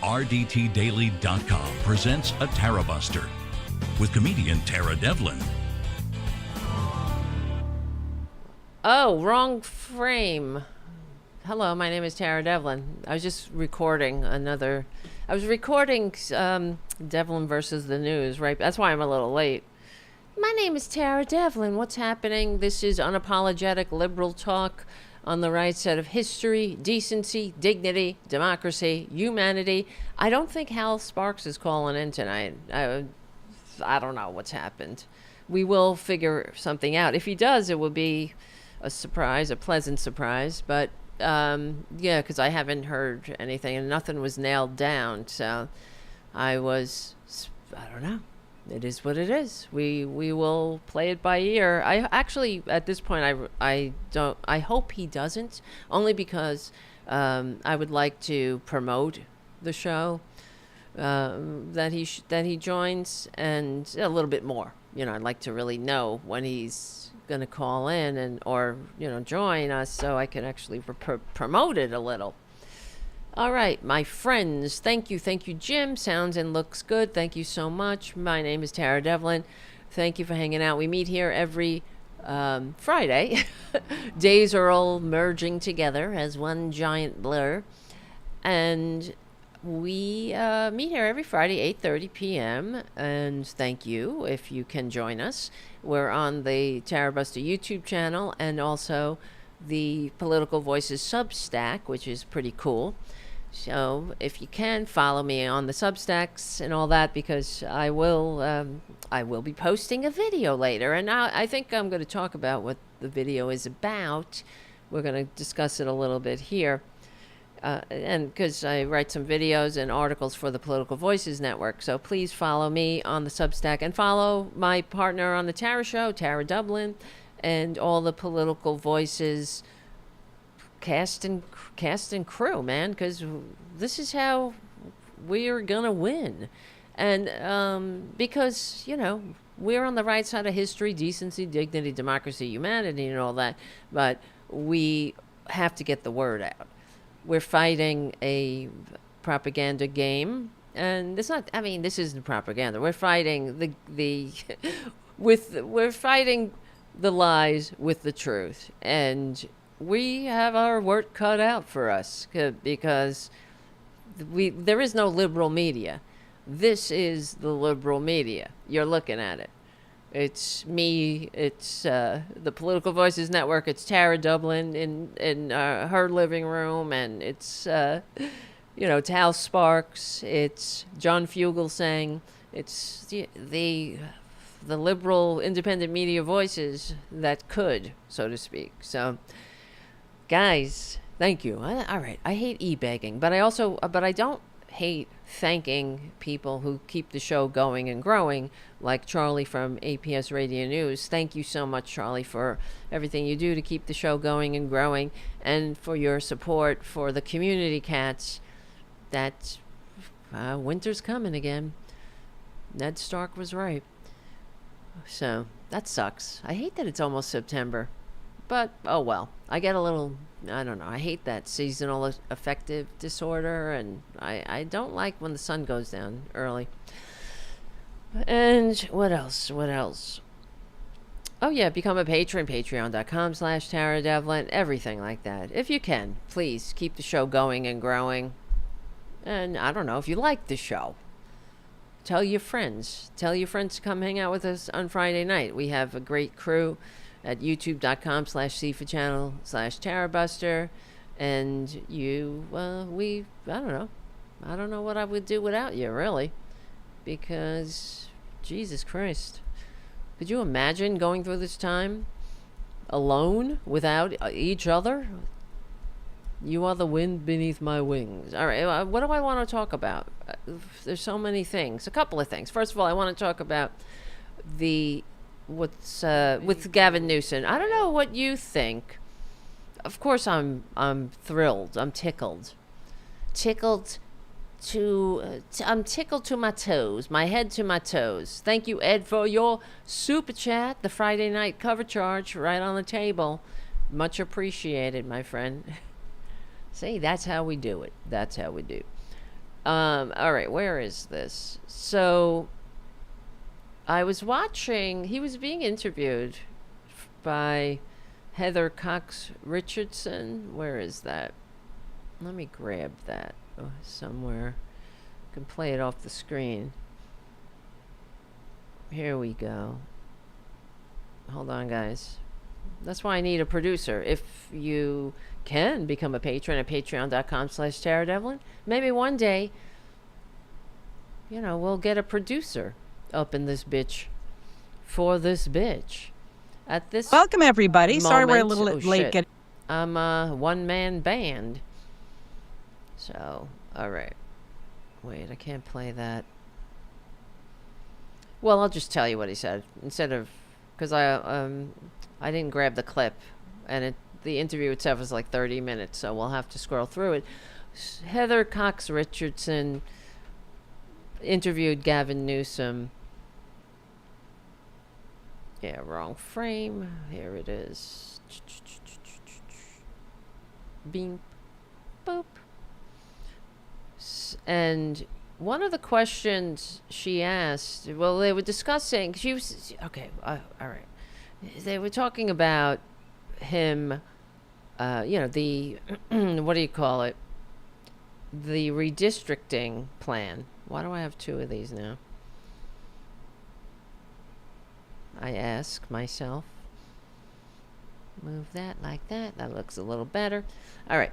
RDTDaily.com presents a Tarabuster with comedian Tara Devlin. Oh, wrong frame. Hello, my name is Tara Devlin. I was just recording Devlin versus the news, right? That's why I'm a little late. My name is Tara Devlin. What's happening? This is unapologetic liberal talk on the right side of history, decency, dignity, democracy, humanity. I don't think Hal Sparks is calling in tonight. I don't know what's happened. We will figure something out. If he does, it will be a surprise, a pleasant surprise. But yeah, because I haven't heard anything and nothing was nailed down. So I don't know. It is what it is. We will play it by ear. I actually, at this point, I hope he doesn't, only because I would like to promote the show that he joins, and a little bit more. I'd like to really know when he's going to call in or join us, so I can actually promote it a little. All right, my friends, thank you, Jim. Sounds and looks good. Thank you so much. My name is Tara Devlin. Thank you for hanging out. We meet here every Friday. Days are all merging together as one giant blur. And we meet here every Friday, 8:30 p.m. And thank you if you can join us. We're on the Tarabuster YouTube channel and also the Political Voices Substack, which is pretty cool. So if you can, follow me on the Substacks and all that, because I will be posting a video later, and I think I'm going to talk about what the video is about. We're going to discuss it a little bit here, and because I write some videos and articles for the Political Voices Network. So please follow me on the Substack and follow my partner on the Tara Show, Tara Dublin, and all the Political Voices cast and crew, man, because this is how we're gonna win. And because we're on the right side of history, decency, dignity, democracy, humanity, and all that, but we have to get the word out. We're fighting a propaganda game, and this isn't propaganda. We're fighting we're fighting the lies with the truth, and we have our work cut out for us, because there is no liberal media. This is the liberal media. You're looking at it. It's me. It's the Political Voices Network. It's Tara Dublin in her living room, and it's it's Hal Sparks. It's John Fugelsang. It's the liberal independent media voices that could, so to speak. So, guys, thank you. All right, I hate e-begging, but I don't hate thanking people who keep the show going and growing, like Charlie from APS Radio News. Thank you so much, Charlie, for everything you do to keep the show going and growing, and for your support for the community cats. That winter's coming again. Ned Stark was right. So that sucks. I hate that it's almost September, but oh well. I get a little, I don't know, I hate that seasonal affective disorder, and I don't like when the sun goes down early. And what else? Oh yeah, become a patron, patreon.com/Tara Devlin, everything like that. If you can, please keep the show going and growing. And I don't know, if you like the show, tell your friends to come hang out with us on Friday night. We have a great crew at youtube.com/cfachannel/Tarabuster. And I don't know what I would do without you, really. Because, Jesus Christ. Could you imagine going through this time alone without each other? You are the wind beneath my wings. All right, what do I want to talk about? There's so many things. A couple of things. First of all, I want to talk about what's with Gavin Newsom. I don't know what you think. Of course, I'm thrilled. I'm tickled. I'm tickled to my toes, my head to my toes. Thank you, Ed, for your super chat. The Friday night cover charge right on the table. Much appreciated, my friend. See, that's how we do it. That's how we do. All right, where is this? So I was watching, he was being interviewed by Heather Cox Richardson. Where is that? Let me grab that somewhere. I can play it off the screen. Here we go. Hold on, guys. That's why I need a producer. If you can become a patron at patreon.com/TaraDevlin, maybe one day, we'll get a producer up in this bitch for this bitch. At this Welcome, everybody. Sorry we're a moment- little late shit. getting. I'm a one-man band. So, all right. Wait, I can't play that. Well, I'll just tell you what he said instead of, because I didn't grab the clip, and the interview itself is like 30 minutes, so we'll have to scroll through it. Heather Cox Richardson interviewed Gavin Newsom. Yeah, wrong frame. Here it is. Beep. Boop. And one of the questions she asked, well, they were discussing, all right. They were talking about him, the, what do you call it? The redistricting plan. Why do I have two of these now? I ask myself. Move that like that. That looks a little better. All right.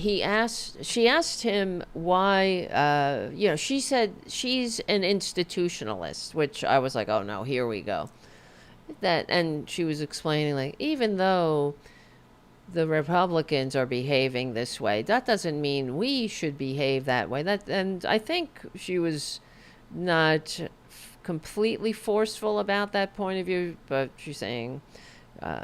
She asked him why, she said she's an institutionalist, which I was like, oh no, here we go. And she was explaining, like, even though the Republicans are behaving this way, that doesn't mean we should behave that way. And I think she was not completely forceful about that point of view, but she's saying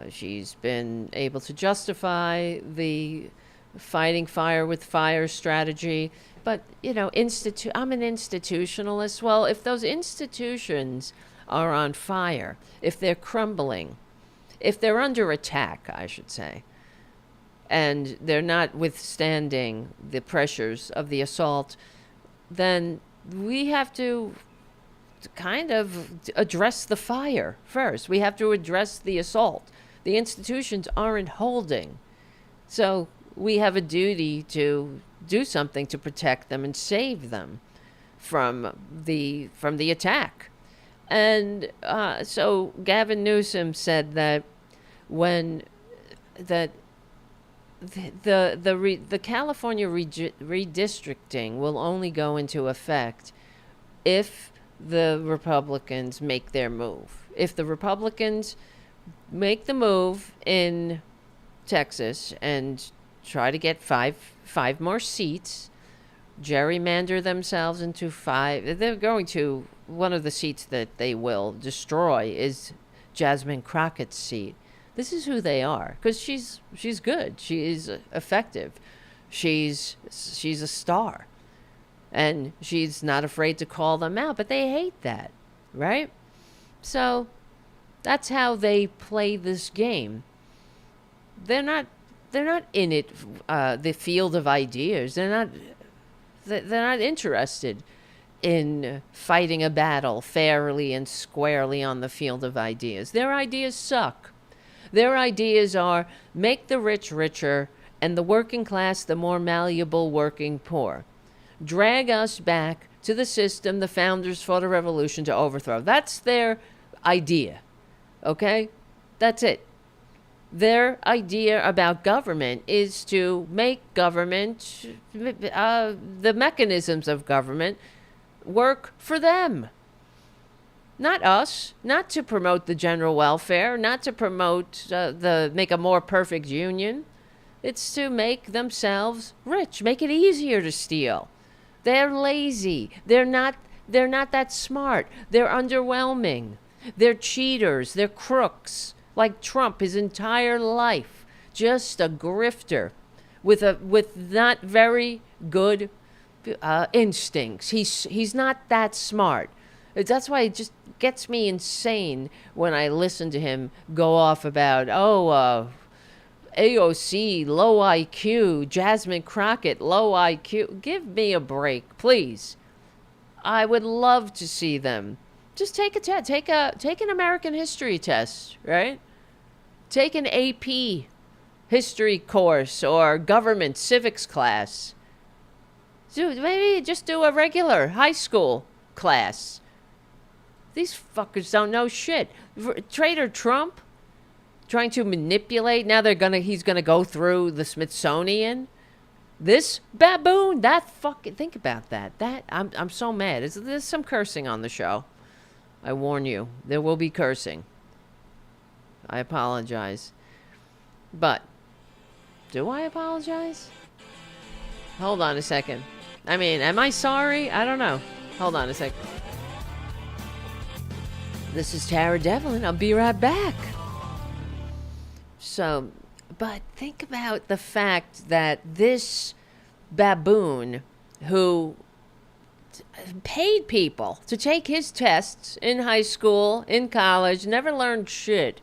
she's been able to justify the fighting fire with fire strategy. But, I'm an institutionalist. Well, if those institutions are on fire, if they're crumbling, if they're under attack, I should say, and they're not withstanding the pressures of the assault, then we have to kind of address the fire first. We have to address the assault. The institutions aren't holding. So we have a duty to do something to protect them and save them from the attack. And so Gavin Newsom said that the California redistricting will only go into effect if the Republicans make their move. If the Republicans make the move in Texas and try to get five more seats, gerrymander themselves into 5, they're going to, one of the seats that they will destroy is Jasmine Crockett's seat. This is who they are, because she's good. She is effective. She's a star. And she's not afraid to call them out, but they hate that, right? So that's how they play this game. They're not in it, the field of ideas. They're not interested in fighting a battle fairly and squarely on the field of ideas. Their ideas suck. Their ideas are make the rich richer and the working class the more malleable working poor. Drag us back to the system the founders fought a revolution to overthrow. That's their idea. Okay? That's it. Their idea about government is to make government, the mechanisms of government, work for them. Not us. Not to promote the general welfare. Not to promote make a more perfect union. It's to make themselves rich. Make it easier to steal. They're lazy. They're not that smart. They're underwhelming. They're cheaters. They're crooks. Like Trump, his entire life, just a grifter with not very good instincts. He's not that smart. That's why it just gets me insane when I listen to him go off about AOC, low IQ, Jasmine Crockett, low IQ. Give me a break, please. I would love to see them. Just take a test. Take an American history test, right? Take an AP history course or government civics class. Maybe just do a regular high school class. These fuckers don't know shit. Traitor Trump trying to manipulate. Now he's gonna go through the Smithsonian. This baboon, think about that. I'm so mad. There's some cursing on the show. I warn you, there will be cursing. I apologize. But, do I apologize? Hold on a second. I mean, am I sorry? I don't know. Hold on a second. This is Tara Devlin. I'll be right back. So, but think about the fact that this baboon who paid people to take his tests in high school, in college, never learned shit.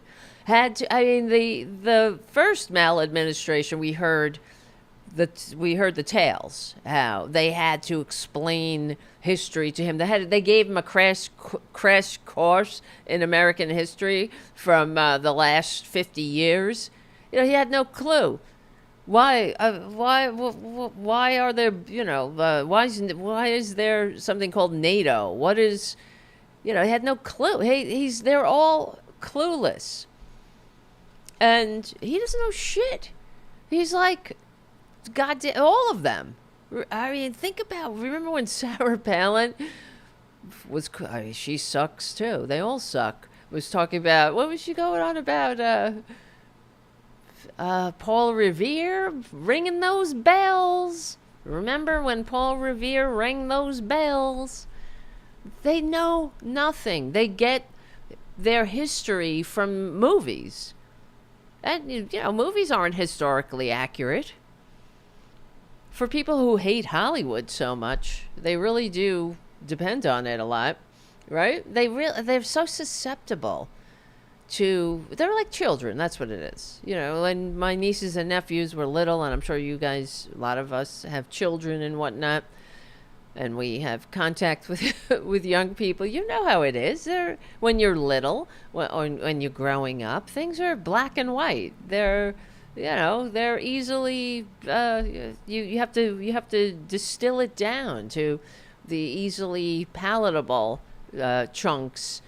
The first maladministration we heard the tales, how they had to explain history to him. They gave him a crash course in American history from the last 50 years. He had no clue. Why are there, why is there something called NATO? What is, he had no clue. They're all clueless. And he doesn't know shit. He's like, goddamn, all of them. I mean, remember when Sarah Palin she sucks too. They all suck. Was talking about, what was she going on about? Paul Revere ringing those bells. Remember when Paul Revere rang those bells? They know nothing. They get their history from movies. And, movies aren't historically accurate. For people who hate Hollywood so much, they really do depend on it a lot, right? They're so susceptible they're like children. That's what it is. When my nieces and nephews were little, and I'm sure you guys, a lot of us have children and whatnot, and we have contact with young people. You know how it is. When you're little, or when you're growing up, things are black and white. They're easily, you have to distill it down to the easily palatable chunks.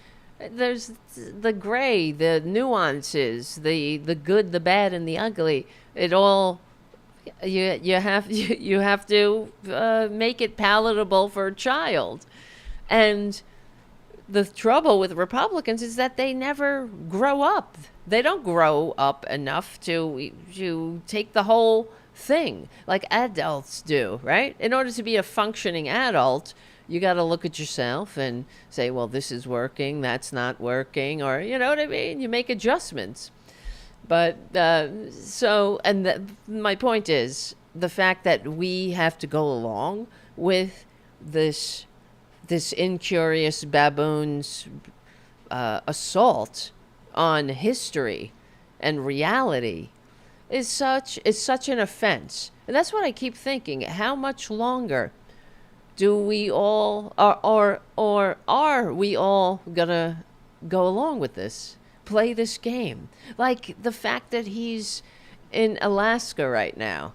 There's the gray, the nuances, the good, the bad, and the ugly. It all, you have to make it palatable for a child. And the trouble with Republicans is that they never grow up. They don't grow up enough to take the whole thing like adults do, right? In order to be a functioning adult, you got to look at yourself and say, well, this is working, that's not working, or you know what I mean? You make adjustments. But my point is the fact that we have to go along with this incurious baboon's assault on history and reality is such an offense. And that's what I keep thinking. How much longer do we all, or are we all gonna go along with this? Play this game? Like the fact that he's in Alaska right now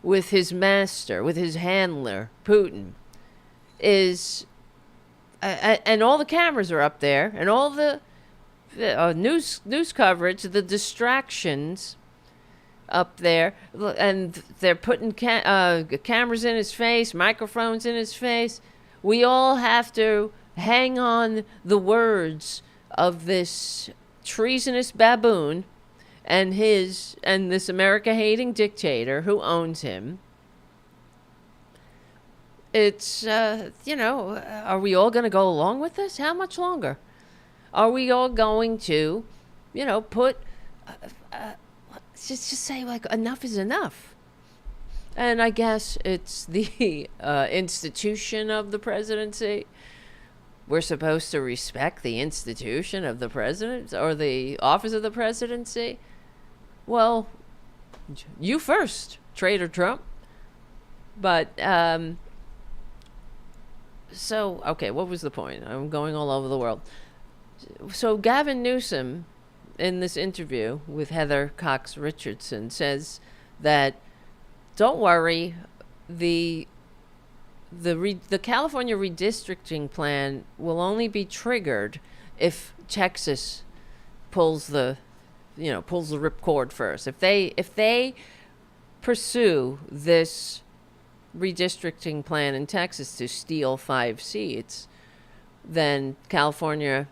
with his master, with his handler, Putin, is... and all the cameras are up there, and all the news coverage, the distractions up there, and they're putting cameras in his face, microphones in his face. We all have to hang on the words of this treasonous baboon and this America-hating dictator who owns him. It's, are we all going to go along with this? How much longer? Are we all going to, put, just say, like, enough is enough? And I guess it's the institution of the presidency. We're supposed to respect the institution of the president or the office of the presidency. Well, You first, traitor Trump. But, so, okay, what was the point? I'm going all over the world. So Gavin Newsom, in this interview with Heather Cox Richardson, says that, don't worry, the California redistricting plan will only be triggered if Texas pulls the ripcord first. If they pursue this redistricting plan in Texas to steal 5 seats, then California,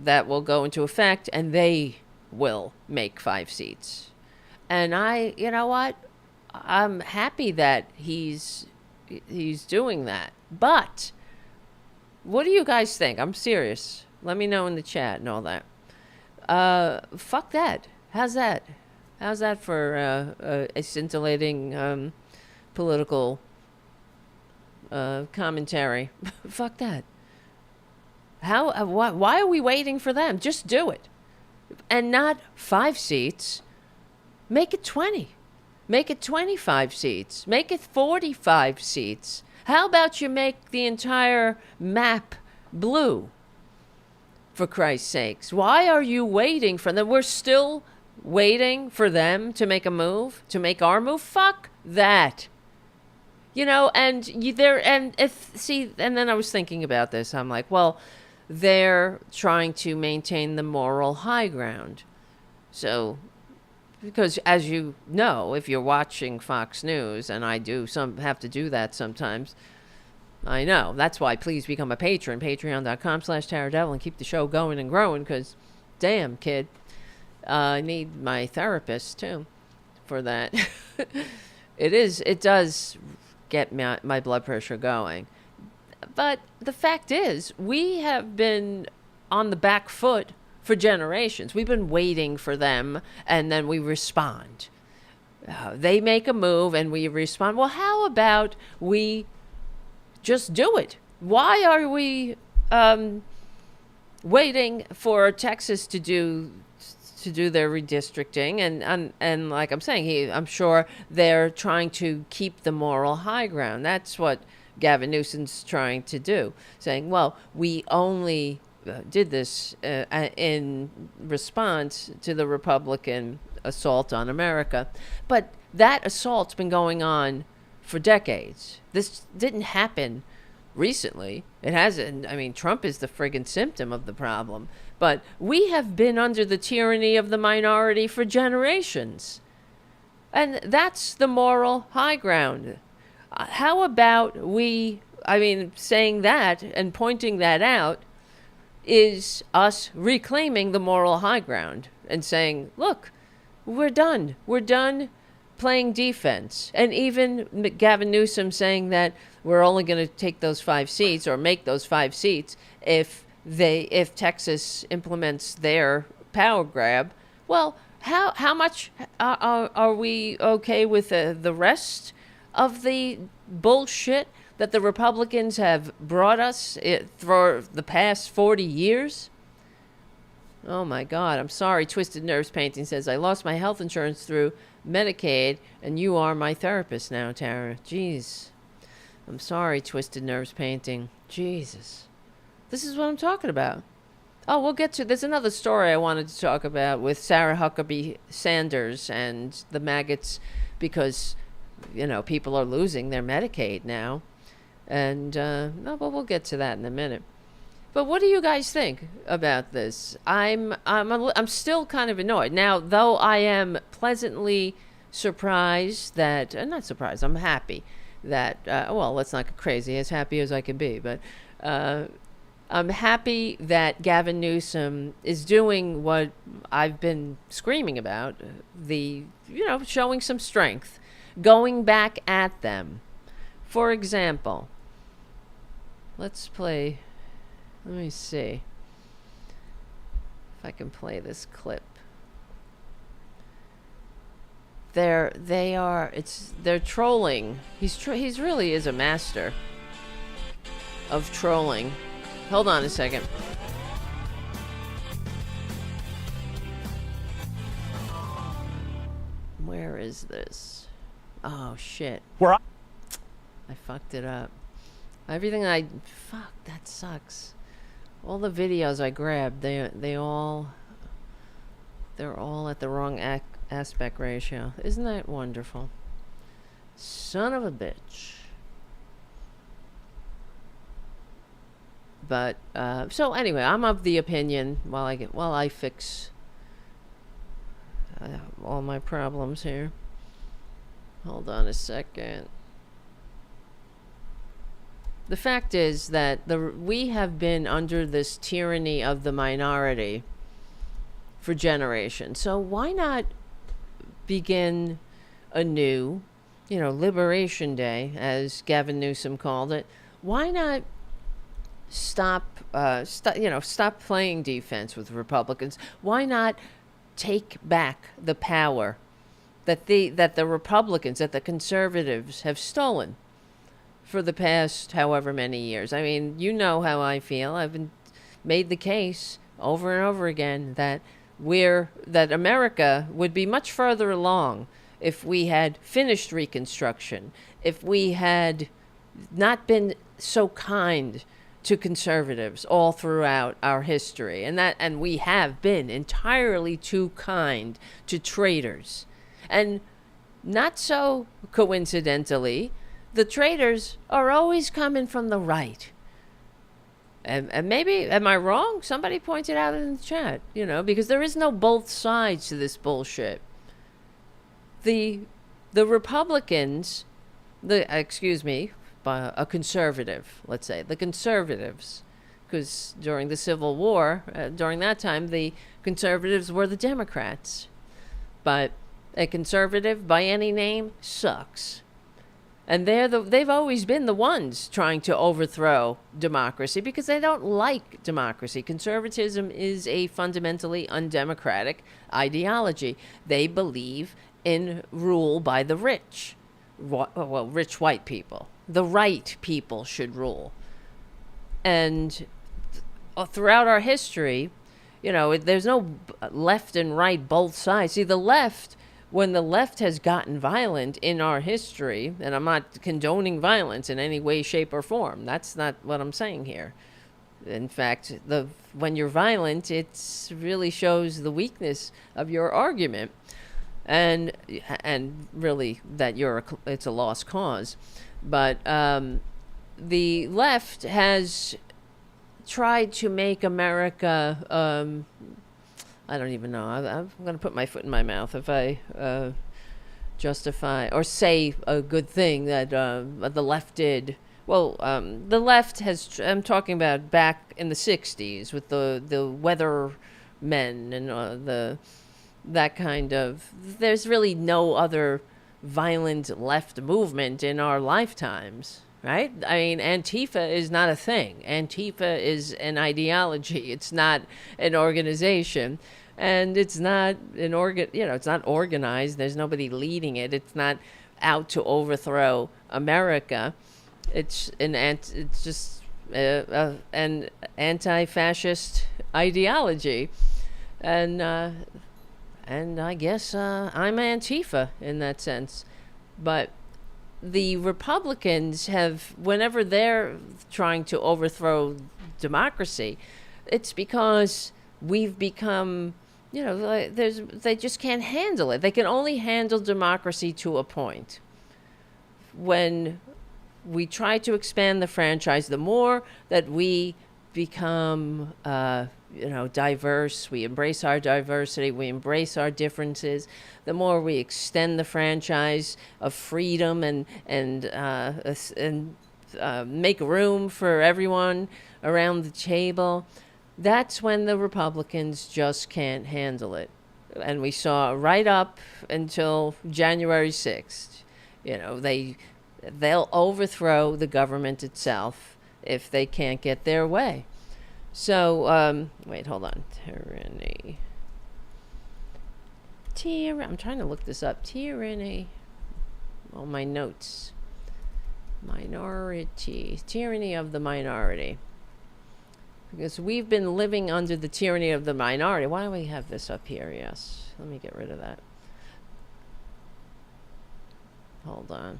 that will go into effect, and they will make 5 seats. And you know what? I'm happy that he's doing that. But what do you guys think? I'm serious. Let me know in the chat and all that. Fuck that. How's that? How's that for a scintillating political commentary? Fuck that. Why are we waiting for them? Just do it. And not 5 seats. Make it 20. Make it 25 seats. Make it 45 seats. How about you make the entire map blue? For Christ's sakes. Why are you waiting for them? We're still waiting for them to make a move, to make our move. Fuck that. You know, and then I was thinking about this. I'm like, well, they're trying to maintain the moral high ground. So, because as you know, if you're watching Fox News, and I do have to do that sometimes, I know. That's why please become a patron, patreon.com/TaraDevlin, and keep the show going and growing, because damn, kid, I need my therapist too for that. It does get my blood pressure going. But the fact is, we have been on the back foot for generations. We've been waiting for them, and then we respond. They make a move, and we respond. Well, how about we just do it? Why are we waiting for Texas to do their redistricting? And like I'm saying, I'm sure they're trying to keep the moral high ground. That's what Gavin Newsom's trying to do, saying, well, we only did this in response to the Republican assault on America. But that assault's been going on for decades. This didn't happen recently. It hasn't. I mean, Trump is the friggin' symptom of the problem. But we have been under the tyranny of the minority for generations. And that's the moral high ground. How about saying that and pointing that out is us reclaiming the moral high ground and saying, look, we're done. We're done playing defense. And even Gavin Newsom saying that we're only going to take those 5 seats or make those 5 seats if Texas implements their power grab. Well, how much are we okay with the rest of the bullshit that the Republicans have brought us for the past 40 years? Oh my God, I'm sorry. Twisted Nerves Painting says, I lost my health insurance through Medicaid, and you are my therapist now, Tara. Jeez. I'm sorry, Twisted Nerves Painting. Jesus. This is what I'm talking about. Oh, we'll get to, there's another story I wanted to talk about with Sarah Huckerbee Sanders and the MAGAts, because people are losing their Medicaid now. And, but we'll get to that in a minute. But what do you guys think about this? I'm still kind of annoyed. Now, though I am pleasantly surprised that, not surprised, I'm happy that, let's not get crazy, as happy as I can be, but I'm happy that Gavin Newsom is doing what I've been screaming about, showing some strength, going back at them. For example, let me see if I can play this clip. They're trolling. He's really is a master of trolling. Hold on a second. Where is this? Oh, shit. Where I fucked it up. Fuck, that sucks. All the videos I grabbed, they're all at the wrong aspect ratio. Isn't that wonderful? Son of a bitch. But so anyway, I'm of the opinion while I fix all my problems here. Hold on a second. The fact is that we have been under this tyranny of the minority for generations. So why not begin anew, Liberation Day, as Gavin Newsom called it? Why not stop playing defense with Republicans? Why not take back the power that the Republicans, that the conservatives have stolen for the past however many years? I mean, you know how I feel. I've made the case over and over again that America would be much further along if we had finished Reconstruction, if we had not been so kind to conservatives all throughout our history, and we have been entirely too kind to traitors. And not so coincidentally, the traitors are always coming from the right. And maybe, am I wrong? Somebody pointed out in the chat, because there is no both sides to this bullshit. The Republicans, a conservative, let's say, the conservatives, because during the Civil War, during that time, the conservatives were the Democrats. But a conservative, by any name, sucks. And they've always been the ones trying to overthrow democracy because they don't like democracy. Conservatism is a fundamentally undemocratic ideology. They believe in rule by the rich. Well, rich white people. The right people should rule. And throughout our history, there's no left and right, both sides. See, when the left has gotten violent in our history, and I'm not condoning violence in any way, shape, or form. That's not what I'm saying here. In fact, when you're violent, it really shows the weakness of your argument, and really that it's a lost cause. But the left has tried to make America. I don't even know. I'm going to put my foot in my mouth if I justify or say a good thing that the left did. Well, the left has. I'm talking about back in the '60s with the weather men and that kind of. There's really no other violent left movement in our lifetimes. Right? I mean, Antifa is not a thing. Antifa is an ideology. It's not an organization, and it's not it's not organized. There's nobody leading it. It's not out to overthrow America. It's just an anti-fascist ideology, and I guess I'm Antifa in that sense, but. The Republicans have, whenever they're trying to overthrow democracy, it's because we've become, they just can't handle it. They can only handle democracy to a point. When we try to expand the franchise, the more that we become, diverse, we embrace our diversity, we embrace our differences, the more we extend the franchise of freedom and make room for everyone around the table, that's when the Republicans just can't handle it. And we saw right up until January 6th, they'll overthrow the government itself if they can't get their way. So, wait, hold on. Tyranny. I'm trying to look this up. Tyranny. Oh, my notes. Minority. Tyranny of the minority. Because we've been living under the tyranny of the minority. Why do we have this up here? Yes. Let me get rid of that. Hold on.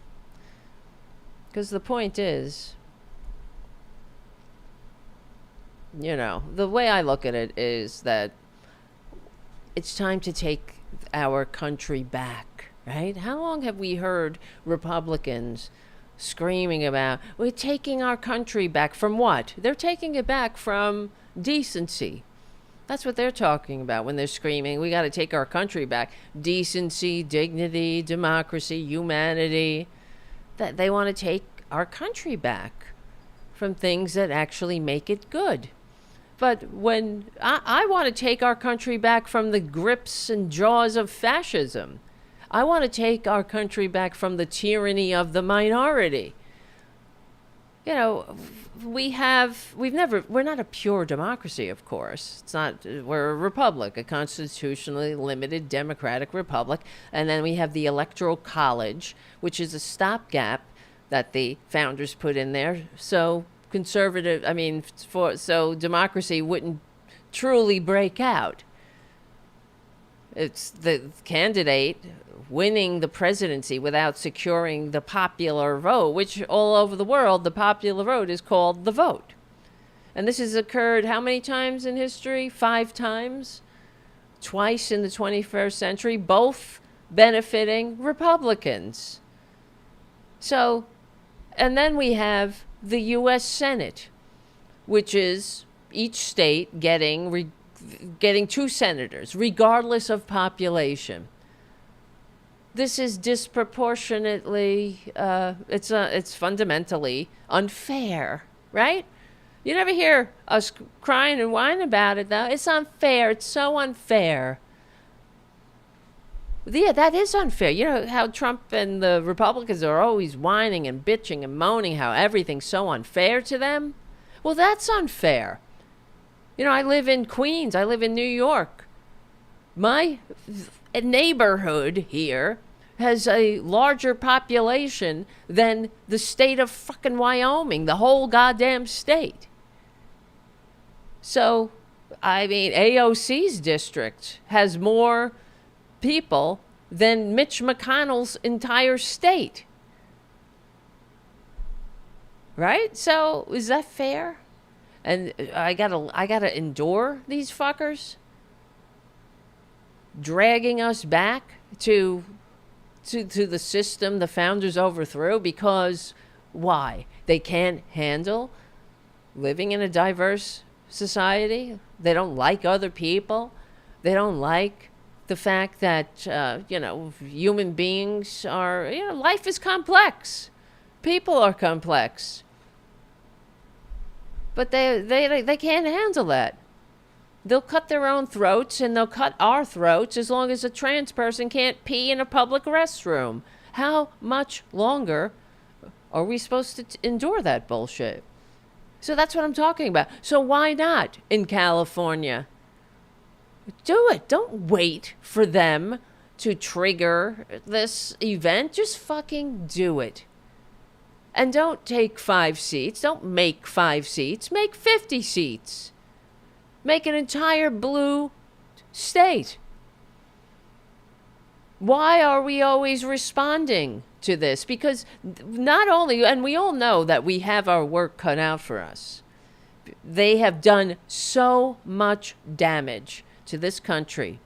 Because the point is, the way I look at it is that it's time to take our country back, right? How long have we heard Republicans screaming about, we're taking our country back from what? They're taking it back from decency. That's what they're talking about when they're screaming, we got to take our country back. Decency, dignity, democracy, humanity. That they want to take our country back from things that actually make it good. But when I want to take our country back from the grips and jaws of fascism, I want to take our country back from the tyranny of the minority. We're not a pure democracy, of course. We're a republic, a constitutionally limited democratic republic. And then we have the Electoral College, which is a stopgap that the founders put in there. So so democracy wouldn't truly break out. It's the candidate winning the presidency without securing the popular vote, which all over the world, the popular vote is called the vote. And this has occurred how many times in history? 5 times? Twice in the 21st century, both benefiting Republicans. So, and then we have the U.S. Senate, which is each state getting 2 senators, regardless of population. This is disproportionately, it's fundamentally unfair, right? You never hear us crying and whining about it, though. It's unfair. It's so unfair. Yeah, that is unfair. You know how Trump and the Republicans are always whining and bitching and moaning how everything's so unfair to them? Well, that's unfair. I live in Queens. I live in New York. My neighborhood here has a larger population than the state of fucking Wyoming, the whole goddamn state. So, AOC's district has more people than Mitch McConnell's entire state. Right? So, is that fair? And I gotta endure these fuckers dragging us back to the system the founders overthrew, because why? They can't handle living in a diverse society. They don't like other people. They don't like the fact that human beings are, life is complex. People are complex. But they can't handle that. They'll cut their own throats, and they'll cut our throats as long as a trans person can't pee in a public restroom. How much longer are we supposed to endure that bullshit? So that's what I'm talking about. So why not in California? Do it. Don't wait for them to trigger this event. Just fucking do it. And don't take 5 seats. Don't make 5 seats. Make 50 seats. Make an entire blue state. Why are we always responding to this? Because not only, and we all know that we have our work cut out for us. They have done so much damage to this country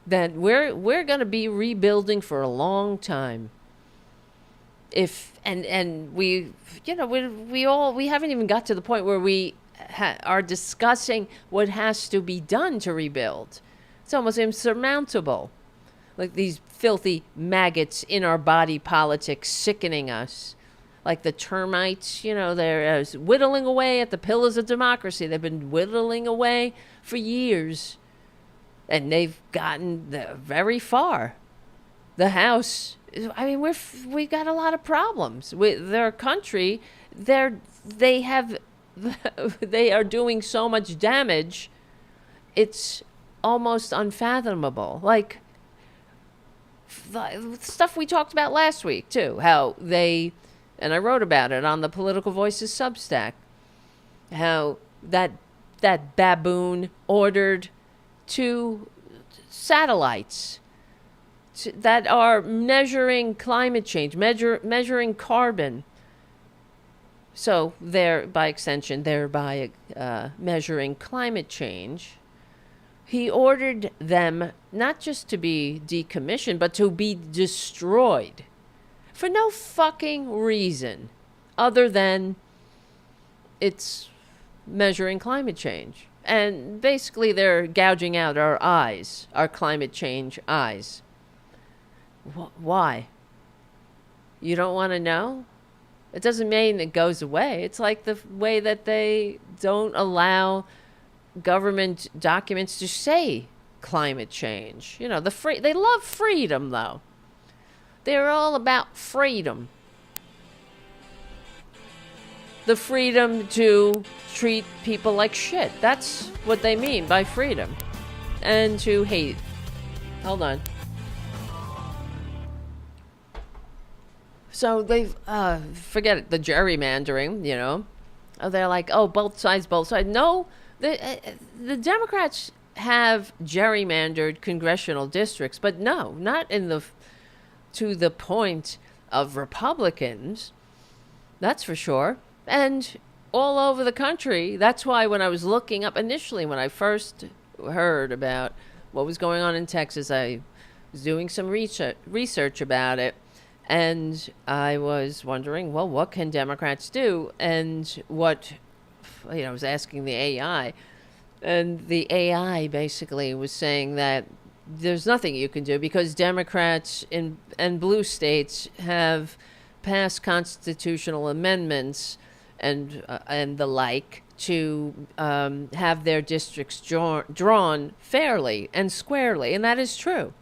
that we're going to be rebuilding for a long time. We haven't even got to the point where we are discussing what has to be done to rebuild. It's almost insurmountable. Like these filthy maggots in our body politics sickening us. Like the termites, they're whittling away at the pillars of democracy. They've been whittling away for years. And they've gotten very far. The House, we've got a lot of problems with their country. They are doing so much damage, it's almost unfathomable. Like the stuff we talked about last week too, how and I wrote about it on the Political Voices Substack, how that baboon ordered 2 satellites that are measuring climate change, measuring carbon. So they're, by extension, thereby measuring climate change. He ordered them not just to be decommissioned, but to be destroyed for no fucking reason other than it's measuring climate change. And basically they're gouging out our eyes, our climate change eyes. Why? You don't want to know? It doesn't mean it goes away. It's like the way that they don't allow government documents to say climate change. You know, they love freedom, though. They're all about freedom. The freedom to treat people like shit. That's what they mean by freedom. And to hate. Hold on. So they've, forget it, the gerrymandering, you know. They're like, oh, both sides. No, the Democrats have gerrymandered congressional districts, but no, not to the point of Republicans. That's for sure. And all over the country. That's why when I was looking up initially, when I first heard about what was going on in Texas, I was doing some research about it. And I was wondering, well, what can Democrats do? And I was asking the AI. And the AI basically was saying that there's nothing you can do because Democrats and blue states have passed constitutional amendments and the like to have their districts drawn fairly and squarely. And that is true.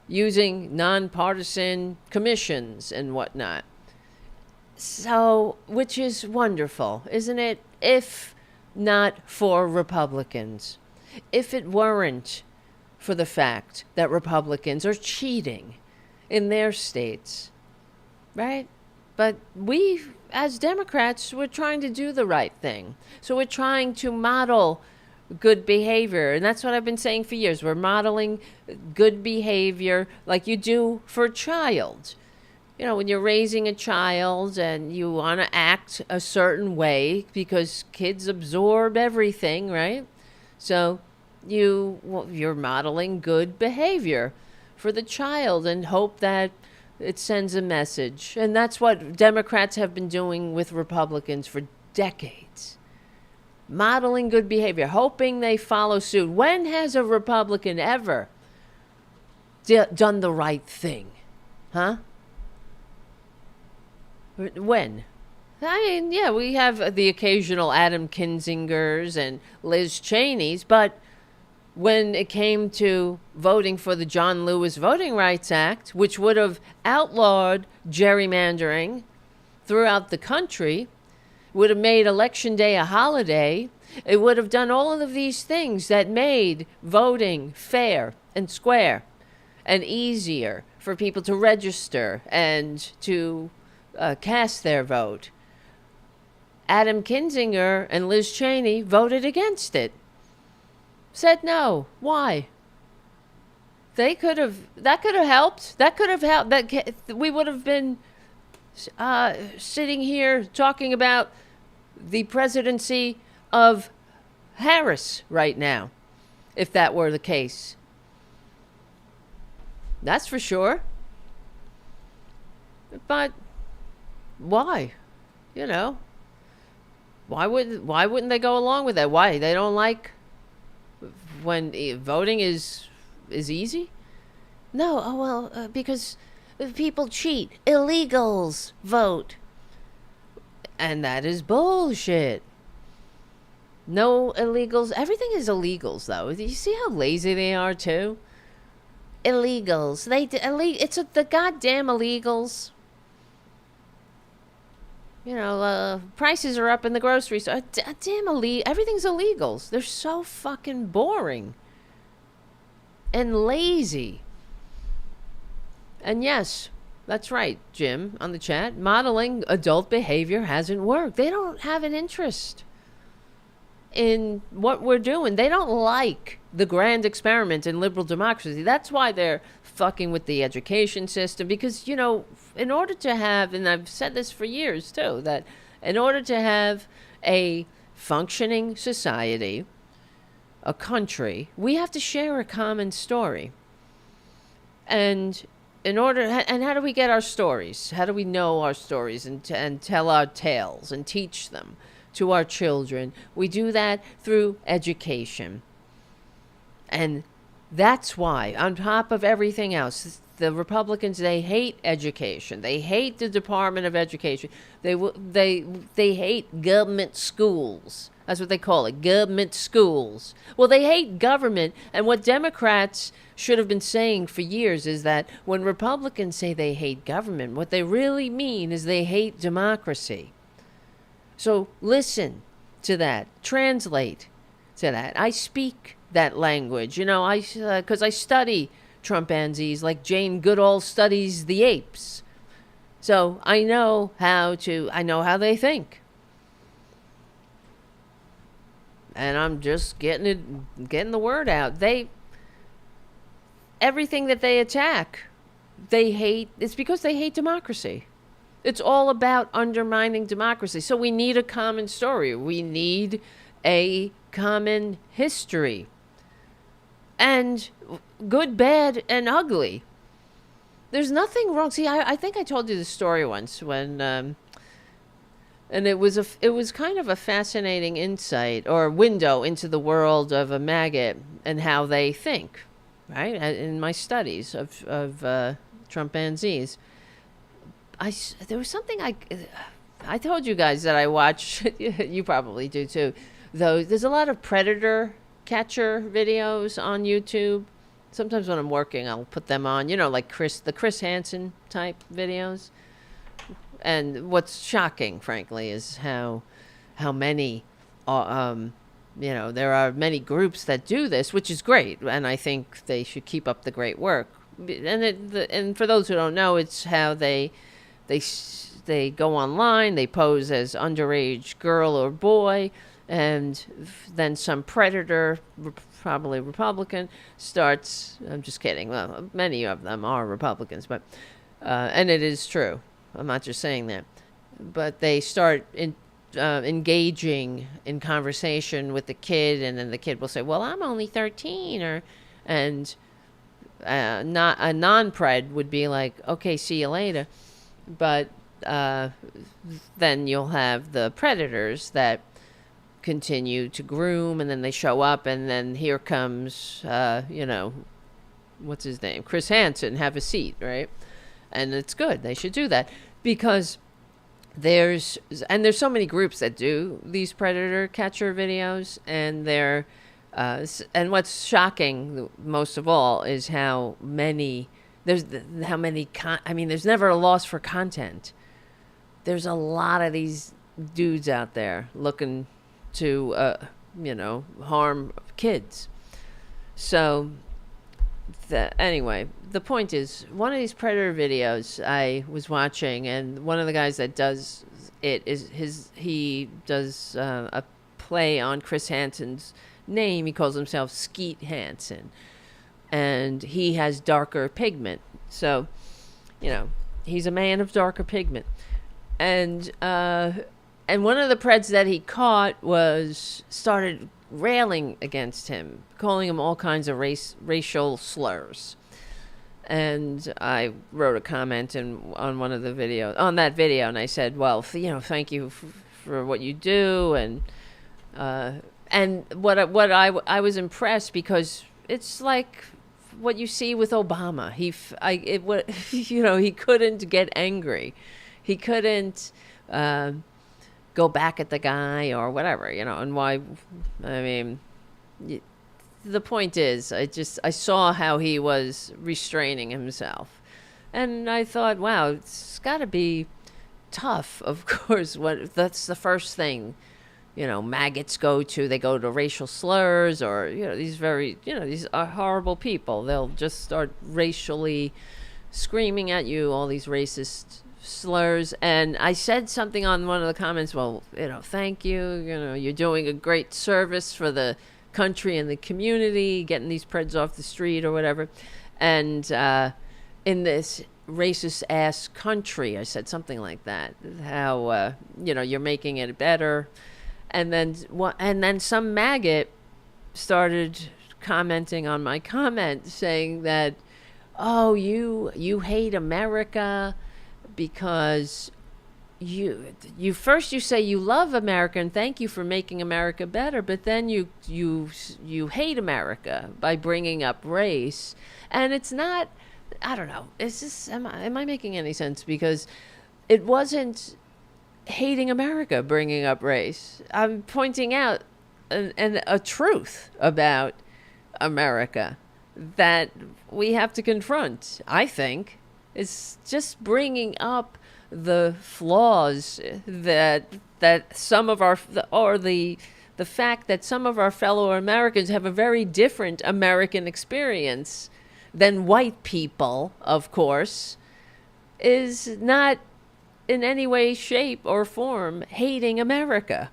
Using nonpartisan commissions and whatnot. So, which is wonderful, isn't it? If not for Republicans. If it weren't for the fact that Republicans are cheating in their states, right? But we, as Democrats, we're trying to do the right thing. So we're trying to model good behavior. And that's what I've been saying for years. We're modeling good behavior like you do for a child. You know, when you're raising a child and you want to act a certain way because kids absorb everything, right? So you're modeling good behavior for the child and hope that it sends a message. And that's what Democrats have been doing with Republicans for decades. Modeling good behavior, hoping they follow suit. When has a Republican ever done the right thing? Huh? When? I mean, yeah, we have the occasional Adam Kinzingers and Liz Cheneys, but when it came to voting for the John Lewis Voting Rights Act, which would have outlawed gerrymandering throughout the country, would have made Election Day a holiday, it would have done all of these things that made voting fair and square and easier for people to register and to cast their vote. Adam Kinzinger and Liz Cheney voted against it. Said no. Why? That could have helped. We would have been sitting here talking about the presidency of Harris right now, if that were the case. That's for sure. But why? You know, why wouldn't they go along with that? Why? They don't like when voting is easy? No, because people cheat. Illegals vote. And that is bullshit. No illegals. Everything is illegals, though. You see how lazy they are, too? Illegals. It's the goddamn illegals. You know, prices are up in the grocery store. Everything's illegals. They're so fucking boring. And lazy. And yes, that's right, Jim, on the chat. Modeling adult behavior hasn't worked. They don't have an interest. in what we're doing. They don't like the grand experiment in liberal democracy. That's why they're fucking with the education system. Because, in order to have, and I've said this for years too, that in order to have a functioning society, a country, we have to share a common story. And and how do we get our stories? How do we know our stories and tell our tales and teach them to our children? We do that through education. And that's why, on top of everything else, the Republicans, they hate education. They hate the Department of Education. They hate government schools. That's what they call it, government schools. Well, they hate government. And what Democrats should have been saying for years is that when Republicans say they hate government, what they really mean is they hate democracy. So listen to that. Translate to that. I speak that language, because I study Trumpanzees like Jane Goodall studies the apes. So I know how they think. And I'm just getting the word out. Everything that they attack, they hate. It's because they hate democracy. It's all about undermining democracy. So we need a common story. We need a common history. And good, bad, and ugly. There's nothing wrong. See, I think I told you the story once when, and it was kind of a fascinating insight or window into the world of a MAGAt and how they think, right? In my studies of Trumpanzees, there was something I told you guys that I watch. You probably do too. Though there's a lot of predator catcher videos on YouTube. Sometimes when I'm working, I'll put them on, like the Chris Hansen type videos. And what's shocking, frankly, is how many, there are many groups that do this, which is great. And I think they should keep up the great work. And for those who don't know, it's how they go online, they pose as underage girl or boy, and then some predator, probably Republican, starts. I'm just kidding. Well, many of them are Republicans, but and it is true. I'm not just saying that, but they start engaging in conversation with the kid, and then the kid will say, "Well, I'm only 13," and not a non-pred would be like, "Okay, see you later," but then you'll have the predators that continue to groom, and then they show up, and then here comes what's his name, Chris Hansen, have a seat, right? And it's good. They should do that because there's so many groups that do these predator catcher videos, and and what's shocking most of all is how many there's never a loss for content. There's a lot of these dudes out there looking to harm kids. So anyway, the point is, one of these predator videos I was watching, and one of the guys that does it he does a play on Chris Hansen's name. He calls himself Skeet Hansen, and he has darker pigment. So, he's a man of darker pigment, and one of the preds that he caught started railing against him, calling him all kinds of racial slurs. And I wrote a comment on one of the videos, on that video, and I said, well, thank you for what you do. And what I was impressed, because it's like what you see with Obama. He couldn't get angry. He couldn't go back at the guy or whatever, and why. I mean, the point is, I saw how he was restraining himself, and I thought, wow, it's got to be tough. Of course, that's the first thing, MAGAts go to. They go to racial slurs, or these these are horrible people. They'll just start racially screaming at you all these racist slurs, and I said something on one of the comments. Well, thank you. You're doing a great service for the country and the community, getting these Preds off the street or whatever. And in this racist ass country, I said something like that. How you're making it better, and then some maggot started commenting on my comment saying that, oh, you hate America because you say you love America and thank you for making America better, but then you hate America by bringing up race. And it's not, I don't know, is this, am I making any sense? Because it wasn't hating America bringing up race. I'm pointing out a truth about America that we have to confront. I think it's just bringing up the flaws that some of our, or the fact that some of our fellow Americans have a very different American experience than white people, of course, is not in any way, shape, or form hating America.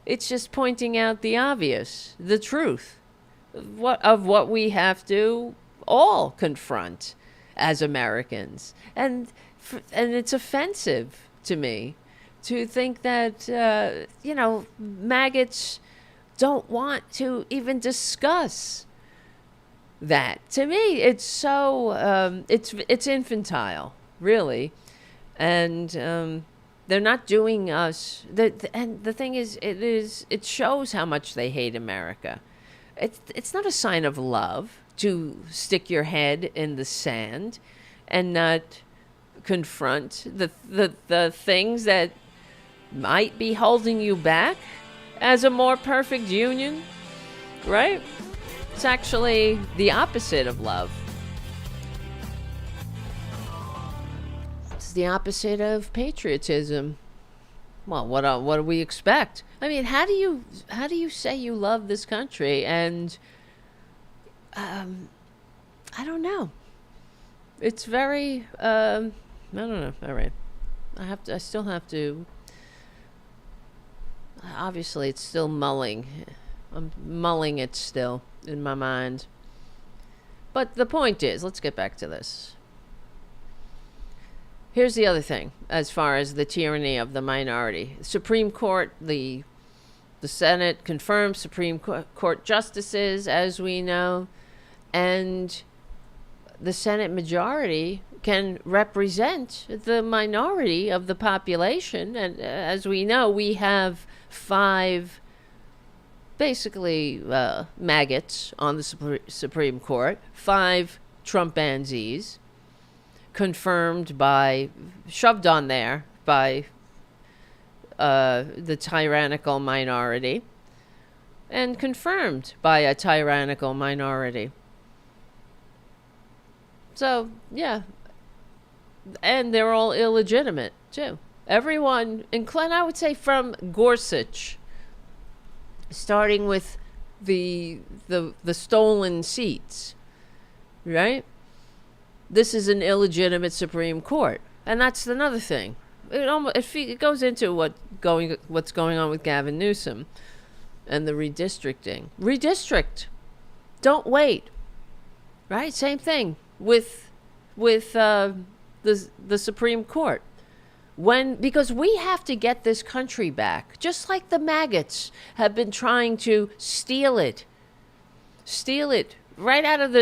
It's just pointing out the obvious, the truth of what we have to all confront as Americans. And it's offensive to me to think that, MAGAts don't want to even discuss that. To me, it's so, it's infantile, really. And they're not doing us, and the thing is, it shows how much they hate America. It's not a sign of love to stick your head in the sand and not confront the things that might be holding you back as a more perfect union, right? It's actually the opposite of love. It's the opposite of patriotism. Well, what do we expect? I mean, how do you say you love this country and I don't know. It's very I don't know. All right. I still have to, obviously it's still mulling. I'm mulling it still in my mind. But the point is, let's get back to this. Here's the other thing, as far as the tyranny of the minority. Supreme Court, the Senate confirmed Supreme Court justices, as we know, and the Senate majority can represent the minority of the population. And as we know, we have 5 basically MAGAts on the Supreme Court, 5 Trumpanzees, confirmed by, shoved on there by the tyrannical minority, and confirmed by a tyrannical minority. So, yeah. And they're all illegitimate, too. Everyone, including, I would say, from Gorsuch, starting with the stolen seats, right? This is an illegitimate Supreme Court. And that's another thing. It goes into what's going on with Gavin Newsom and the redistricting. Redistrict. Don't wait. Right? Same thing with the Supreme Court. Because we have to get this country back, just like the MAGAts have been trying to steal it right out of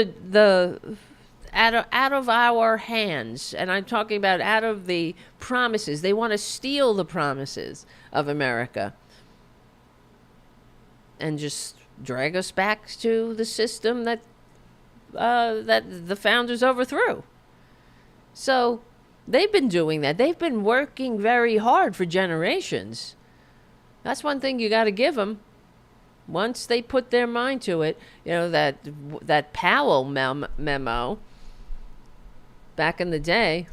out of our hands. And I'm talking about out of the promises. They want to steal the promises of America and just drag us back to the system that the founders overthrew. So they've been doing that. They've been working very hard for generations. That's one thing you got to give them. Once they put their mind to it, that Powell memo back in the day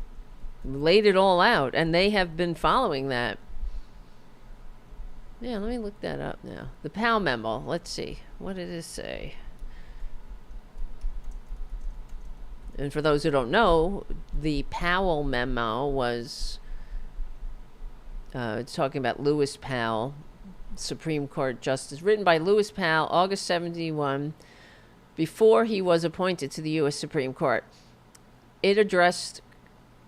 laid it all out, and they have been following that. Yeah, let me look that up now. The Powell memo. Let's see. What did it say? And for those who don't know, the Powell memo was it's talking about Lewis Powell, Supreme Court Justice, written by Lewis Powell, August 71, before he was appointed to the U.S. Supreme Court. It addressed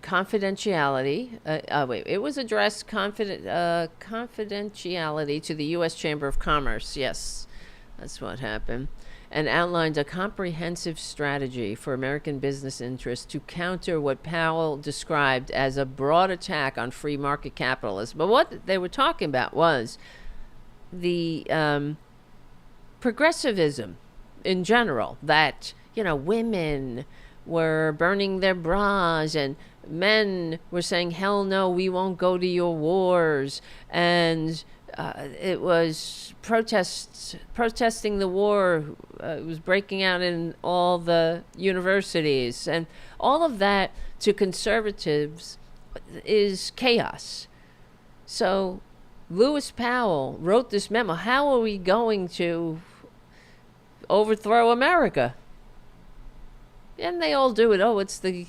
confidentiality. It was addressed confidentiality to the U.S. Chamber of Commerce. Yes, that's what happened. And outlined a comprehensive strategy for American business interests to counter what Powell described as a broad attack on free market capitalism. But what they were talking about was the progressivism in general, that, women were burning their bras and men were saying, hell no, we won't go to your wars. And it was protesting the war. It was breaking out in all the universities. And all of that to conservatives is chaos. So Lewis Powell wrote this memo. How are we going to overthrow America? And they all do it. Oh, it's the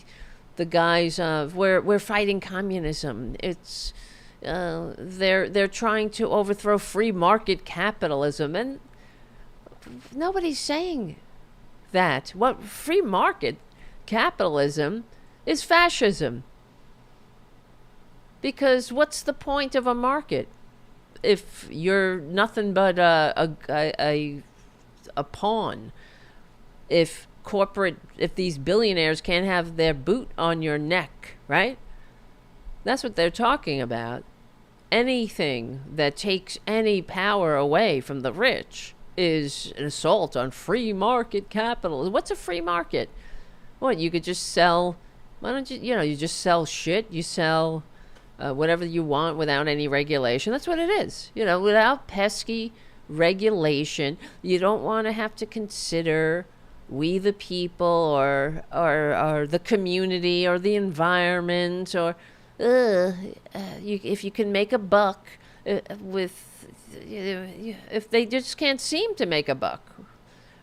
guise of we're fighting communism. It's they're trying to overthrow free market capitalism, and nobody's saying that. What free market capitalism is fascism. Because what's the point of a market if you're nothing but a pawn? If these billionaires can't have their boot on your neck, right? That's what they're talking about. Anything that takes any power away from the rich is an assault on free market capitalism. What's a free market? What, you could just sell, why don't you just sell shit, you sell whatever you want without any regulation. That's what it is. Without pesky regulation. You don't want to have to consider we the people or the community or the environment or if you can make a buck if they just can't seem to make a buck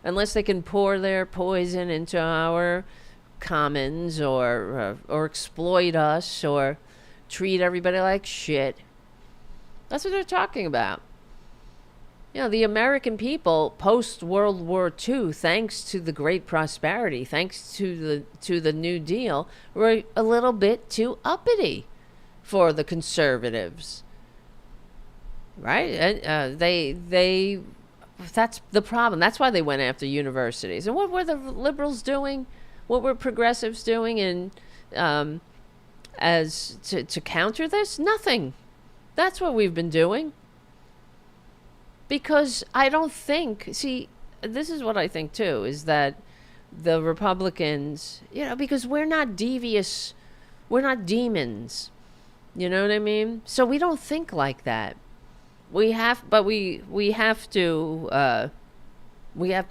unless they can pour their poison into our commons or exploit us or treat everybody like shit. That's what they're talking about. The American people post World War II, thanks to the Great Prosperity, thanks to the New Deal, were a little bit too uppity for the conservatives, right? And they that's the problem. That's why they went after universities. And what were the liberals doing? What were progressives doing? And as to counter this, nothing. That's what we've been doing. Because I don't think, this is what I think too, is that the Republicans, because we're not devious, we're not demons, you know what I mean? So we don't think like that. We have to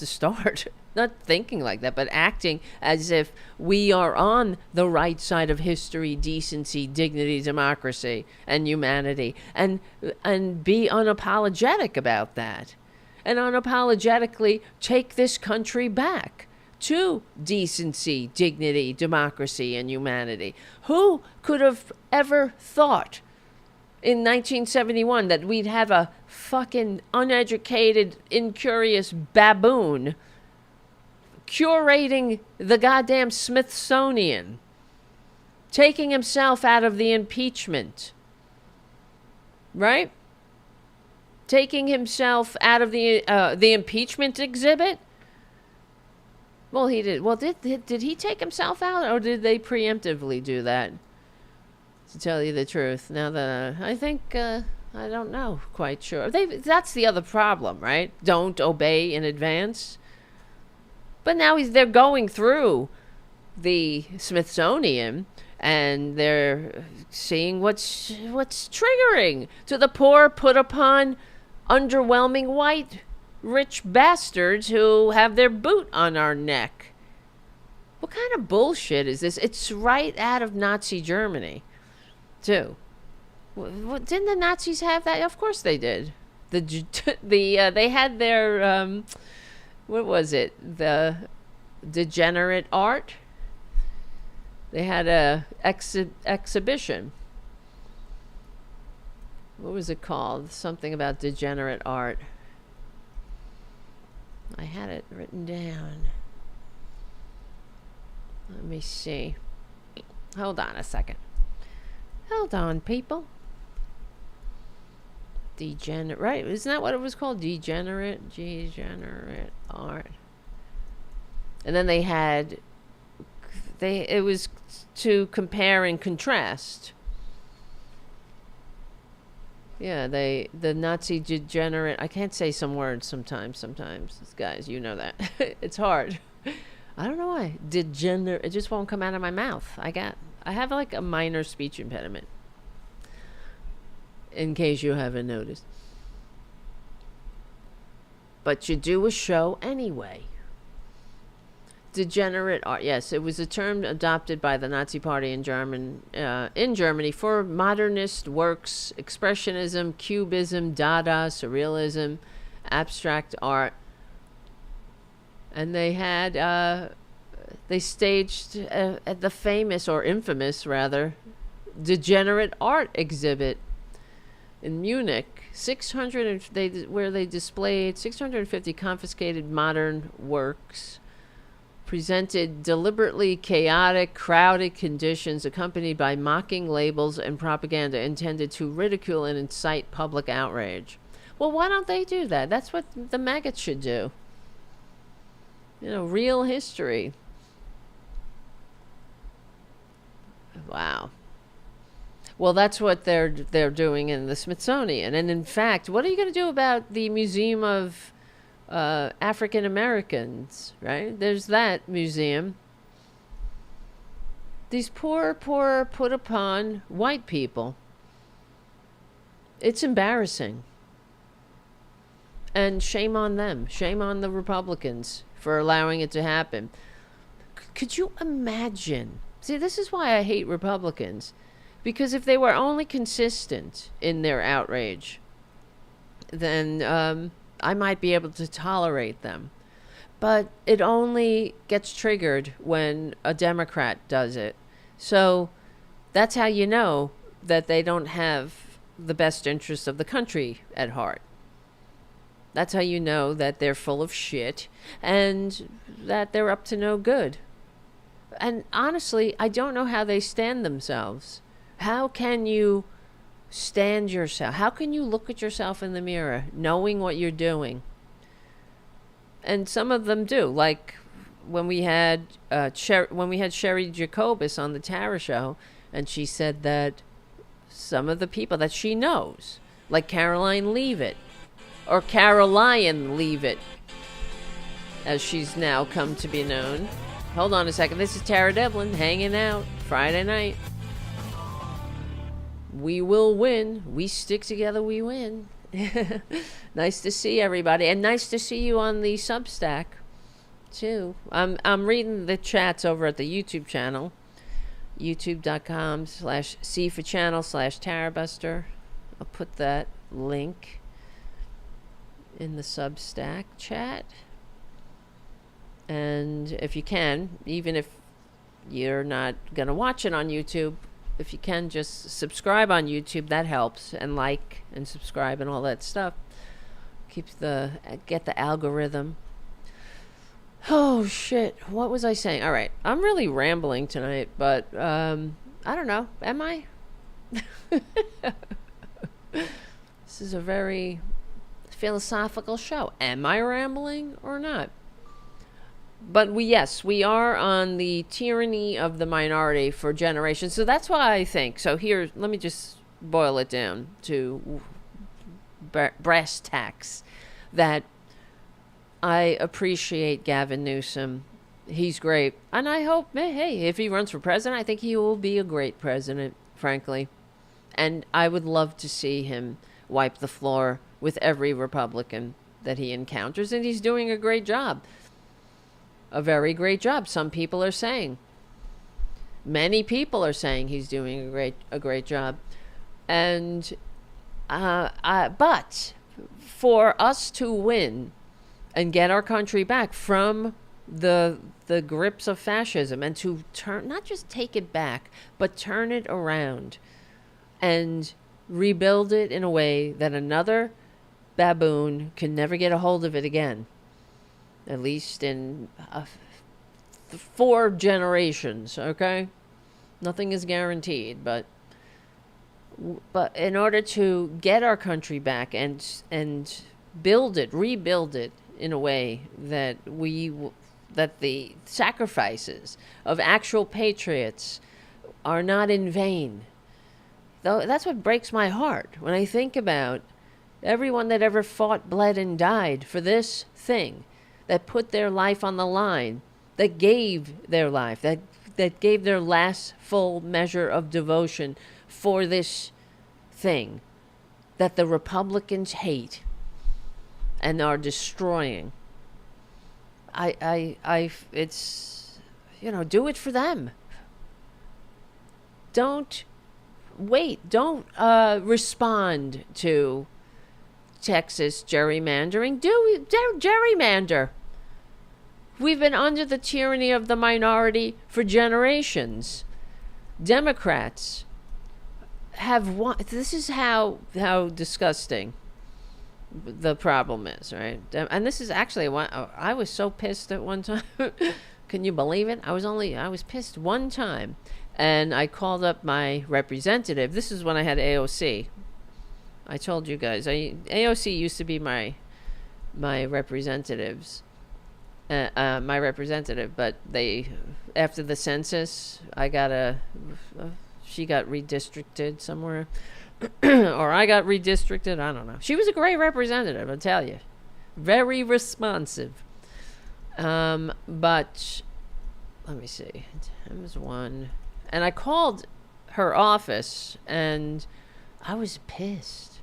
start not thinking like that, but acting as if we are on the right side of history, decency, dignity, democracy, and humanity, and be unapologetic about that, and unapologetically take this country back to decency, dignity, democracy, and humanity. Who could have ever thought in 1971 that we'd have a fucking uneducated, incurious baboon curating the goddamn Smithsonian, taking himself out of the impeachment, right? Taking himself out of the impeachment exhibit. Well, he did. Well, did he take himself out, or did they preemptively do that? To tell you the truth, now that I think I don't know, quite sure. That's the other problem, right? Don't obey in advance. But now they're going through the Smithsonian and they're seeing what's triggering to the poor, put upon, underwhelming white rich bastards who have their boot on our neck. What kind of bullshit is this? It's right out of Nazi Germany, too. Didn't the Nazis have that? Of course they did. They had their what was it? The degenerate art. They had a exhibition. What was it called? Something about degenerate art. I had it written down. Let me see. Hold on a second. Hold on, people. Degenerate, right? Isn't that what it was called? Degenerate art. And then they had, it was to compare and contrast. Yeah, the Nazi degenerate, I can't say some words sometimes, guys, you know that. It's hard. I don't know why. Degenerate, it just won't come out of my mouth. I have like a minor speech impediment, in case you haven't noticed. But you do a show anyway. Degenerate art. Yes, it was a term adopted by the Nazi Party in Germany for modernist works, expressionism, cubism, Dada, surrealism, abstract art. And they had, they staged at the famous, or infamous rather, degenerate art exhibit in Munich. Where they displayed 650 confiscated modern works, presented deliberately chaotic, crowded conditions accompanied by mocking labels and propaganda intended to ridicule and incite public outrage. Well, why don't they do that? That's what the MAGAts should do. You know, real history. Wow. Well, that's what they're doing in the Smithsonian. And in fact, what are you going to do about the Museum of African Americans, right? There's that museum. These poor put upon white people. It's embarrassing. And shame on them. Shame on the Republicans for allowing it to happen. Could you imagine? See, this is why I hate Republicans. Because if they were only consistent in their outrage, then I might be able to tolerate them. But it only gets triggered when a Democrat does it. So that's how you know that they don't have the best interests of the country at heart. That's how you know that they're full of shit and that they're up to no good. And honestly, I don't know how they stand themselves. How can you stand yourself? How can you look at yourself in the mirror knowing what you're doing? And some of them do. Like when we had Sherry Jacobus on the Tara show, and she said that some of the people that she knows, like Caroline Leavitt, or Caroline Leavitt, as she's now come to be known. Hold on a second. This is Tara Devlin hanging out Friday night. We will win. We stick together, we win. Nice to see everybody. And nice to see you on the Substack, too. I'm reading the chats over at the YouTube channel. YouTube.com/C for channel/Tarabuster. I'll put that link in the Substack chat. And if you can, even if you're not going to watch it on YouTube, if you can just subscribe on YouTube, that helps, and like and subscribe and all that stuff. Get the algorithm. Oh shit, what was I saying? All right, I'm really rambling tonight, but I don't know. Am I? This is a very philosophical show. Am I rambling or not? But we are on the tyranny of the minority for generations. So that's why I think. So here, let me just boil it down to brass tacks. That I appreciate Gavin Newsom. He's great. And I hope, hey, if he runs for president, I think he will be a great president, frankly. And I would love to see him wipe the floor with every Republican that he encounters. And he's doing a great job. A very great job. Some people are saying. Many people are saying he's doing a great job. And but for us to win and get our country back from the grips of fascism, and to turn, not just take it back, but turn it around and rebuild it in a way that another baboon can never get a hold of it again, at least in 4 generations. Okay, nothing is guaranteed, but in order to get our country back and rebuild it in a way that that the sacrifices of actual patriots are not in vain. Though that's what breaks my heart when I think about everyone that ever fought, bled, and died for this thing, that put their life on the line, that gave their life, that gave their last full measure of devotion for this thing that the Republicans hate and are destroying. It's, do it for them. Don't wait. Don't respond to Texas gerrymandering. Gerrymander. We've been under the tyranny of the minority for generations. Democrats have won. This is how disgusting the problem is, right? And this is actually one. I was so pissed at one time. Can you believe it? I was pissed one time, and I called up my representative. This is when I had AOC. I told you guys, AOC used to be my representative, but after the census, she got redistricted somewhere. Or I got redistricted. I don't know. She was a great representative, I'll tell you. Very responsive. But let me see. It was one. And I called her office, and I was pissed.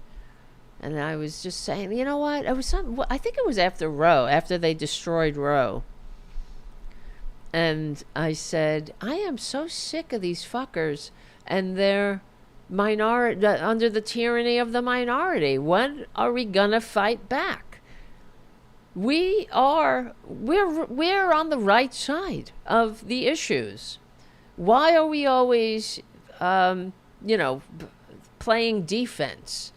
And I was just saying, you know what? I think it was after Roe, after they destroyed Roe. And I said, I am so sick of these fuckers and their minority, under the tyranny of the minority. When are we gonna fight back? We're on the right side of the issues. Why are we always playing defense?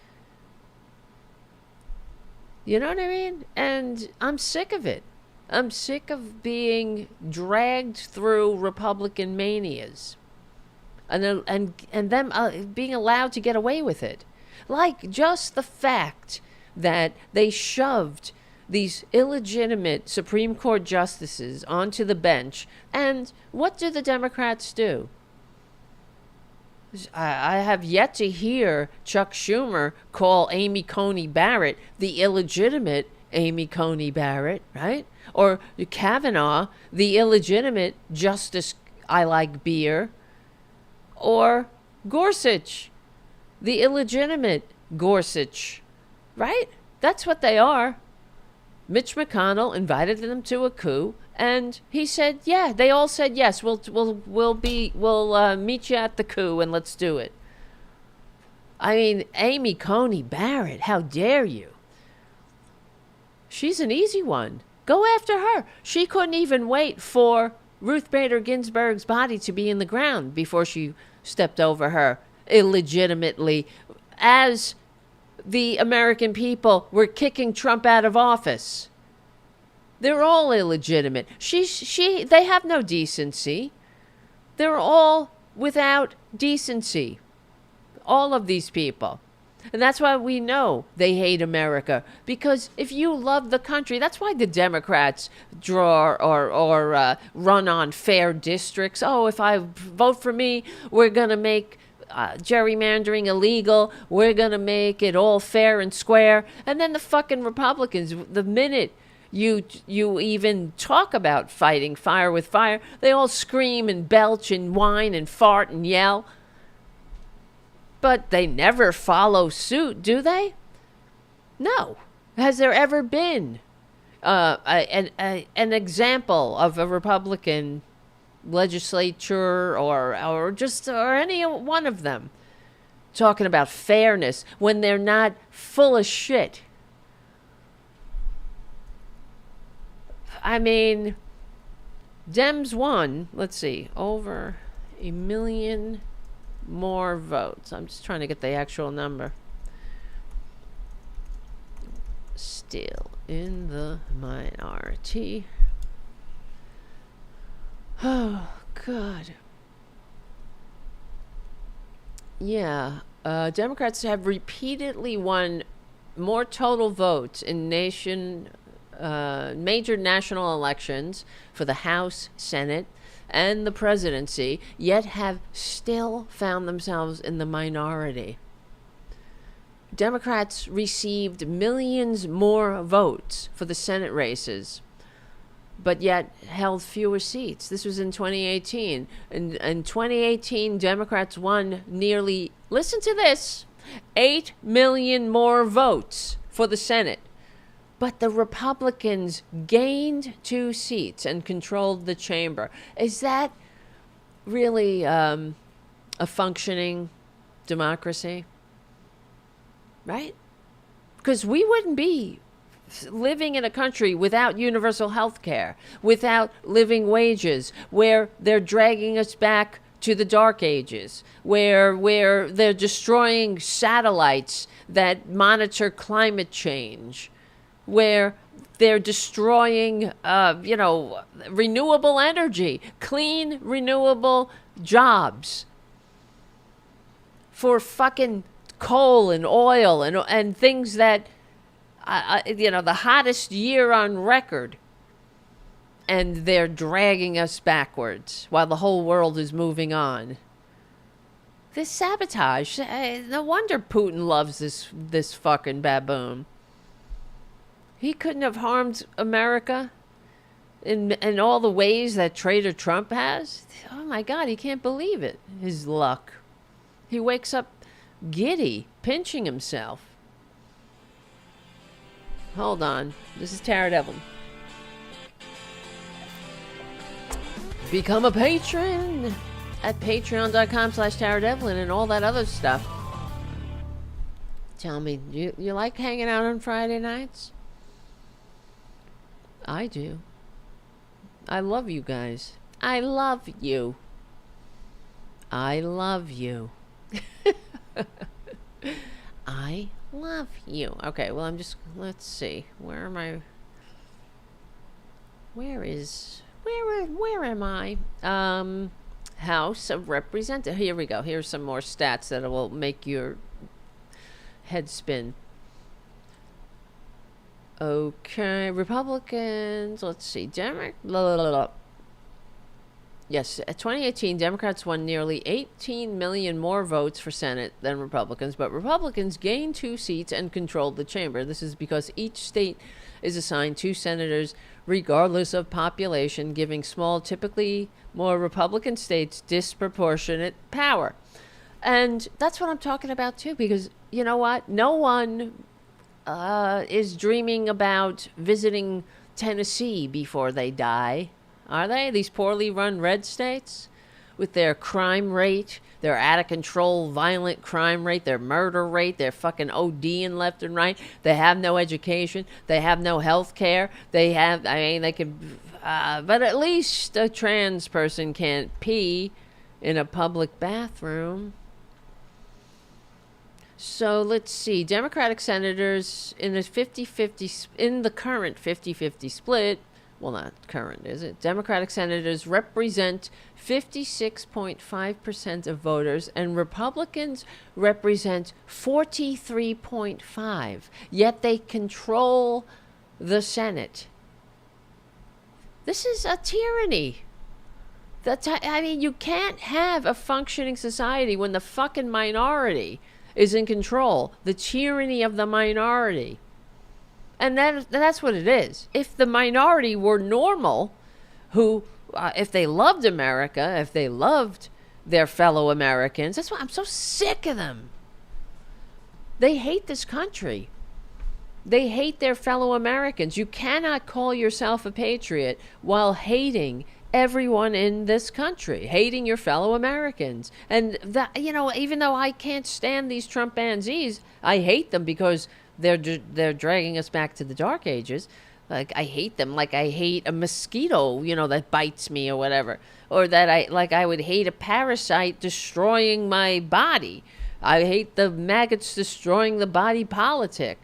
You know what I mean? And I'm sick of it. I'm sick of being dragged through Republican manias. And them being allowed to get away with it. Like just the fact that they shoved these illegitimate Supreme Court justices onto the bench. And what do the Democrats do? I have yet to hear Chuck Schumer call Amy Coney Barrett the illegitimate Amy Coney Barrett, right? Or Kavanaugh, the illegitimate Justice I Like Beer. Or Gorsuch, the illegitimate Gorsuch, right? That's what they are. Mitch McConnell invited them to a coup, and he said, "Yeah." They all said, "Yes, we'll meet you at the coup and let's do it." I mean, Amy Coney Barrett, how dare you? She's an easy one. Go after her. She couldn't even wait for Ruth Bader Ginsburg's body to be in the ground before she stepped over her illegitimately, as the American people were kicking Trump out of office. They're all illegitimate. They have no decency. They're all without decency. All of these people. And that's why we know they hate America. Because if you love the country, that's why the Democrats draw or run on fair districts. Oh, if I vote for me, we're going to make gerrymandering illegal. We're going to make it all fair and square. And then the fucking Republicans, the minute you even talk about fighting fire with fire, they all scream and belch and whine and fart and yell. But they never follow suit, do they? No. Has there ever been an example of a Republican legislature or any one of them talking about fairness when they're not full of shit? I mean, Dems won, let's see, over 1 million more votes. I'm just trying to get the actual number. Still in the minority. Oh, God. Yeah. Democrats have repeatedly won more total votes in major national elections for the House, Senate, and the presidency, yet have still found themselves in the minority. Democrats received millions more votes for the Senate races, but yet held fewer seats. This was in 2018. In 2018, Democrats won nearly, listen to this, 8 million more votes for the Senate. But the Republicans gained 2 seats and controlled the chamber. Is that really a functioning democracy? Right? Because we wouldn't be living in a country without universal health care, without living wages, where they're dragging us back to the dark ages, where they're destroying satellites that monitor climate change, where they're destroying, renewable energy, clean, renewable jobs for fucking coal and oil and things that, the hottest year on record. And they're dragging us backwards while the whole world is moving on. This sabotage, no wonder Putin loves this fucking baboon. He couldn't have harmed America in all the ways that traitor Trump has. Oh my God, he can't believe it. His luck. He wakes up giddy, pinching himself. Hold on. This is Tara Devlin. Become a patron at patreon.com/Tara Devlin and all that other stuff. Tell me, you like hanging out on Friday nights? I do. I love you guys. I love you. I love you. I love you. Okay, well, let's see. Where am I? Where am I? House of Representatives. Here we go. Here's some more stats that will make your head spin. Okay, Republicans. Let's see. Yes, at 2018, Democrats won nearly 18 million more votes for Senate than Republicans, but Republicans gained 2 seats and controlled the chamber. This is because each state is assigned 2 senators regardless of population, giving small, typically more Republican states disproportionate power. And that's what I'm talking about, too, because you know what? No one is dreaming about visiting Tennessee before they die. Are they? These poorly run red states with their crime rate, their out of control violent crime rate, their murder rate, their fucking ODing left and right. They have no education. They have no health care. They can, but at least a trans person can't pee in a public bathroom. So let's see. Democratic senators in the current 50-50 split. Well, not current, is it? Democratic senators represent 56.5% of voters, and Republicans represent 43.5%. Yet they control the Senate. This is a tyranny. You can't have a functioning society when the fucking minority is in control. The tyranny of the minority. And that's what it is. If the minority were normal, who, if they loved America, if they loved their fellow Americans, that's why I'm so sick of them. They hate this country. They hate their fellow Americans. You cannot call yourself a patriot while hating everyone in this country, hating your fellow Americans. And that, even though I can't stand these Trumpanzees, I hate them because they're dragging us back to the dark ages. Like, I hate them. Like, I hate a mosquito, that bites me or whatever. Or that I would hate a parasite destroying my body. I hate the maggots destroying the body politic.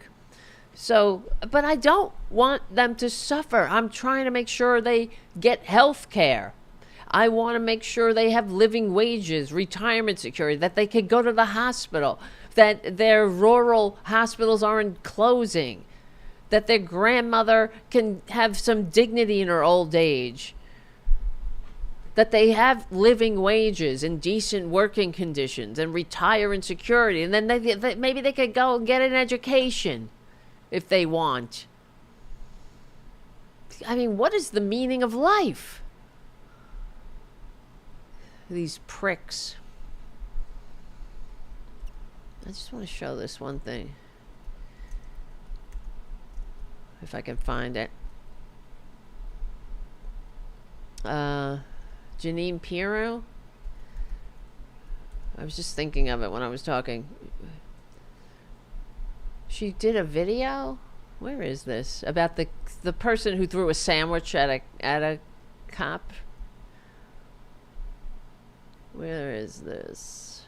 So, but I don't want them to suffer. I'm trying to make sure they get health care. I want to make sure they have living wages, retirement security, that they can go to the hospital, that their rural hospitals aren't closing, that their grandmother can have some dignity in her old age, that they have living wages and decent working conditions and retire in security. And then maybe they could go and get an education if they want. I mean, what is the meaning of life? These pricks. I just want to show this one thing. If I can find it. Janine Pirro. I was just thinking of it when I was talking. She did a video. Where is this? About the person who threw a sandwich at a cop. Where is this?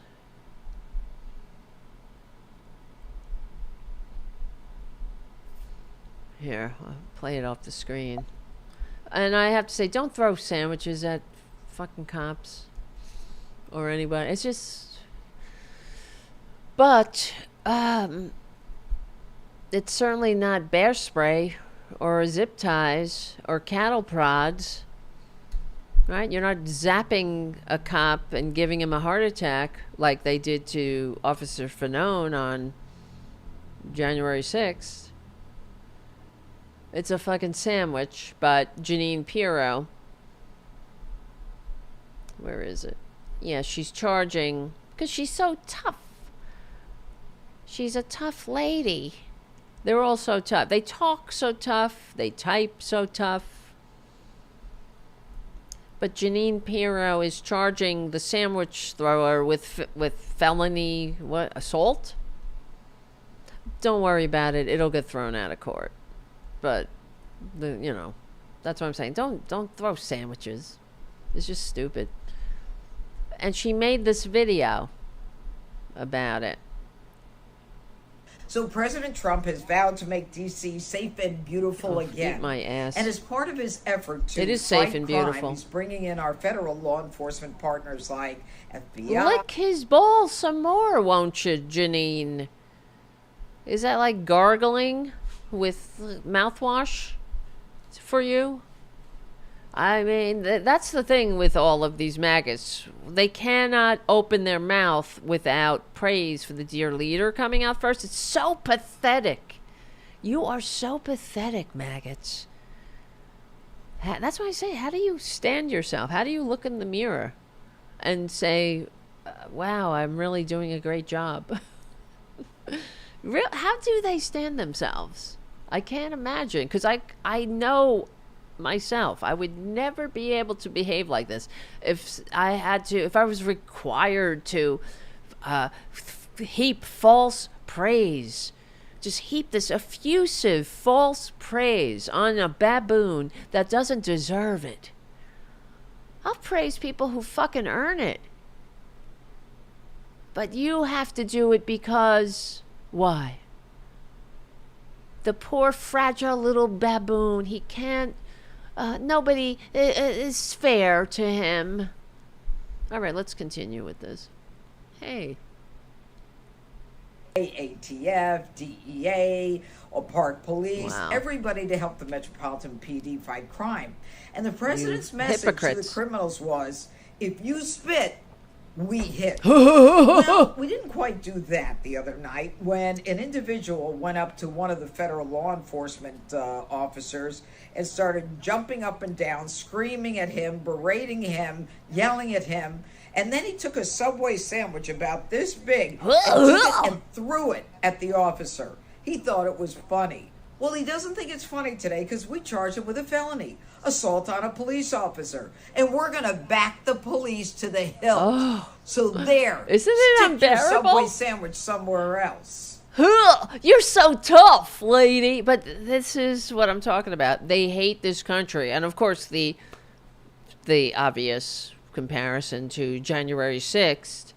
Here, I'll play it off the screen. And I have to say, don't throw sandwiches at fucking cops or anybody. It's just... But, it's certainly not bear spray or zip ties or cattle prods. Right? You're not zapping a cop and giving him a heart attack like they did to Officer Fanone on January 6th. It's a fucking sandwich, but Janine Pirro. Where is it? Yeah, she's charging because she's so tough. She's a tough lady. They're all so tough. They talk so tough. They type so tough. But Janine Pirro is charging the sandwich thrower with felony assault. Don't worry about it. It'll get thrown out of court. But that's what I'm saying. Don't throw sandwiches. It's just stupid. And she made this video about it. So President Trump has vowed to make D.C. safe and beautiful again. Eat my ass. And as part of his effort to it is fight safe and crime, beautiful. He's bringing in our federal law enforcement partners like FBI. Lick his balls some more, won't you, Janine? Is that like gargling with mouthwash for you? I mean, that's the thing with all of these MAGAs. They cannot open their mouth without praise for the dear leader coming out first. It's so pathetic. You are so pathetic, MAGAts. That's why I say, how do you stand yourself? How do you look in the mirror and say, wow, I'm really doing a great job? How do they stand themselves? I can't imagine, because I know myself, I would never be able to behave like this if I was required to heap false praise, just heap this effusive false praise on a baboon that doesn't deserve it. I'll praise people who fucking earn it, but you have to do it because why? The poor fragile little baboon, he can't. Nobody is fair to him. All right, let's continue with this. Hey. ATF, DEA, or Park Police, Wow. everybody to help the Metropolitan PD fight crime. And the president's message hypocrites. to the criminals was, if you spit, we hit. Well, we didn't quite do that the other night when an individual went up to one of the federal law enforcement officers and started jumping up and down, screaming at him, berating him, yelling at him. And then he took a Subway sandwich about this big and threw it at the officer. He thought it was funny. Well, he doesn't think it's funny today because we charged him with a felony, assault on a police officer. And we're going to back the police to the hilt. So there, Isn't it stick your unbearable? Subway sandwich somewhere else. Huh, you're so tough, lady. But this is what I'm talking about. They hate this country. And of course, the obvious comparison to January 6th.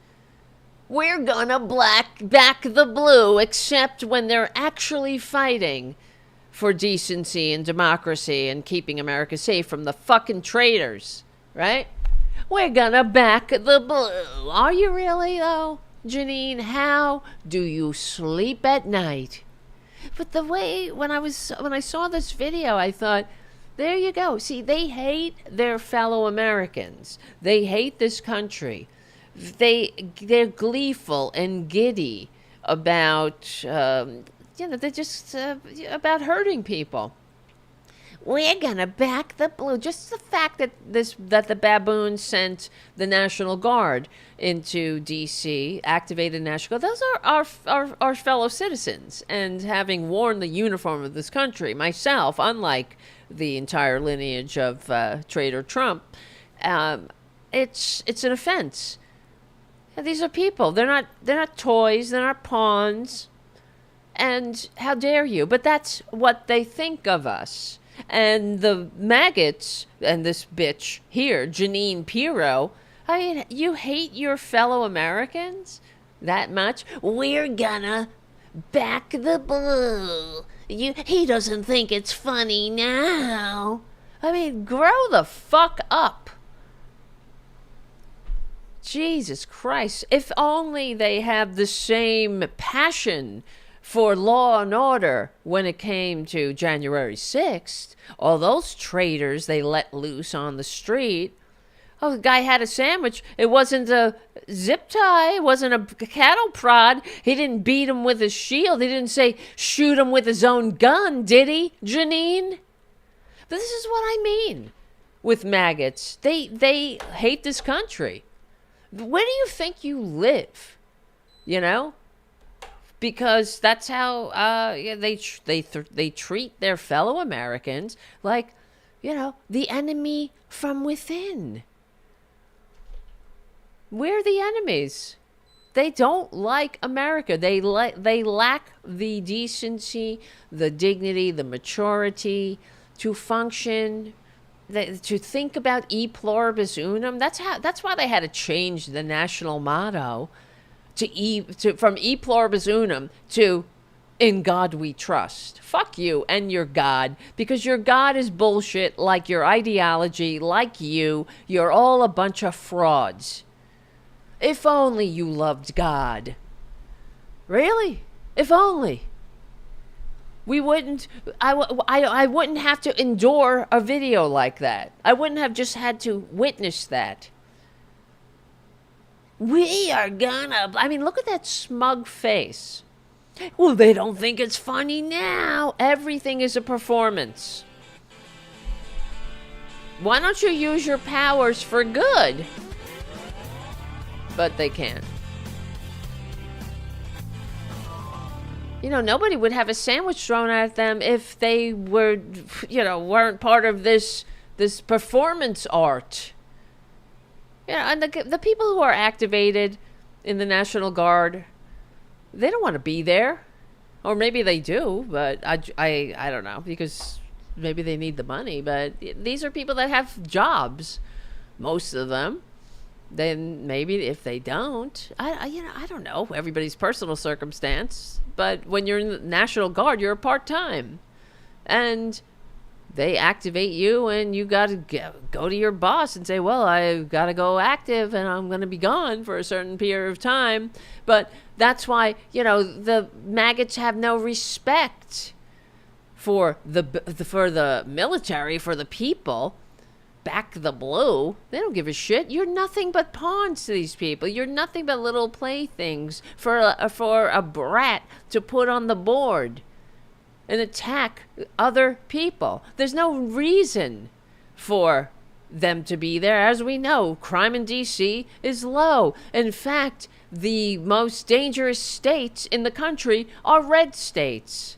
We're gonna back the blue, except when they're actually fighting for decency and democracy and keeping America safe from the fucking traitors, right? We're gonna back the blue. Are you really, though, Janine? How do you sleep at night? But the way, when I saw this video, I thought, there you go. See, they hate their fellow Americans. They hate this country. They're gleeful and giddy about, they're just about hurting people. We're gonna back the blue. Just the fact that the baboons sent the National Guard into D.C., activated National Guard. Those are our fellow citizens. And having worn the uniform of this country, myself, unlike the entire lineage of traitor Trump, it's an offense. These are people. They're not toys. They're not pawns. And how dare you? But that's what they think of us. And the MAGAts and this bitch here, Janine Pirro, I mean, you hate your fellow Americans that much? We're gonna back the blue. He doesn't think it's funny now. I mean, grow the fuck up. Jesus Christ. If only they have the same passion for law and order when it came to January 6th. All those traitors they let loose on the street. Oh, the guy had a sandwich. It wasn't a zip tie. It wasn't a cattle prod. He didn't beat him with his shield. He didn't say shoot him with his own gun, did he, Janine? This is what I mean with MAGAts. They hate this country. Where do you think you live? You know? Because that's how they treat their fellow Americans like, the enemy from within. We're the enemies. They don't like America. They lack the decency, the dignity, the maturity to function, to think about e pluribus unum. That's why they had to change the national motto from e pluribus unum to in God we trust. Fuck you and your God, because your God is bullshit, like your ideology, like you're all a bunch of frauds. If only you loved God. Really? If only. We wouldn't, I wouldn't have to endure a video like that. I wouldn't have just had to witness that. We are gonna, look at that smug face. Well, they don't think it's funny now. Everything is a performance. Why don't you use your powers for good? But they can't. Nobody would have a sandwich thrown at them if they weren't part of this performance art. And the people who are activated in the National Guard, they don't want to be there. Or maybe they do, but I don't know, because maybe they need the money. But these are people that have jobs, most of them. Then maybe if they don't, I don't know everybody's personal circumstance. But when you're in the National Guard, you're part-time. And they activate you, and you got to go to your boss and say, well, I've got to go active, and I'm going to be gone for a certain period of time. But that's why, the MAGAts have no respect for the military, for the people. Back the blue. They don't give a shit. You're nothing but pawns to these people. You're nothing but little playthings for a brat to put on the board and attack other people. There's no reason for them to be there. As we know, crime in D.C. is low. In fact, the most dangerous states in the country are red states.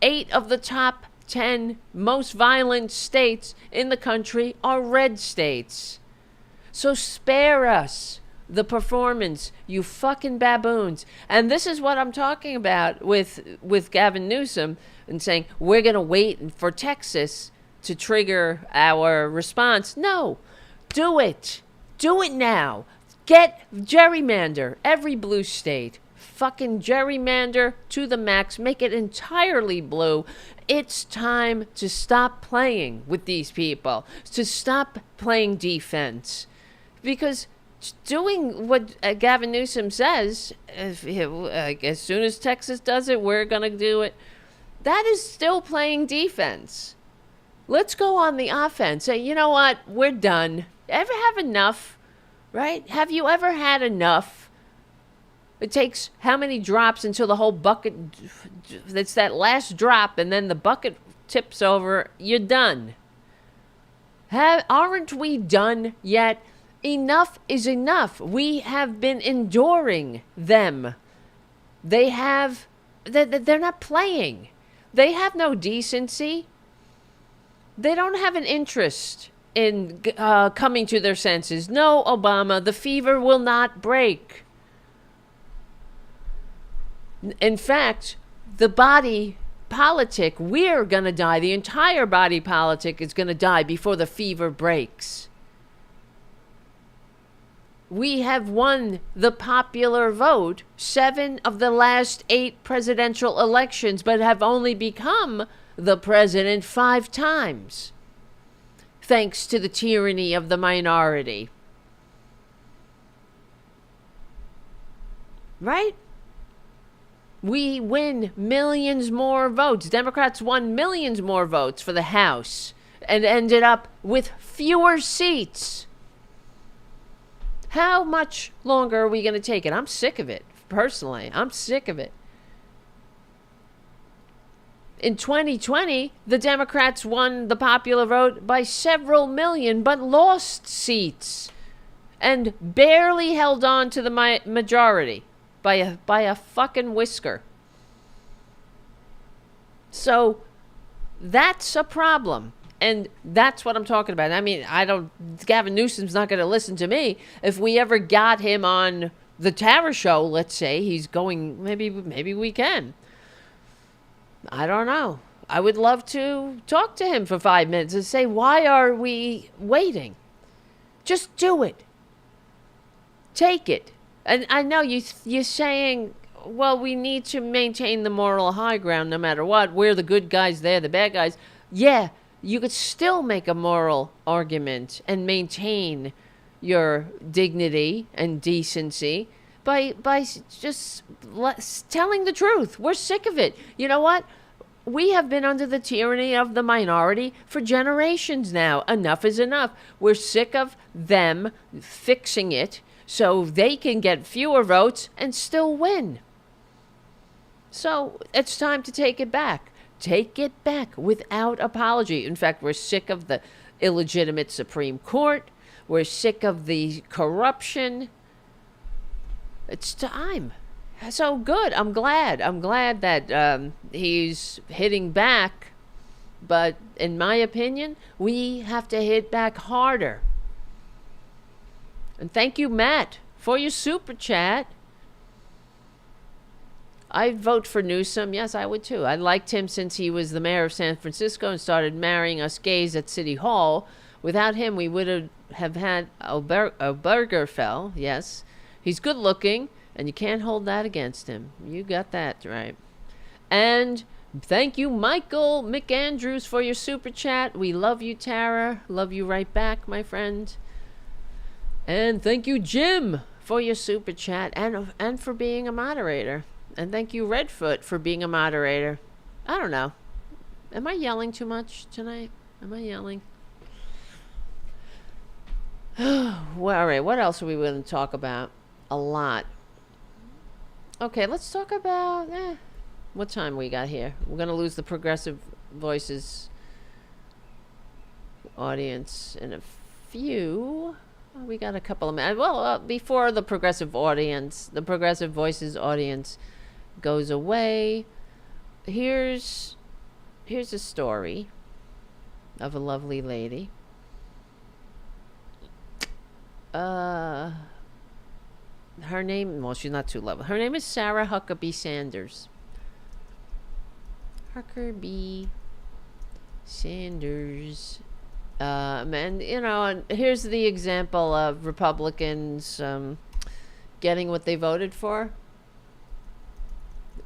8 of the top 10 most violent states in the country are red states. So spare us the performance, you fucking baboons. And this is what I'm talking about with Gavin Newsom and saying, we're going to wait for Texas to trigger our response. No, do it. Do it now. Get gerrymander every blue state. Fucking gerrymander to the max. Make it entirely blue. It's time to stop playing with these people. To stop playing defense. Because doing what Gavin Newsom says, as soon as Texas does it, we're going to do it. That is still playing defense. Let's go on the offense. Say, you know what? We're done. Ever have enough? Right? Have you ever had enough? It takes how many drops until the whole bucket, it's that last drop, and then the bucket tips over. You're done. Aren't we done yet? Enough is enough. We have been enduring them. They're not playing. They have no decency. They don't have an interest in coming to their senses. No, Obama, the fever will not break. In fact, the body politic, we're going to die. The entire body politic is going to die before the fever breaks. We have won the popular vote 7 of the last 8 presidential elections, but have only become the president 5 times. Thanks to the tyranny of the minority. Right? We win millions more votes. Democrats won millions more votes for the House and ended up with fewer seats. How much longer are we going to take it? I'm sick of it, personally. I'm sick of it. In 2020, the Democrats won the popular vote by several million, but lost seats and barely held on to the majority by a fucking whisker. So that's a problem. And that's what I'm talking about. I mean, Gavin Newsom's not going to listen to me. If we ever got him on the Tara show, let's say, he's going, maybe we can. I don't know. I would love to talk to him for 5 minutes and say, why are we waiting? Just do it. Take it. And I know you're saying, well, we need to maintain the moral high ground no matter what. We're the good guys, they're the bad guys. Yeah, you could still make a moral argument and maintain your dignity and decency by just telling the truth. We're sick of it. You know what? We have been under the tyranny of the minority for generations now. Enough is enough. We're sick of them fixing it so they can get fewer votes and still win. So it's time to take it back. Take it back without apology. In fact, we're sick of the illegitimate Supreme Court. We're sick of the corruption. It's time. So good. I'm glad that he's hitting back. But in my opinion, we have to hit back harder. And thank you, Matt, for your super chat. I'd vote for Newsom. Yes, I would too. I liked him since he was the mayor of San Francisco and started marrying us gays at City Hall. Without him, we would have had Obergefell. Yes. He's good looking, and you can't hold that against him. You got that right. And thank you, Michael McAndrews, for your super chat. We love you, Tara. Love you right back, my friend. And thank you, Jim, for your super chat and for being a moderator. And thank you, Redfoot, for being a moderator. I don't know. Am I yelling too much tonight? Am I yelling? Well, all right. What else are we going to talk about? A lot. Okay, let's talk about... what time we got here? We're going to lose the Progressive Voices audience in a few... We got a couple of minutes. Well, before the Progressive Voices audience goes away, here's a story of a lovely lady. her name, well, she's not too level. Her name is Sarah Huckabee Sanders. Huckerbee Sanders. And, and here's the example of Republicans getting what they voted for.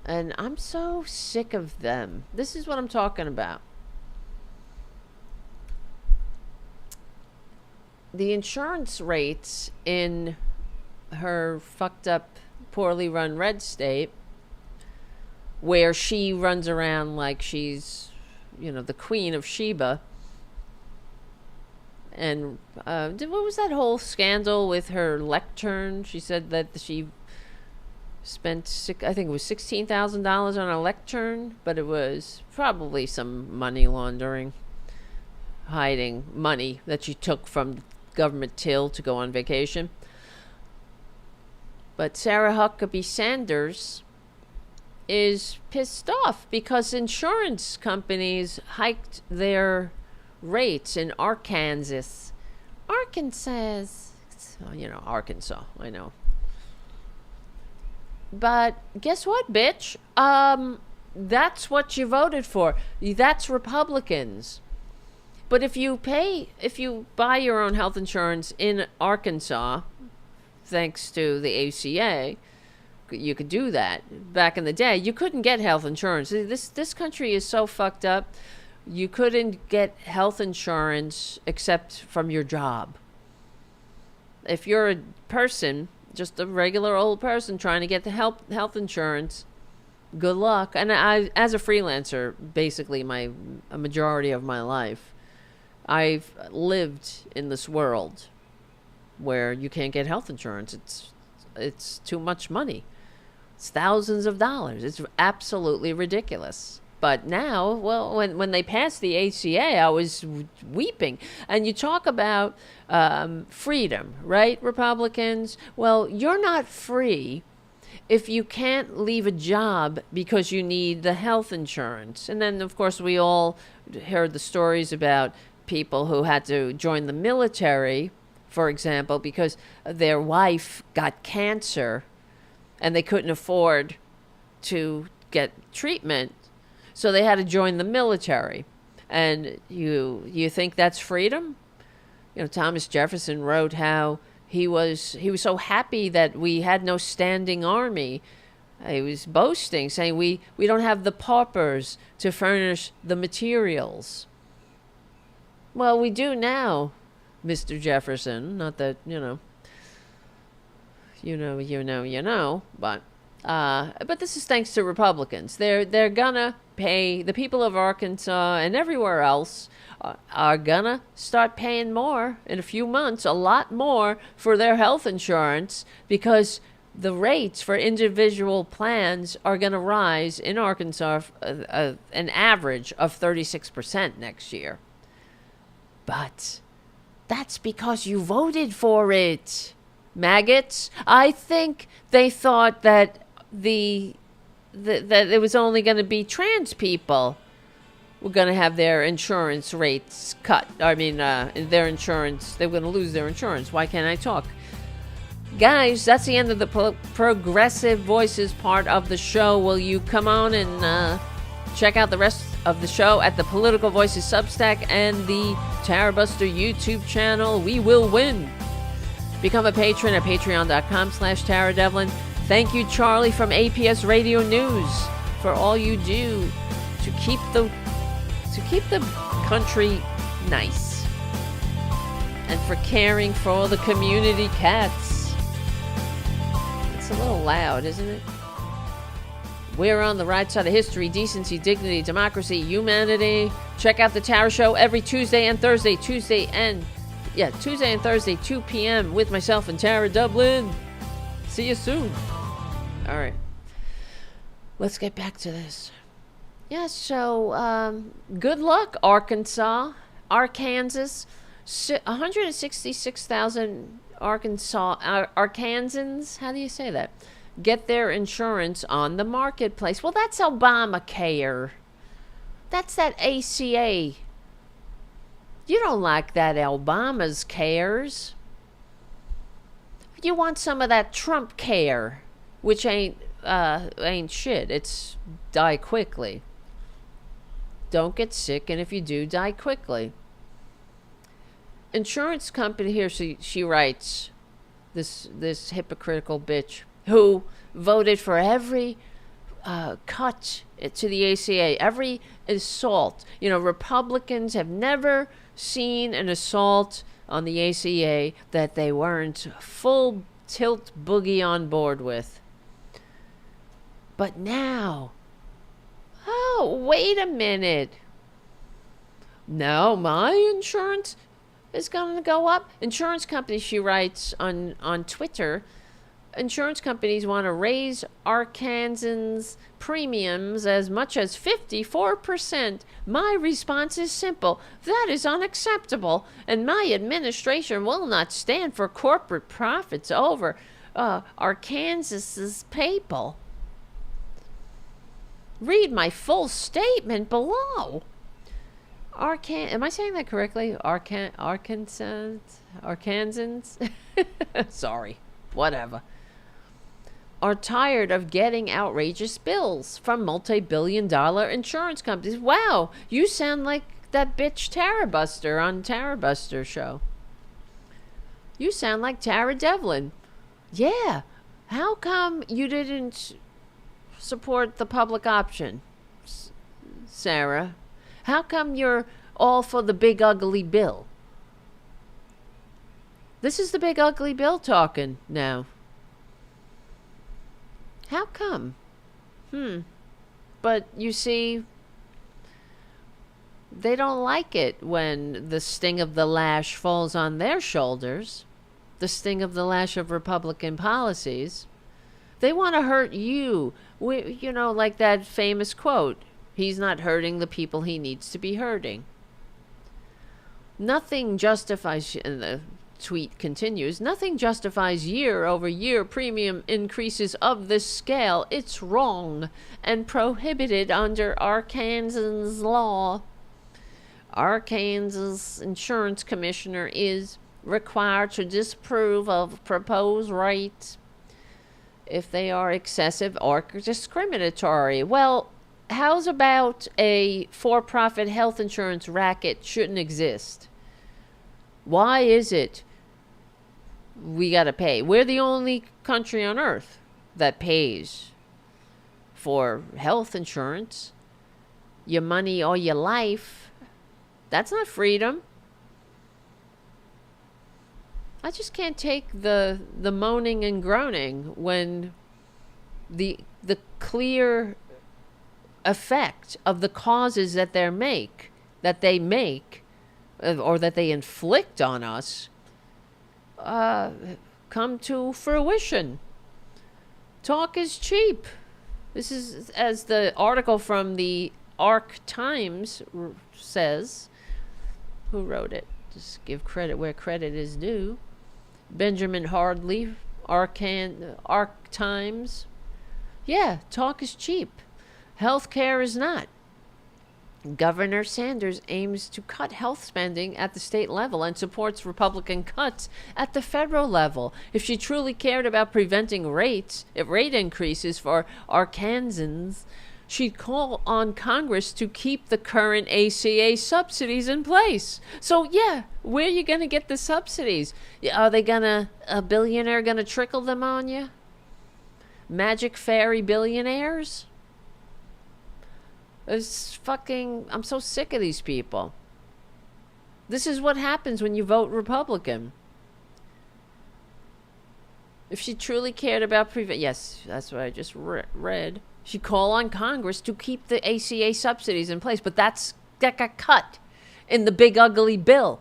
And I'm so sick of them. This is what I'm talking about. The insurance rates in her fucked up, poorly run red state, where she runs around like she's, the Queen of Sheba. And what was that whole scandal with her lectern? She said that she spent, I think it was $16,000 on a lectern, but it was probably some money laundering, hiding money that she took from government till to go on vacation. But Sarah Huckabee Sanders is pissed off because insurance companies hiked their rates in Arkansas. Arkansas, I know. But guess what, bitch? That's what you voted for. That's Republicans. But if you buy your own health insurance in Arkansas, thanks to the ACA, you could do that. Back in the day, you couldn't get health insurance. This country is so fucked up. You couldn't get health insurance except from your job. If you're a person, just a regular old person trying to get the health insurance, good luck. And I, as a freelancer, basically a majority of my life, I've lived in this world where you can't get health insurance. It's too much money. It's thousands of dollars. It's absolutely ridiculous. But now, well, when they passed the ACA, I was weeping. And you talk about freedom, right, Republicans? Well, you're not free if you can't leave a job because you need the health insurance. And then, of course, we all heard the stories about people who had to join the military, for example, because their wife got cancer and they couldn't afford to get treatment. So they had to join the military. And you think that's freedom? Thomas Jefferson wrote how he was so happy that we had no standing army. He was boasting, saying we don't have the paupers to furnish the materials. Well, we do now, Mr. Jefferson. Not that, but this is thanks to Republicans. They're gonna pay, the people of Arkansas and everywhere else are gonna start paying more in a few months, a lot more for their health insurance, because the rates for individual plans are gonna rise in Arkansas an average of 36% next year. But that's because you voted for it, MAGAts. I think they thought that that it was only going to be trans people were going to have their insurance rates cut. I mean, their insurance, they were going to lose their insurance. Why can't I talk? Guys, that's the end of the Progressive Voices part of the show. Will you come on and check out the rest of the show at the Political Voices Substack and the Tarabuster YouTube channel? We will win. Become a patron at patreon.com/Tara Devlin. Thank you, Charlie from APS Radio News, for all you do to keep the country nice, and for caring for all the community cats. It's a little loud, isn't it? We're on the right side of history, decency, dignity, democracy, humanity. Check out the Tara Show every Tuesday and Thursday, Tuesday and Thursday, 2 p.m. with myself and Tara Dublin. See you soon. All right. Let's get back to this. Yeah, so good luck, Arkansas. 166,000 Arkansans, how do you say that, get their insurance on the marketplace. Well, that's Obamacare. That's that ACA. You don't like that Obama's cares. You want some of that Trump care, which ain't shit. It's die quickly. Don't get sick, and if you do, die quickly. Insurance company here, she writes, this hypocritical bitch who voted for every cut to the ACA, every assault. You know, Republicans have never seen an assault on the ACA that they weren't full tilt boogie on board with. But now, oh, wait a minute. No, my insurance is going to go up. Insurance companies, she writes on Twitter, insurance companies want to raise Arkansans' premiums as much as 54%. My response is simple. That is unacceptable, and my administration will not stand for corporate profits over Arkansas's people. Read my full statement below. Am I saying that correctly? Arkansans? Sorry. Whatever. Are tired of getting outrageous bills from multi-billion-dollar insurance companies. Wow, you sound like that bitch Tarabuster on Tarabuster show. You sound like Tara Devlin. Yeah. How come you didn't support the public option, Sarah? How come you're all for the big ugly bill? This is the big ugly bill talking now. How come? But you see, they don't like it when the sting of the lash falls on their shoulders, the sting of the lash of Republican policies. They want to hurt you. You know, like that famous quote, he's not hurting the people he needs to be hurting. Nothing justifies, and the tweet continues, nothing justifies year-over-year premium increases of this scale. It's wrong and prohibited under Arkansas law. Arkansas insurance commissioner is required to disapprove of proposed rates if they are excessive or discriminatory. Well, how's about a for-profit health insurance racket shouldn't exist? Why is it we got to pay? We're the only country on earth that pays for health insurance. Your money or your life. That's not freedom. I just can't take the moaning and groaning when the clear effect of the causes that they make or that they inflict on us come to fruition. Talk is cheap. This is, as the article from the Arc Times says. Who wrote it? Just give credit where credit is due. Benjamin Hardley, Arc Times. Yeah, talk is cheap. Healthcare is not. Governor Sanders aims to cut health spending at the state level and supports Republican cuts at the federal level. If she truly cared about preventing rate increases for Arkansans, she'd call on Congress to keep the current ACA subsidies in place. So, yeah, where are you going to get the subsidies? Are they a billionaire going to trickle them on you? Magic fairy billionaires? I'm so sick of these people. This is what happens when you vote Republican. If she truly cared about yes, that's what I just read. She'd call on Congress to keep the ACA subsidies in place, but that got cut in the big ugly bill.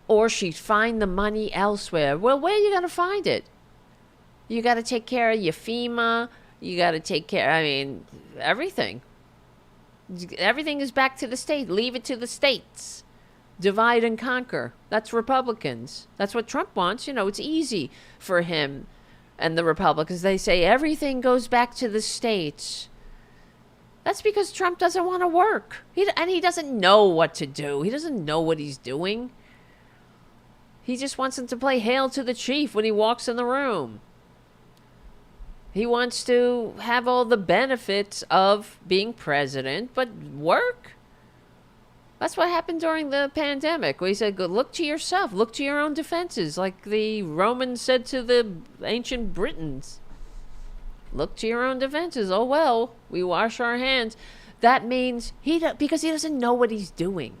Or she'd find the money elsewhere. Well, where are you going to find it? You got to take care of your FEMA. You got to take care, everything. Everything is back to the state. Leave it to the states. Divide and conquer. That's Republicans. That's what Trump wants. It's easy for him and the Republicans. They say everything goes back to the states. That's because Trump doesn't want to work. He doesn't know what to do. He doesn't know what he's doing. He just wants him to play Hail to the Chief when he walks in the room. He wants to have all the benefits of being president, but work? That's what happened during the pandemic. We said, go look to yourself. Look to your own defenses. Like the Romans said to the ancient Britons. Look to your own defenses. Oh, well, we wash our hands. That means because he doesn't know what he's doing.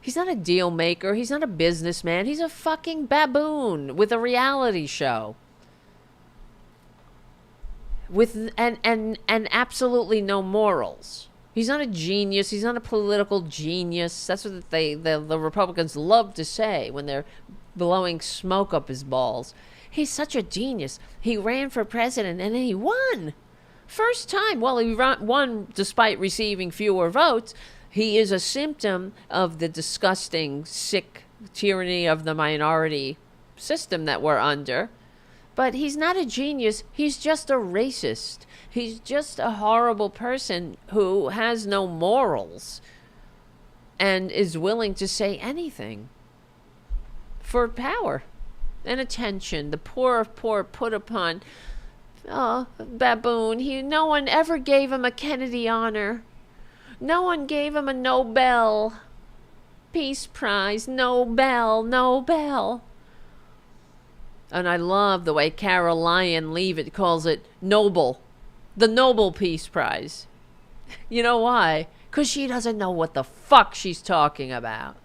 He's not a deal maker. He's not a businessman. He's a fucking baboon with a reality show. With and absolutely no morals. He's not a genius. He's not a political genius. That's what the Republicans love to say when they're blowing smoke up his balls. He's such a genius. He ran for president and then he won. First time. Well, he won despite receiving fewer votes. He is a symptom of the disgusting, sick tyranny of the minority system that we're under. But he's not a genius. He's just a racist. He's just a horrible person who has no morals and is willing to say anything for power and attention. The poor of poor put upon. Oh, baboon. No one ever gave him a Kennedy honor. No one gave him a Nobel Peace Prize. Nobel. And I love the way Caroline Leavitt calls it Nobel. The Nobel Peace Prize. You know why? Because she doesn't know what the fuck she's talking about.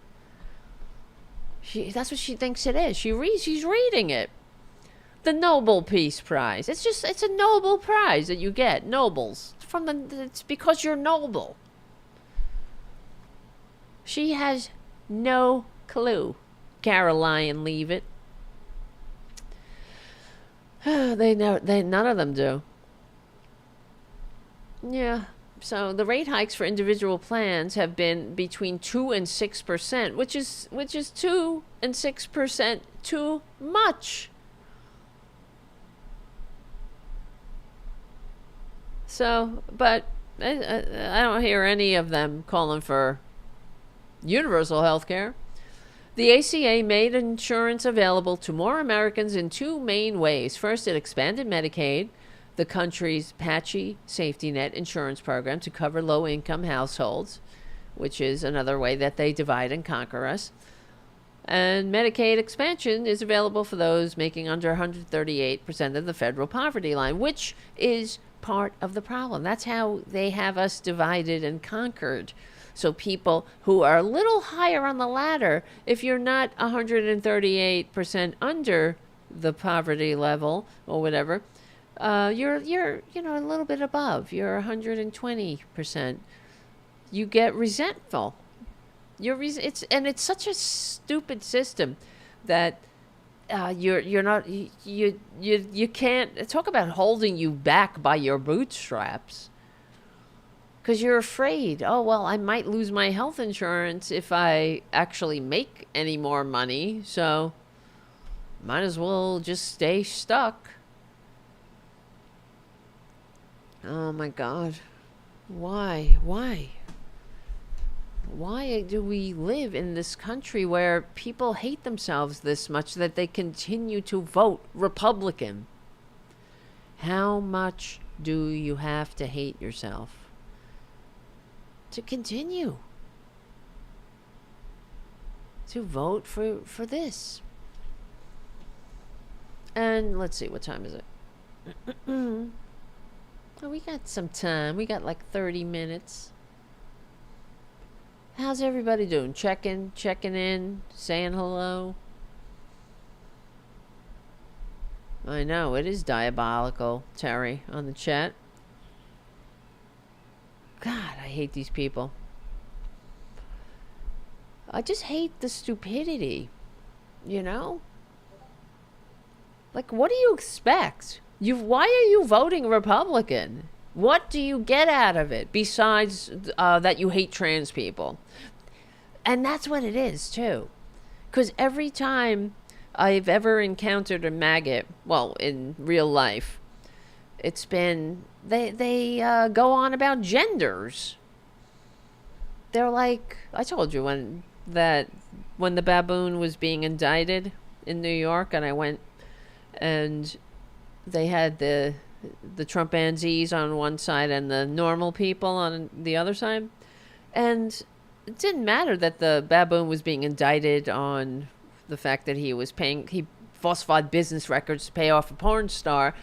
That's what she thinks it is. She's reading it. The Nobel Peace Prize. It's a Nobel Prize that you get. Nobles. It's because you're noble. She has no clue. Caroline Leavitt. None of them do. Yeah. So the rate hikes for individual plans have been between 2 and 6%, which is 2 and 6% too much. So, but I don't hear any of them calling for universal health care. The ACA made insurance available to more Americans in two main ways. First, it expanded Medicaid, the country's patchy safety net insurance program to cover low-income households, which is another way that they divide and conquer us. And Medicaid expansion is available for those making under 138% of the federal poverty line, which is part of the problem. That's how they have us divided and conquered. So people who are a little higher on the ladder, if you're not 138% under the poverty level or whatever, you're a little bit above. You're 120%. You get resentful. It's such a stupid system that you can't talk about holding you back by your bootstraps. Because you're afraid, oh, well, I might lose my health insurance if I actually make any more money, so might as well just stay stuck. Oh, my God. Why? Why do we live in this country where people hate themselves this much that they continue to vote Republican? How much do you have to hate yourself to continue to vote for this? And let's see, what time is it? Oh, we got some time. We got like 30 minutes. How's everybody doing? Checking in, saying hello. I know, it is diabolical, Terry, on the chat. God, I hate these people. I just hate the stupidity, you know? Like, what do you expect? Why are you voting Republican? What do you get out of it besides that you hate trans people? And that's what it is, too. Because every time I've ever encountered a maggot, well, in real life, it's been, they go on about genders. They're like, I told you that when the baboon was being indicted in New York, and I went, and they had the Trumpanzees on one side and the normal people on the other side. And it didn't matter that the baboon was being indicted on the fact that he falsified business records to pay off a porn star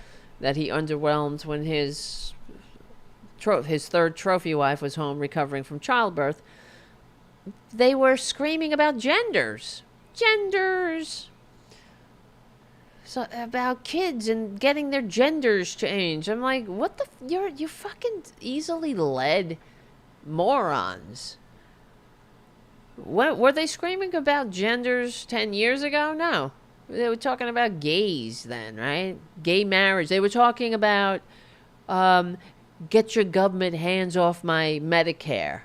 that he underwhelmed when his third trophy wife was home recovering from childbirth. They were screaming about genders. So about kids and getting their genders changed. I'm like, what the? You're fucking easily led morons. What were they screaming about genders 10 years ago? No, they were talking about gays then, right? Gay marriage. They were talking about get your government hands off my Medicare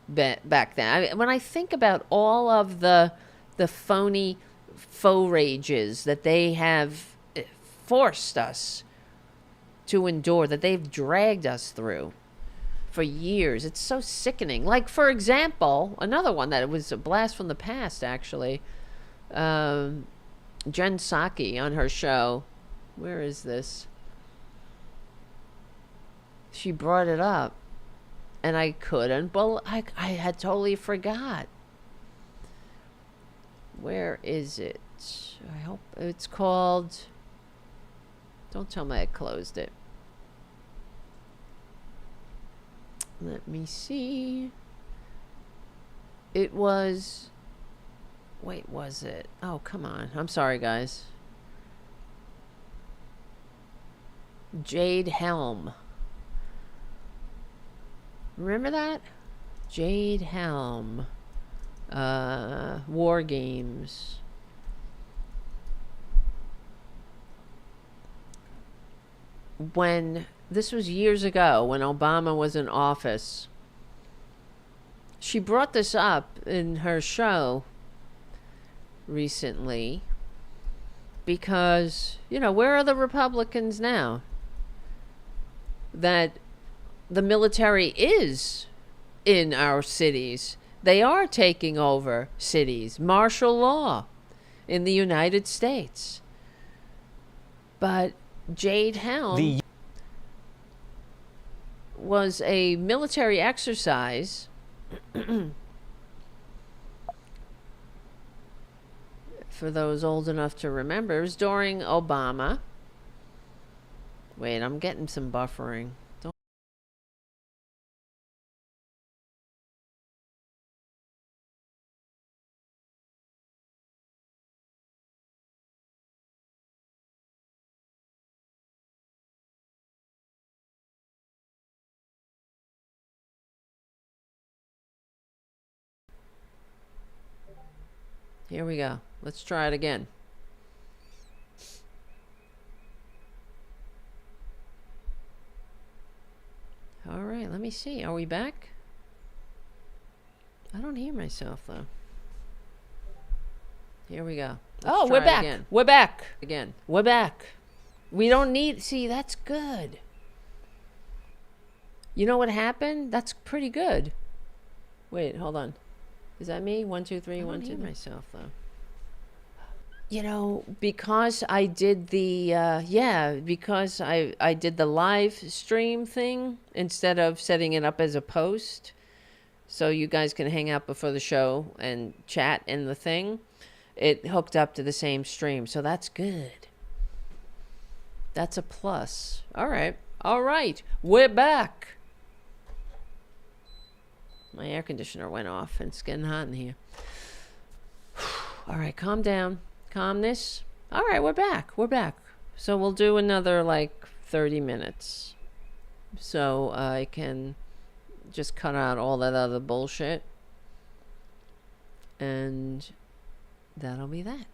back then. When I think about all of the phony faux rages that they have forced us to endure, that they've dragged us through for years, it's so sickening. Like, for example, another one that was a blast from the past, actually. Jen Psaki on her show. Where is this? She brought it up, and I couldn't. Well, I had totally forgot. Where is it? I hope it's called. Don't tell me I closed it. Let me see. It was. Wait, was it? Oh, come on. I'm sorry, guys. Jade Helm. Remember that? Jade Helm. War Games. When this was years ago, when Obama was in office, she brought this up in her show recently because, where are the Republicans now? That the military is in our cities. They are taking over cities. Martial law in the United States. But Jade Helm was a military exercise for those old enough to remember. It was during Obama. Wait, I'm getting some buffering. Here we go. Let's try it again. All right, let me see. Are we back? I don't hear myself, though. Here we go. Oh, we're back. Again. We're back. Again. We're back. We don't need... See, that's good. You know what happened? That's pretty good. Wait, hold on. Is that me? 1, 2, 3, 1, 2. Myself, though. Because I did the because I did the live stream thing instead of setting it up as a post, so you guys can hang out before the show and chat in the thing. It hooked up to the same stream, so that's good. That's a plus. All right, we're back. My air conditioner went off and it's getting hot in here. All right, calm down. Calmness. All right, we're back. So we'll do another 30 minutes. So I can just cut out all that other bullshit. And that'll be that.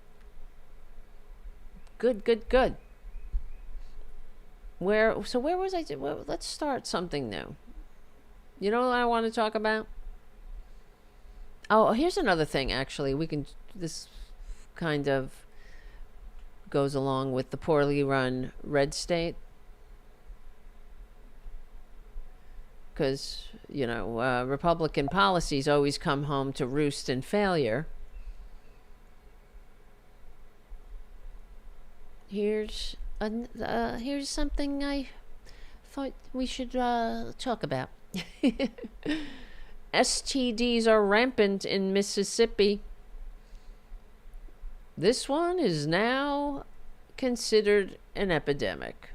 Good. Where was I? Well, let's start something new. You know what I want to talk about? Oh, here's another thing, actually. This kind of goes along with the poorly run red state. Because, Republican policies always come home to roost in failure. here's something I thought we should talk about. STDs are rampant in Mississippi. This one is now considered an epidemic.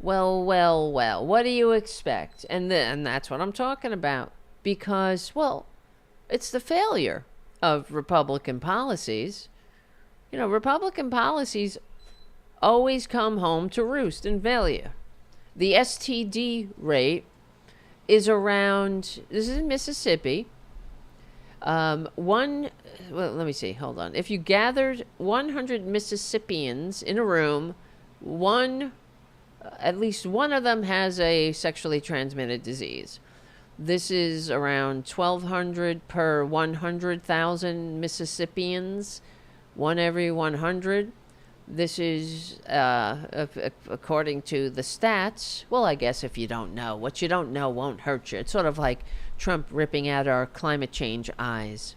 Well, what do you expect? And that's what I'm talking about. Because, well, it's the failure of Republican policies. You know, Republican policies always come home to roost and failure. The STD rate is around, this is in Mississippi, well, let me see, hold on. If you gathered 100 Mississippians in a room, at least one of them has a sexually transmitted disease. This is around 1,200 per 100,000 Mississippians, one every 100. This is, according to the stats, well, I guess if you don't know, what you don't know won't hurt you. It's sort of like Trump ripping out our climate change eyes.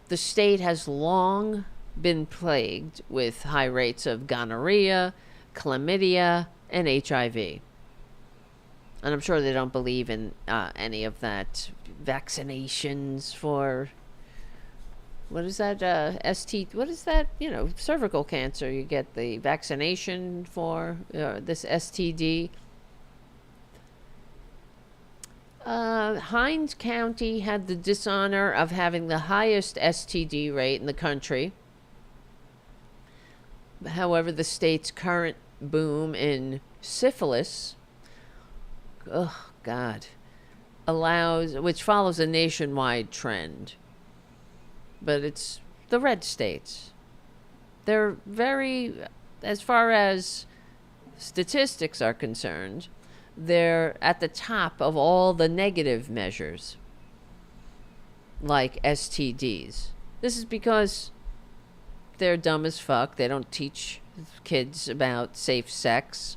The state has long been plagued with high rates of gonorrhea, chlamydia, and HIV. And I'm sure they don't believe in any of that. Vaccinations for, what is that, what is that, cervical cancer. You get the vaccination for this STD. Hinds County had the dishonor of having the highest STD rate in the country. However, the state's current boom in syphilis, which follows a nationwide trend. But it's the red states. They're very, as far as statistics are concerned, they're at the top of all the negative measures, like STDs. This is because they're dumb as fuck. They don't teach kids about safe sex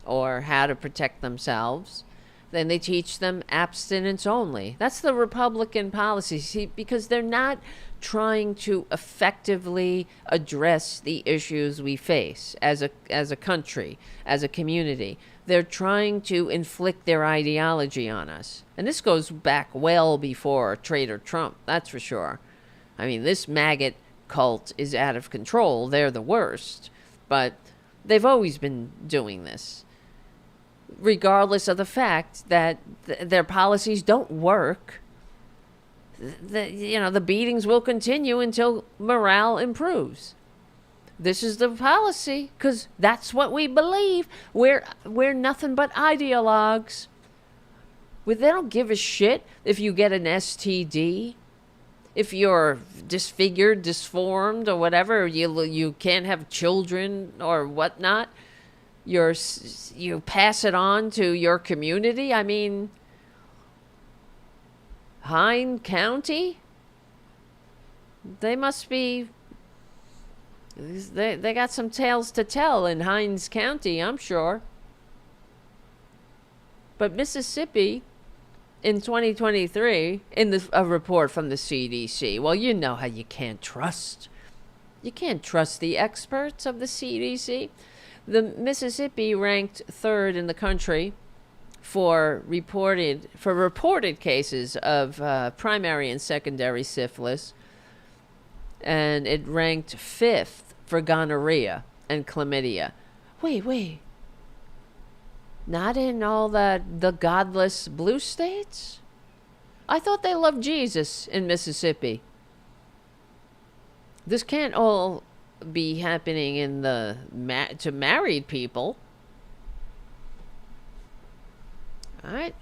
or how to protect themselves. Then they teach them abstinence only. That's the Republican policy. See, because they're not trying to effectively address the issues we face as a country, as a community. They're trying to inflict their ideology on us. And this goes back well before Traitor Trump, that's for sure. I mean, this MAGAt cult is out of control. They're the worst. But they've always been doing this, regardless of the fact that their policies don't work. The beatings will continue until morale improves. This is the policy, because that's what we believe. We're nothing but ideologues. They don't give a shit if you get an STD. If you're disfigured, disformed, or whatever, you can't have children or whatnot. You pass it on to your community. I mean, Hinds County, they must be, they got some tales to tell in Hinds County, I'm sure. But Mississippi, in 2023, in a report from the CDC, well, you know how you can't trust the experts of the CDC. The Mississippi ranked third in the country for reported cases of primary and secondary syphilis, and it ranked fifth for gonorrhea and chlamydia. Wait. Not in all the godless blue states? I thought they loved Jesus in Mississippi. This can't all be happening in to married people. All right.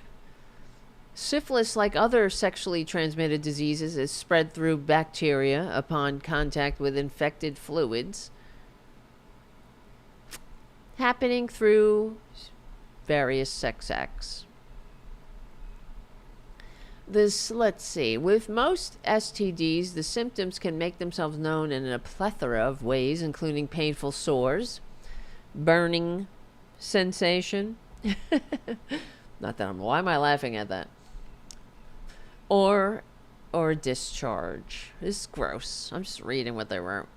Syphilis, like other sexually transmitted diseases, is spread through bacteria upon contact with infected fluids, happening through various sex acts. Let's see. With most STDs, the symptoms can make themselves known in a plethora of ways, including painful sores, burning sensation. Not that why am I laughing at that? Or discharge. This is gross. I'm just reading what they wrote.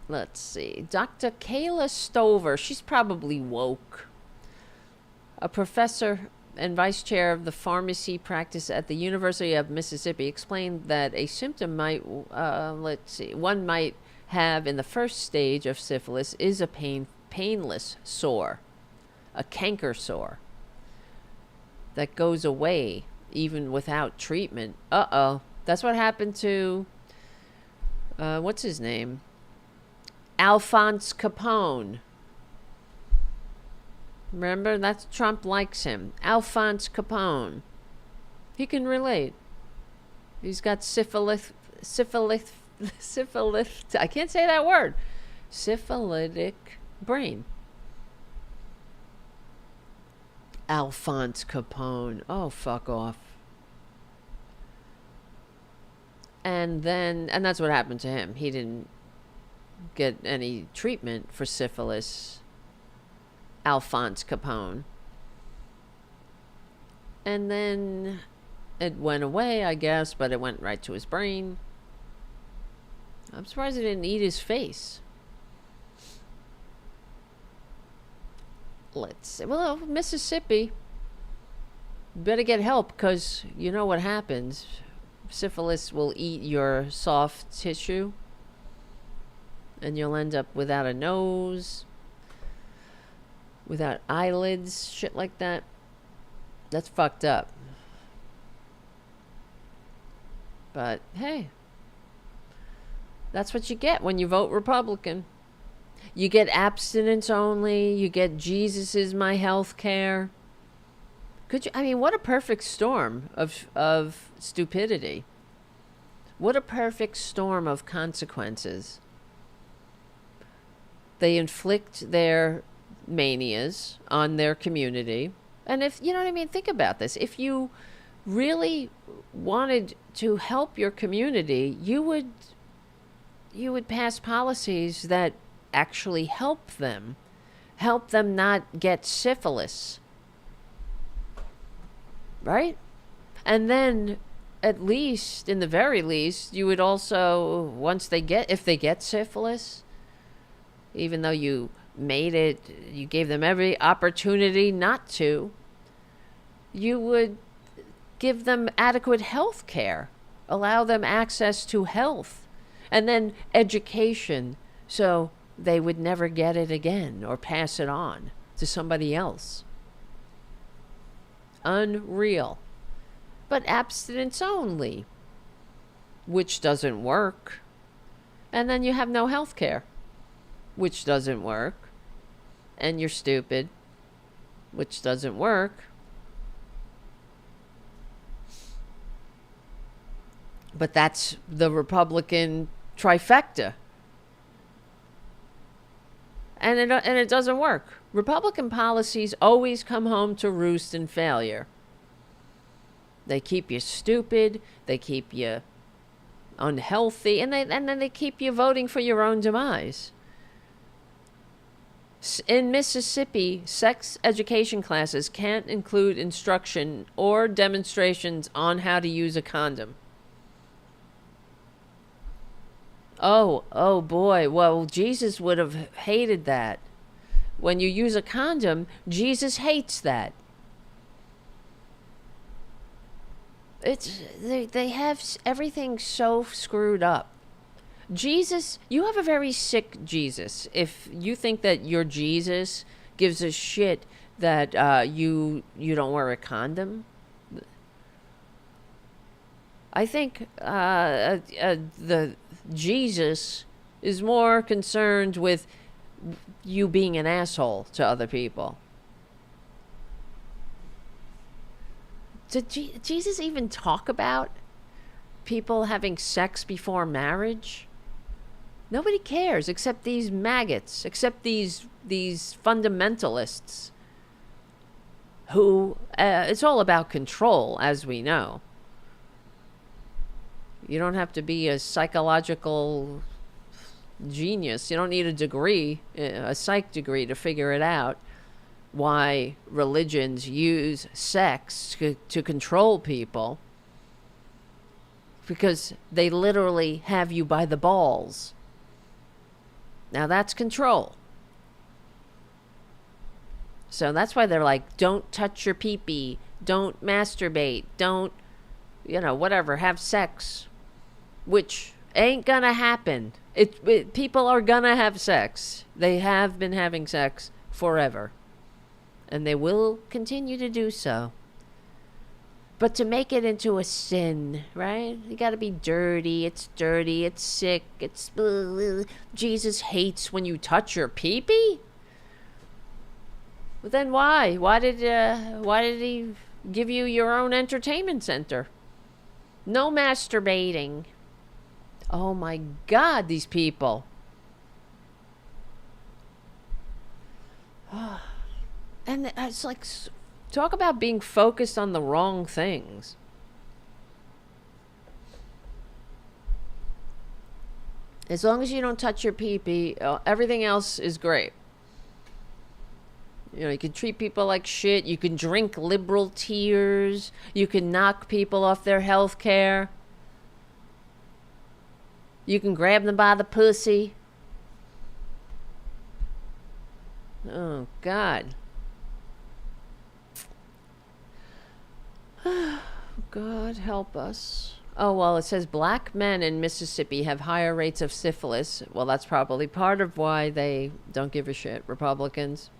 Let's see. Dr. Kayla Stover. She's probably woke. A professor and vice chair of the pharmacy practice at the University of Mississippi explained that a symptom one might have in the first stage of syphilis is a painless sore, a canker sore that goes away even without treatment. That's what happened to, what's his name? Alphonse Capone. Remember, that's Trump likes him. Alphonse Capone. He can relate. He's got syphilis. I can't say that word. Syphilitic brain. Alphonse Capone. Oh, fuck off. And that's what happened to him. He didn't get any treatment for syphilis. Alphonse Capone. And then it went away, I guess, but it went right to his brain. I'm surprised it didn't eat his face. Let's see. Well, Mississippi, better get help, because you know what happens. Syphilis will eat your soft tissue, and you'll end up without a nose, without eyelids, shit like that. That's fucked up. But hey, that's what you get when you vote Republican. You get abstinence only. You get Jesus is my health care. What a perfect storm of stupidity. What a perfect storm of consequences. They inflict their manias on their community. And if, you know what I mean, think about this. If you really wanted to help your community, you would pass policies that actually help them not get syphilis. Right? And then, at least, in the very least, you would also, if they get syphilis, even though you gave them every opportunity not to, you would give them adequate health care, allow them access to health, and then education, so they would never get it again or pass it on to somebody else. Unreal. But abstinence only, which doesn't work. And then you have no health care, which doesn't work. And you're stupid, which doesn't work. But that's the Republican trifecta. And it doesn't work. Republican policies always come home to roost in failure. They keep you stupid, they keep you unhealthy, and then they keep you voting for your own demise. In Mississippi, sex education classes can't include instruction or demonstrations on how to use a condom. Oh boy. Well, Jesus would have hated that. When you use a condom, Jesus hates that. They have everything so screwed up. Jesus, you have a very sick Jesus. If you think that your Jesus gives a shit that you don't wear a condom, I think the Jesus is more concerned with you being an asshole to other people. Did Jesus even talk about people having sex before marriage? Nobody cares except these MAGAts, except these fundamentalists who, it's all about control, as we know. You don't have to be a psychological genius. You don't need a degree, a psych degree, to figure it out why religions use sex to control people, because they literally have you by the balls. Now that's control. So that's why they're like, don't touch your pee-pee, don't masturbate, don't, whatever, have sex, which ain't gonna happen. People are gonna have sex. They have been having sex forever. And they will continue to do so. But to make it into a sin, right? You gotta be dirty, it's sick, it's... Jesus hates when you touch your pee-pee? But then why? Why did he give you your own entertainment center? No masturbating. Oh my God, these people. And it's like, talk about being focused on the wrong things. As long as you don't touch your pee-pee, everything else is great. You can treat people like shit. You can drink liberal tears. You can knock people off their health care. You can grab them by the pussy. Oh, God. God help us. Oh, well, it says black men in Mississippi have higher rates of syphilis. Well, that's probably part of why they don't give a shit, Republicans.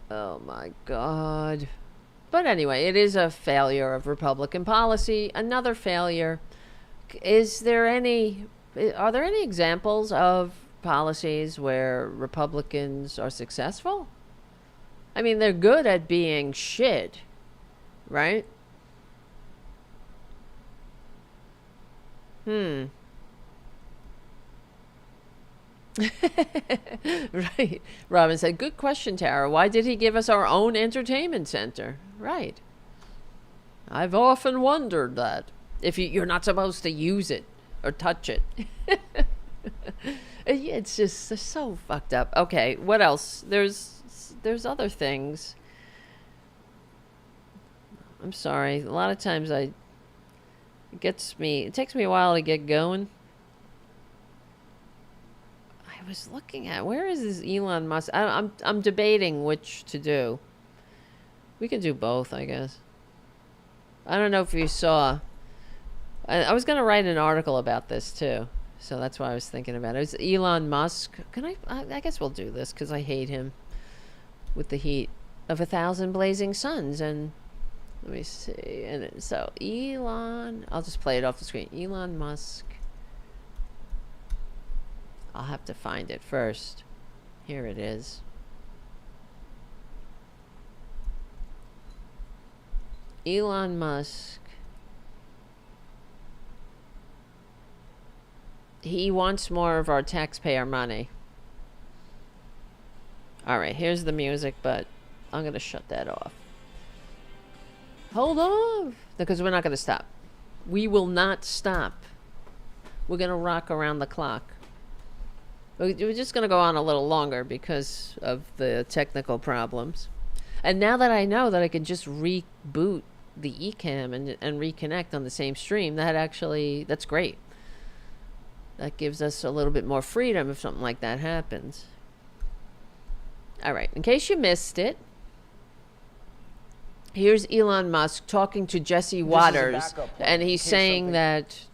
Oh, my God. But anyway, it is a failure of Republican policy. Another failure. Are there any examples of policies where Republicans are successful? I mean, they're good at being shit, right? Right. Robyn said, good question, Tara. Why did he give us our own entertainment center? Right. I've often wondered that. If you're not supposed to use it or touch it. It's just so fucked up. Okay, what else? There's other things. I'm sorry. A lot of times it takes me a while to get going. I was looking at, where is this Elon Musk? I'm debating which to do. We can do both, I guess. I don't know if you saw. I was going to write an article about this too, so that's why I was thinking about it. It's Elon Musk. I guess we'll do this because I hate him with the heat of 1,000 blazing suns. And let me see. And so Elon, I'll just play it off the screen. Elon Musk. I'll have to find it first. Here it is. Elon Musk. He wants more of our taxpayer money. All right, here's the music, but I'm going to shut that off. Hold on. Because we're not going to stop. We will not stop. We're going to rock around the clock. We're just going to go on a little longer because of the technical problems. And now that I know that I can just reboot the eCam and reconnect on the same stream, that's great. That gives us a little bit more freedom if something like that happens. All right, in case you missed it, here's Elon Musk talking to Jesse Waters, and he's saying that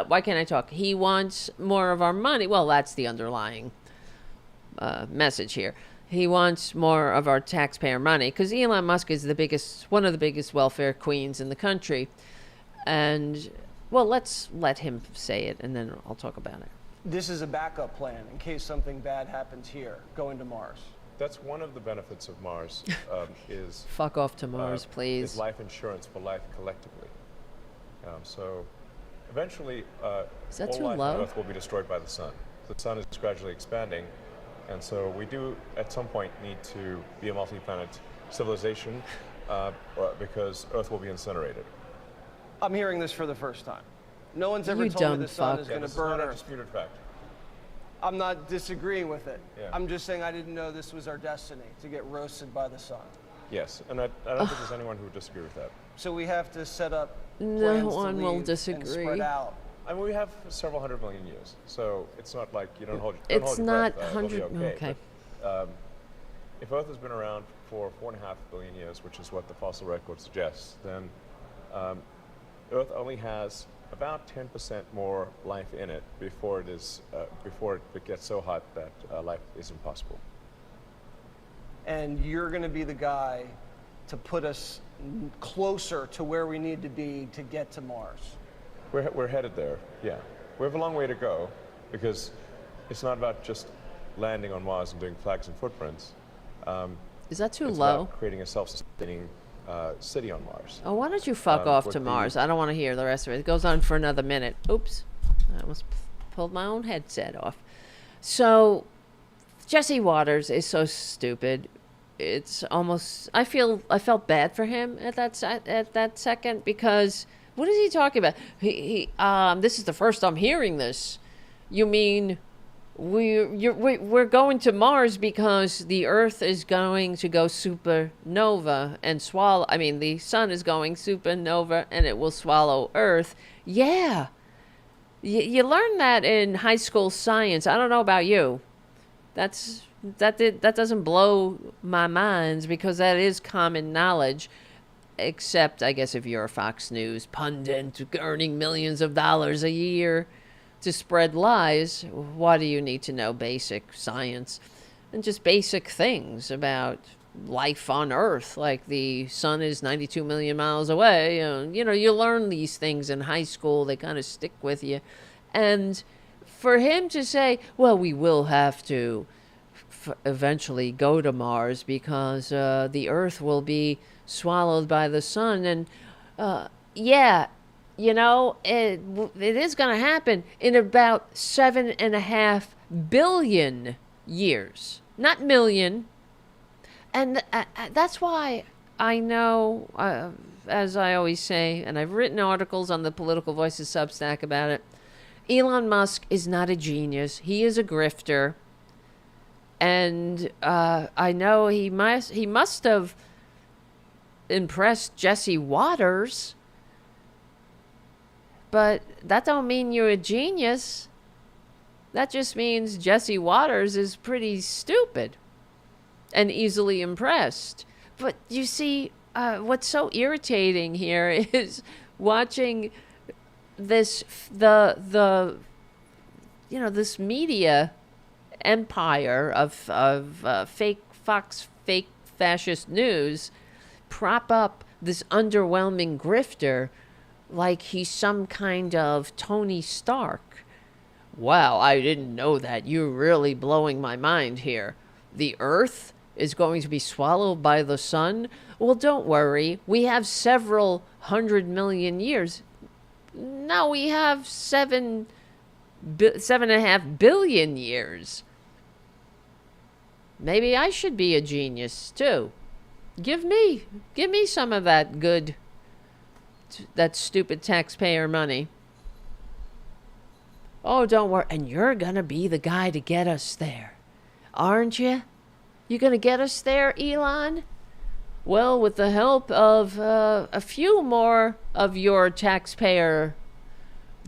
why can't I talk? He wants more of our money. Well, that's the underlying message here. He wants more of our taxpayer money because Elon Musk is one of the biggest welfare queens in the country. And, well, let's let him say it, and then I'll talk about it. This is a backup plan in case something bad happens here, going to Mars. That's one of the benefits of Mars is... Fuck off to Mars, please. Is life insurance for life collectively. So eventually, is that all too life low? on Earth will be destroyed by the sun. The sun is gradually expanding, and so we do, at some point, need to be a multi-planet civilization because Earth will be incinerated. I'm hearing this for the first time. No one's ever You told me dumb the sun fuck. is going to This burn is not a Earth. disputed fact. I'm not disagreeing with it. Yeah. I'm just saying I didn't know this was our destiny, to get roasted by the sun. Yes, and I don't think there's anyone who would disagree with that. So we have to set up No plans to one will leave and disagree. spread out. I mean, we have several 100 million years, so it's not like you don't hold. It's hold your not breath, it'll be 100 okay. But, if Earth has been around for 4.5 billion years, which is what the fossil record suggests, then Earth only has about 10% more life in it before it gets so hot that life is impossible. And you're going to be the guy to put us closer to where we need to be to get to Mars. We're headed there, yeah. We have a long way to go because it's not about just landing on Mars and doing flags and footprints. Is that too It's low? about creating a self-sustaining city on Mars. Oh, why don't you fuck off with to the- Mars? I don't want to hear the rest of it. It goes on for another minute. Oops. I almost pulled my own headset off. So, Jesse Waters is so stupid. It's almost... I felt bad for him at that second because... What is he talking about? This is the first I'm hearing this. You mean... We're going to Mars because the Earth is going to go supernova and swallow... I mean, the sun is going supernova and it will swallow Earth. Yeah. You learn that in high school science. I don't know about you. That doesn't blow my mind because that is common knowledge. Except, I guess, if you're a Fox News pundit earning millions of dollars a year to spread lies, why do you need to know basic science and just basic things about life on Earth? Like the sun is 92 million miles away. You learn these things in high school. They kind of stick with you. And for him to say, well, we will have to eventually go to Mars because the Earth will be swallowed by the sun. And it is going to happen in about 7.5 billion years, not million. And that's why I know, as I always say, and I've written articles on the Political Voices Substack about it, Elon Musk is not a genius. He is a grifter. And I know he must have impressed Jesse Waters, but that don't mean you're a genius. That just means Jesse Waters is pretty stupid and easily impressed. But you see, what's so irritating here is watching this this media empire of fake Fox, fake fascist news prop up this underwhelming grifter like he's some kind of Tony Stark. Wow, I didn't know that. You're really blowing my mind here. The Earth is going to be swallowed by the sun? Well, don't worry. We have several 100 million years. No, we have 7.5 billion years. Maybe I should be a genius too. Give me some of that stupid taxpayer money. Oh, don't worry. And you're gonna be the guy to get us there, aren't you? You're gonna get us there, Elon? Well, with the help of a few more of your taxpayer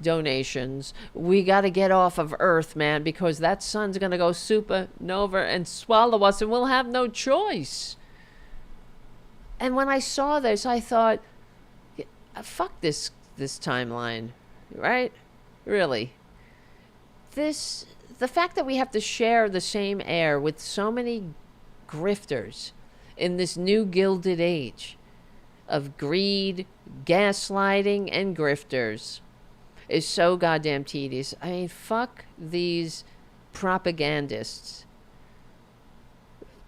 donations, we got to get off of Earth, man, because that sun's going to go supernova and swallow us, and we'll have no choice. And when I saw this, I thought, fuck this timeline, right? Really. The fact that we have to share the same air with so many grifters in this new Gilded Age of greed, gaslighting, and grifters is so goddamn tedious. I mean, fuck these propagandists.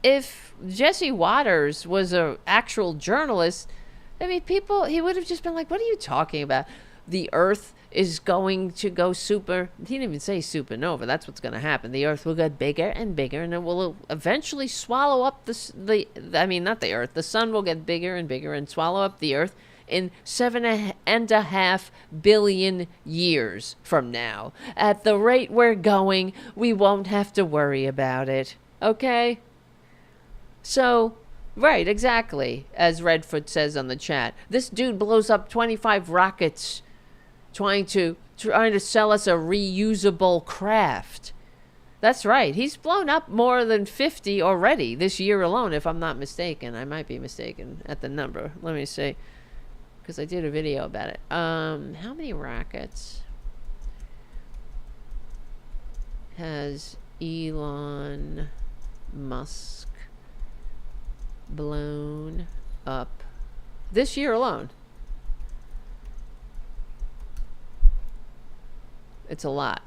If Jesse Waters was an actual journalist, I mean, he would have just been like, what are you talking about? The Earth is going to go he didn't even say supernova. That's what's going to happen. The Earth will get bigger and bigger, and it will eventually swallow up the sun will get bigger and bigger and swallow up the Earth in 7.5 billion years from now. At the rate we're going, we won't have to worry about it. Okay? So, Right, exactly. As Redfoot says on the chat, this dude blows up 25 rockets trying to sell us a reusable craft. That's right. He's blown up more than 50 already this year alone, if I'm not mistaken. I might be mistaken at the number. Let me see. Because I did a video about it. How many rockets has Elon Musk blown up this year alone? It's a lot.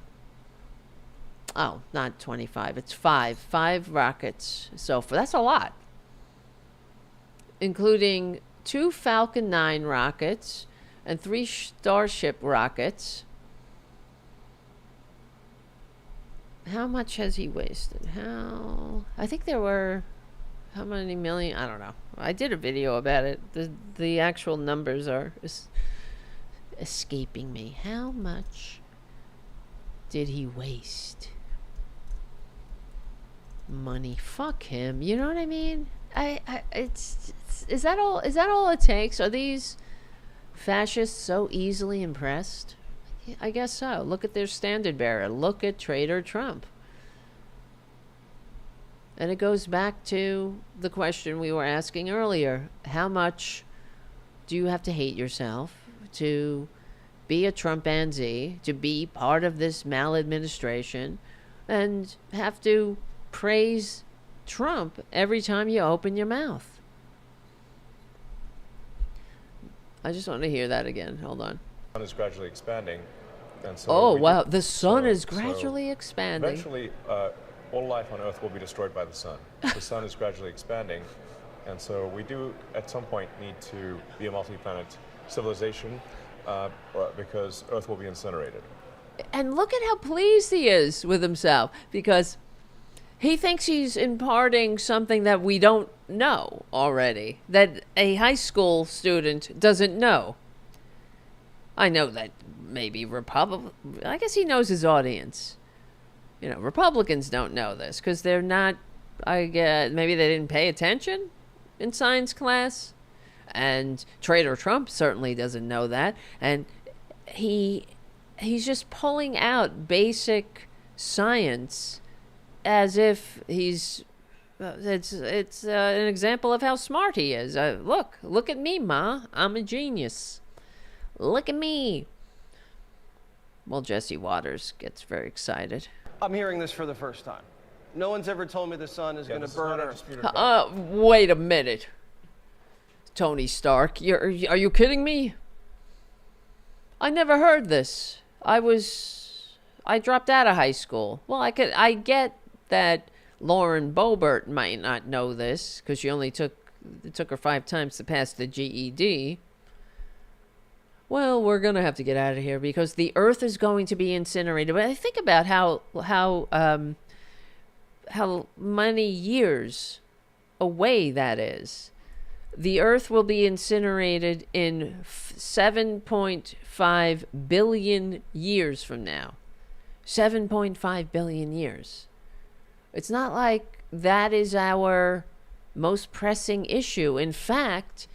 Oh, not 25. It's 5. 5 rockets. So that's a lot. Including 2 Falcon 9 rockets and 3 Starship rockets. How much has he wasted? I think there were, how many million? I don't know. I did a video about it. The actual numbers are escaping me. How much did he waste? Money. Fuck him. You know what I mean? Is that all it takes? Are these fascists so easily impressed? I guess so. Look at their standard bearer. Look at Traitor Trump. And it goes back to the question we were asking earlier. How much do you have to hate yourself to be a Trumpanzee, to be part of this maladministration, and have to praise Trump every time you open your mouth? I just want to hear that again. Hold on. The sun is gradually expanding. And so oh, wow. The sun is gradually expanding. Eventually, all life on Earth will be destroyed by the sun. The sun is gradually expanding. And so we do, at some point, need to be a multi-planet civilization because Earth will be incinerated. And look at how pleased he is with himself, because he thinks he's imparting something that we don't know already, that a high school student doesn't know. I know that maybe I guess he knows his audience. You know, Republicans don't know this because they're not, I guess, maybe they didn't pay attention in science class. And Traitor Trump certainly doesn't know that. And he's just pulling out basic science as if he's it's an example of how smart he is. Look at me, Ma. I'm a genius. Look at me. Well, Jesse Waters gets very excited. I'm hearing this for the first time. No one's ever told me the sun is going to burn Earth. Wait a minute. Tony Stark, are you kidding me? I never heard this. I dropped out of high school. Well, I get that Lauren Boebert might not know this because it took her 5 times to pass the GED. Well, we're going to have to get out of here because the Earth is going to be incinerated. But I think about how many years away that is. The Earth will be incinerated in 7.5 billion years from now. 7.5 billion years. It's not like that is our most pressing issue. In fact,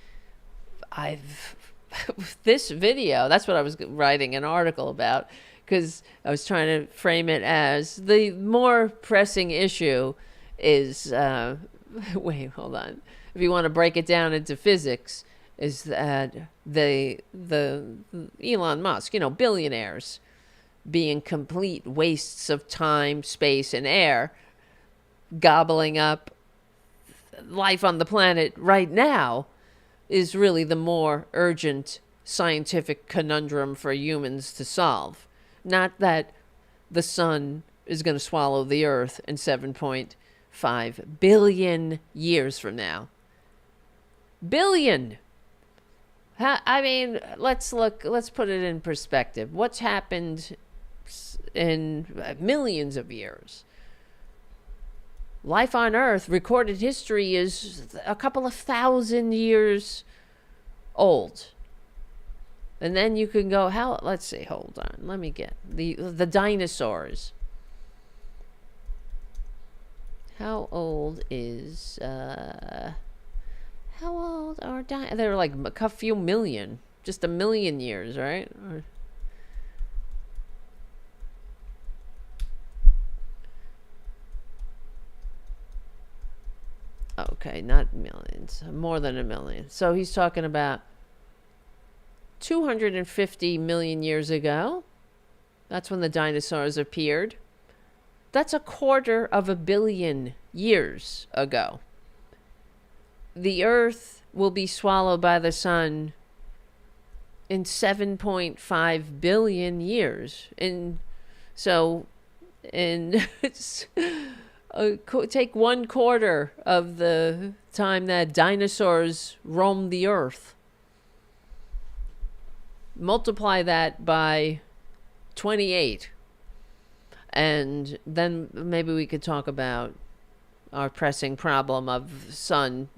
this video, that's what I was writing an article about, because I was trying to frame it as the more pressing issue is, wait, hold on. If you want to break it down into physics, is that the Elon Musk, billionaires being complete wastes of time, space, and air, gobbling up life on the planet right now, is really the more urgent scientific conundrum for humans to solve. Not that the sun is going to swallow the Earth in 7.5 billion years from now. Billion! I mean, let's put it in perspective. What's happened in millions of years? Life on Earth, recorded history, is a couple of 1,000 years old. And then you can go, let's see, hold on. Let me get the dinosaurs. How old is How old are They're like a few million. Just a million years, right? Okay, not millions. More than a million. So he's talking about 250 million years ago. That's when the dinosaurs appeared. That's 250 million years ago. The Earth will be swallowed by the sun in 7.5 billion years. Take 1/4 of the time that dinosaurs roamed the Earth. Multiply that by 28. And then maybe we could talk about our pressing problem of sun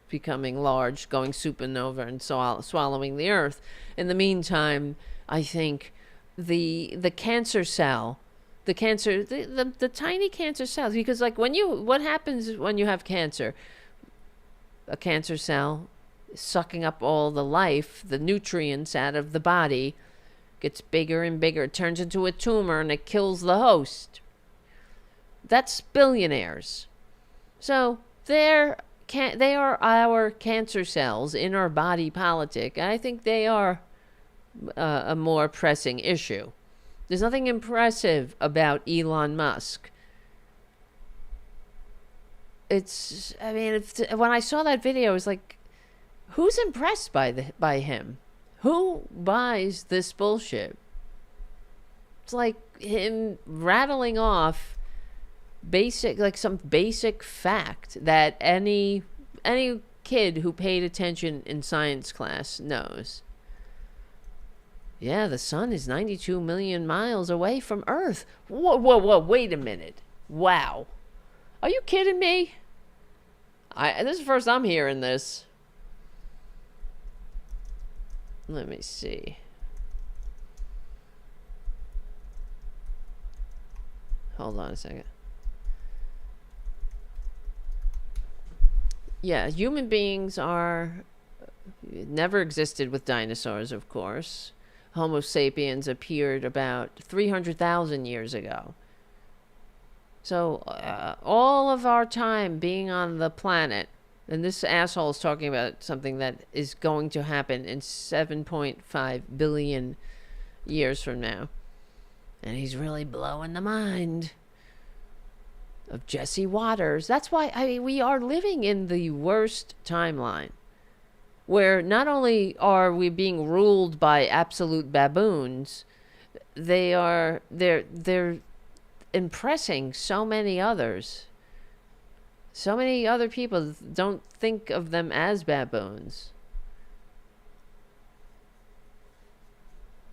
becoming large, going supernova, and swallowing the Earth. In the meantime, I think the cancer cell, the tiny cancer cells, because like what happens when you have cancer? A cancer cell sucking up all the life, the nutrients out of the body, gets bigger and bigger, it turns into a tumor, and it kills the host. That's billionaires. So they are our cancer cells in our body politic. I think they are a more pressing issue. There's nothing impressive about Elon Musk. When I saw that video, I was like, who's impressed by him? Who buys this bullshit? It's like him rattling off some basic fact that any kid who paid attention in science class knows. Yeah, the sun is 92 million miles away from Earth. Whoa, wait a minute. Wow. Are you kidding me? This is the first I'm hearing this. Let me see. Hold on a second. Yeah, human beings never existed with dinosaurs, of course. Homo sapiens appeared about 300,000 years ago. So all of our time being on the planet, and this asshole is talking about something that is going to happen in 7.5 billion years from now. And he's really blowing the mind of Jesse Waters. That's why we are living in the worst timeline, where not only are we being ruled by absolute baboons, they're impressing so many others. So many other people don't think of them as baboons.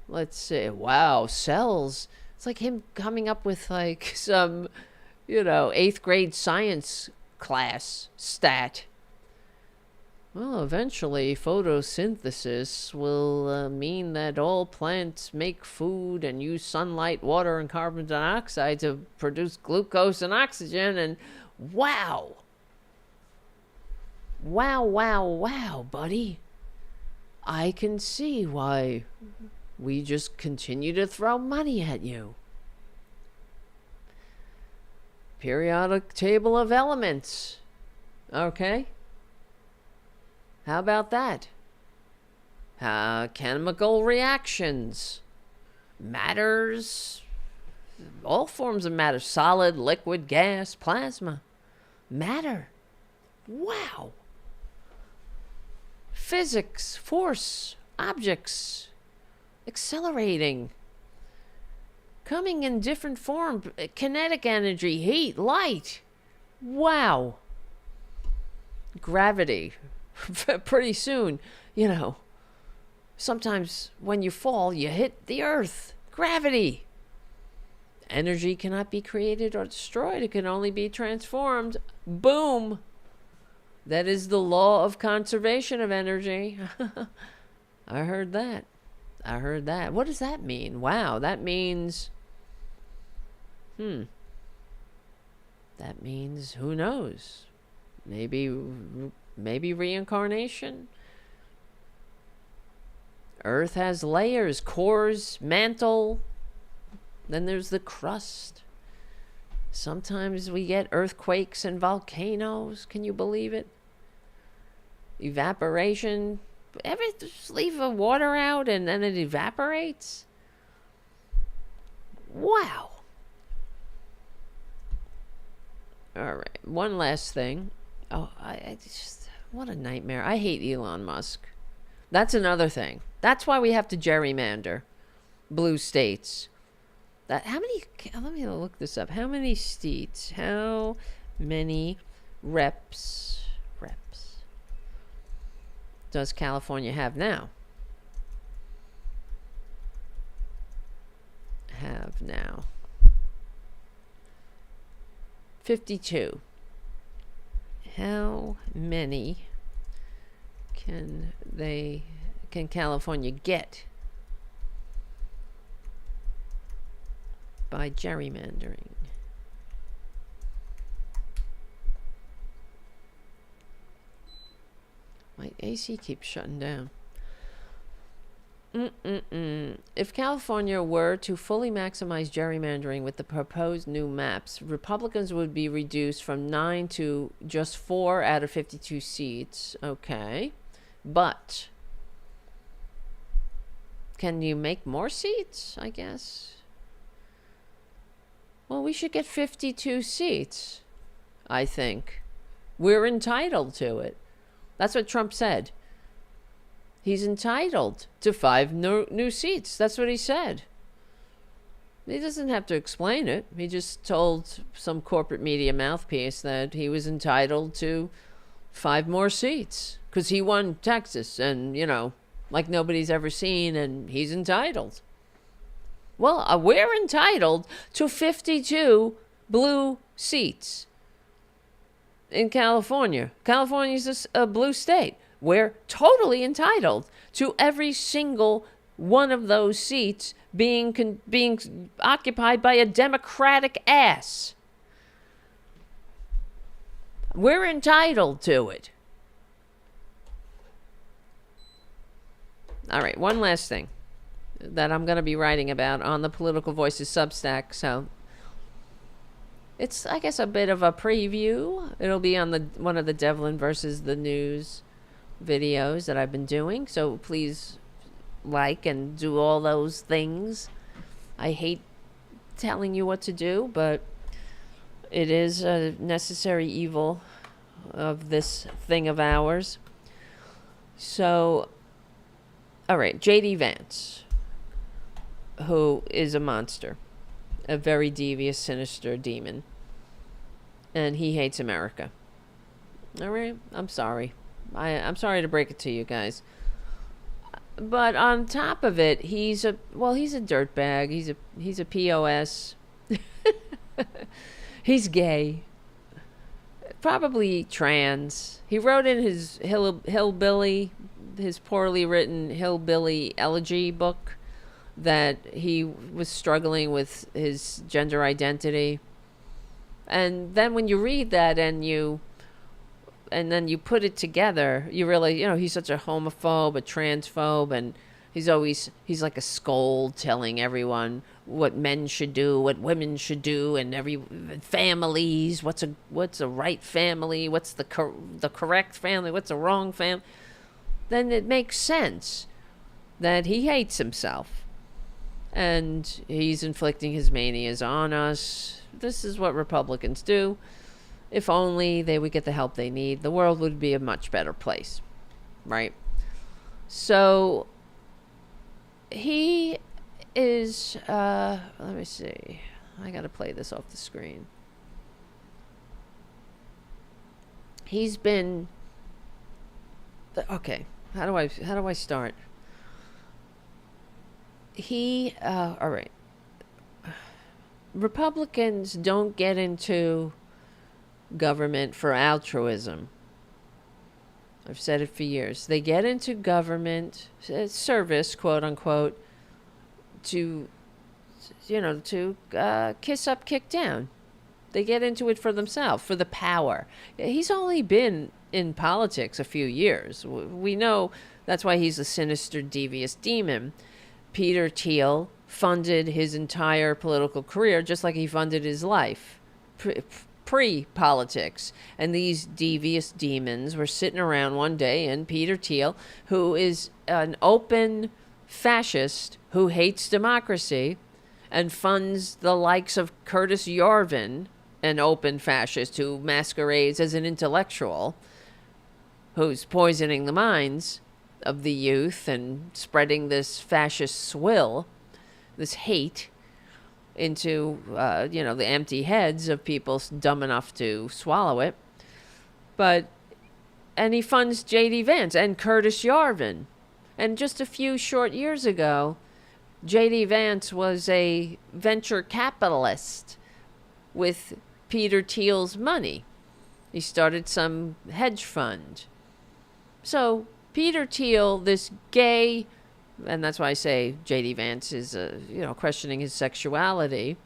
Let's see. Wow, cells. It's like him coming up with like some, 8th grade science class stat. Well, eventually photosynthesis will mean that all plants make food and use sunlight, water, and carbon dioxide to produce glucose and oxygen. And wow. Wow, buddy. I can see why we just continue to throw money at you. Periodic table of elements. Okay. How about that? Chemical reactions. Matters. All forms of matter. Solid, liquid, gas, plasma. Matter. Wow. Physics, force, objects. Accelerating. Coming in different form. Kinetic energy, heat, light. Wow. Gravity. Pretty soon, sometimes when you fall, you hit the earth. Gravity. Energy cannot be created or destroyed. It can only be transformed. Boom. That is the law of conservation of energy. I heard that. What does that mean? Wow, that means... That means, who knows? Maybe maybe reincarnation. Earth has layers, cores, mantle. Then there's the crust. Sometimes we get earthquakes and volcanoes. Can you believe it? Evaporation. Ever just leave the water out and then it evaporates? Wow. All right. One last thing. Oh, I just, what a nightmare. I hate Elon Musk. That's another thing. That's why we have to gerrymander blue states. That, how many, let me look this up. How many states, how many reps does California have now? Have now 52. How many can California get by gerrymandering? My AC keeps shutting down. If California were to fully maximize gerrymandering with the proposed new maps, Republicans would be reduced from 9 to just 4 out of 52 seats. Okay. But can you make more seats, I guess? Well, we should get 52 seats, I think. We're entitled to it. That's what Trump said. He's entitled to 5 new seats. That's what he said. He doesn't have to explain it. He just told some corporate media mouthpiece that he was entitled to 5 more seats because he won Texas and, you know, like nobody's ever seen, and he's entitled. Well, we're entitled to 52 blue seats in California. California's a blue state. We're totally entitled to every single one of those seats being occupied by a Democratic ass. We're entitled to it. All right, one last thing that I'm going to be writing about on the Political Voices Substack. So it's, I guess, a bit of a preview. It'll be on one of the Devlin versus the News videos that I've been doing. So please like and do all those things. I hate telling you what to do, but it is a necessary evil of this thing of ours. So, all right, J.D. Vance, who is a monster, a very devious, sinister demon, and he hates America. All right, I'm sorry. I'm sorry to break it to you guys. But on top of it, he's a dirtbag. He's a POS. He's gay. Probably trans. He wrote in his his poorly written hillbilly elegy book that he was struggling with his gender identity. And then when you read that and then you put it together, you really, he's such a homophobe, a transphobe, and he's like a scold telling everyone what men should do, what women should do, and families, what's a right family, what's the correct family, what's a wrong family. Then it makes sense that he hates himself. And he's inflicting his manias on us. This is what Republicans do. If only they would get the help they need, the world would be a much better place, right? So he is, let me see. I got to play this off the screen. He's been, okay, how do I start? All right. Republicans don't get into government for altruism. I've said it for years. They get into government service, quote unquote, to kiss up, kick down. They get into it for themselves, for the power. He's only been in politics a few years. We know that's why he's a sinister, devious demon. Peter Thiel funded his entire political career just like he funded his life, pre-politics. And these devious demons were sitting around one day, and Peter Thiel, who is an open fascist who hates democracy and funds the likes of Curtis Yarvin, an open fascist who masquerades as an intellectual, who's poisoning the minds of the youth and spreading this fascist swill, this hate, into, the empty heads of people dumb enough to swallow it. And he funds J.D. Vance and Curtis Yarvin. And just a few short years ago, J.D. Vance was a venture capitalist with Peter Thiel's money. He started some hedge fund. So Peter Thiel, this gay, and that's why I say J.D. Vance is, questioning his sexuality.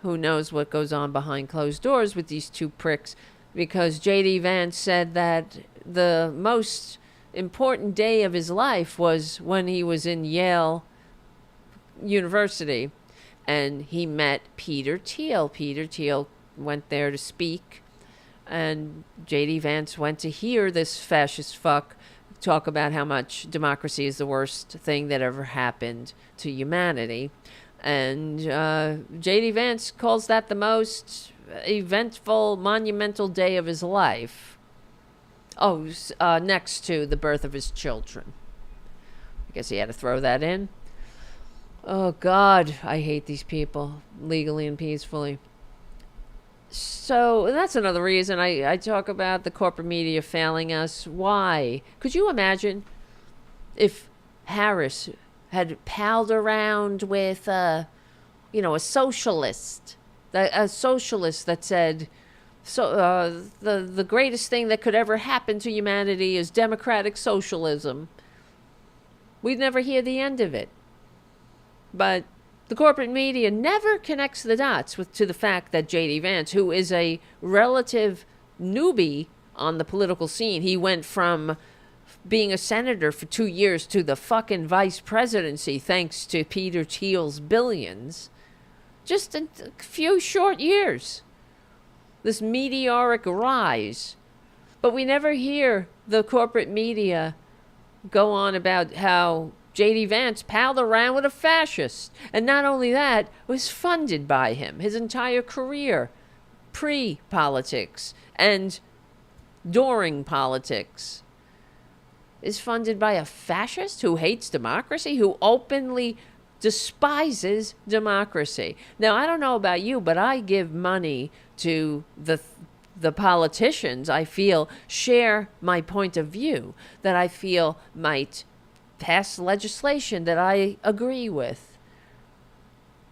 Who knows what goes on behind closed doors with these two pricks? Because J.D. Vance said that the most important day of his life was when he was in Yale University and he met Peter Thiel. Peter Thiel went there to speak, and J.D. Vance went to hear this fascist fuck talk about how much democracy is the worst thing that ever happened to humanity. And J.D. Vance calls that the most eventful, monumental day of his life. Oh, next to the birth of his children. I guess he had to throw that in. Oh, God, I hate these people, legally and peacefully. So that's another reason I talk about the corporate media failing us. Why? Could you imagine if Harris had palled around with, a socialist that said, the greatest thing that could ever happen to humanity is democratic socialism. We'd never hear the end of it. But the corporate media never connects the dots to the fact that J.D. Vance, who is a relative newbie on the political scene, he went from being a senator for 2 years to the fucking vice presidency thanks to Peter Thiel's billions. Just a few short years. This meteoric rise. But we never hear the corporate media go on about how J.D. Vance palled around with a fascist. And not only that, was funded by him. His entire career, pre-politics and during politics, is funded by a fascist who hates democracy, who openly despises democracy. Now, I don't know about you, but I give money to the politicians I feel share my point of view, that I feel might pass legislation that I agree with.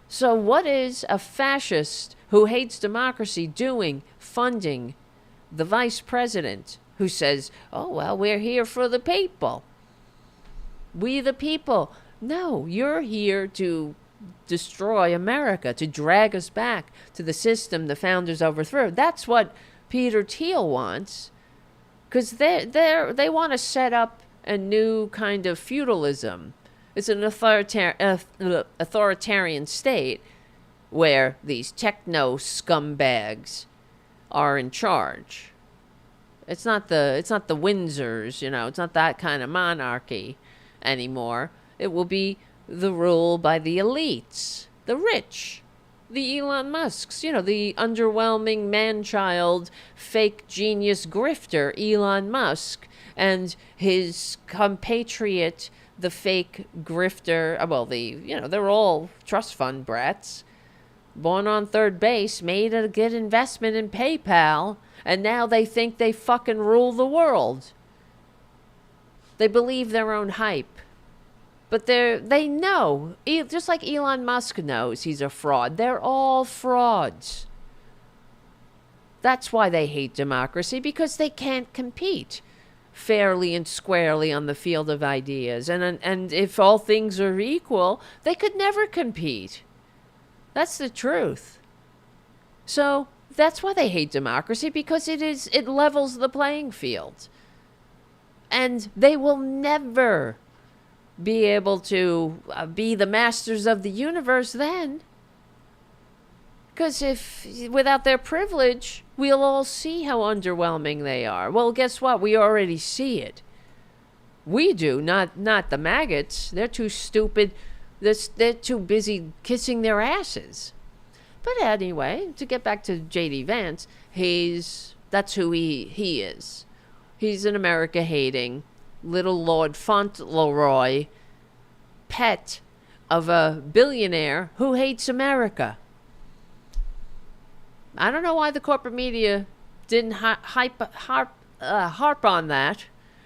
So what is a fascist who hates democracy doing funding the vice president who says, oh, well, we're here for the people. We the people. No, you're here to destroy America, to drag us back to the system the founders overthrew. That's what Peter Thiel wants, because they want to set up a new kind of feudalism. It's an authoritarian state where these techno scumbags are in charge. It's not the Windsors, it's not that kind of monarchy anymore. It will be the rule by the elites, the rich, the Elon Musks, the underwhelming man-child, fake genius grifter Elon Musk, and his compatriot, the fake grifter, they're all trust fund brats, born on third base, made a good investment in PayPal, and now they think they fucking rule the world. They believe their own hype. But they know, just like Elon Musk knows he's a fraud. They're all frauds. That's why they hate democracy, because they can't compete fairly and squarely on the field of ideas. And if all things are equal, they could never compete. That's the truth. So that's why they hate democracy, because it levels the playing field. And they will never be able to be the masters of the universe then. Because if without their privilege, we'll all see how underwhelming they are. Well, guess what? We already see it. We do, not the MAGAts. They're too stupid. They're too busy kissing their asses. But anyway, to get back to J.D. Vance, that's who he is. He's an America-hating little Lord Fauntleroy, pet of a billionaire who hates America. I don't know why the corporate media didn't harp on that.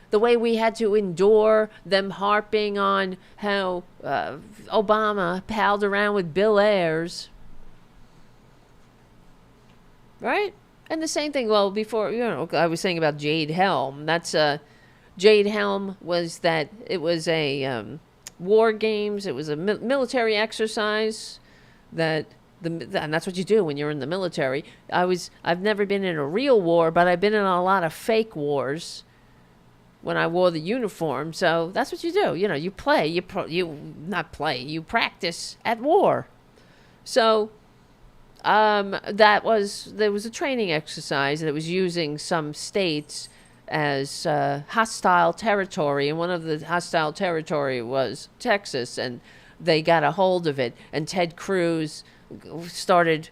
The way we had to endure them harping on how Obama palled around with Bill Ayers. Right? And the same thing, well, before, I was saying about Jade Helm. That's, Jade Helm was that, it was a war games, it was a military exercise and that's what you do when you're in the military. I've never been in a real war, but I've been in a lot of fake wars when I wore the uniform. So that's what you do. You play, you practice at war. So there was a training exercise that was using some states as hostile territory, and one of the hostile territory was Texas, and they got a hold of it, and Ted Cruz started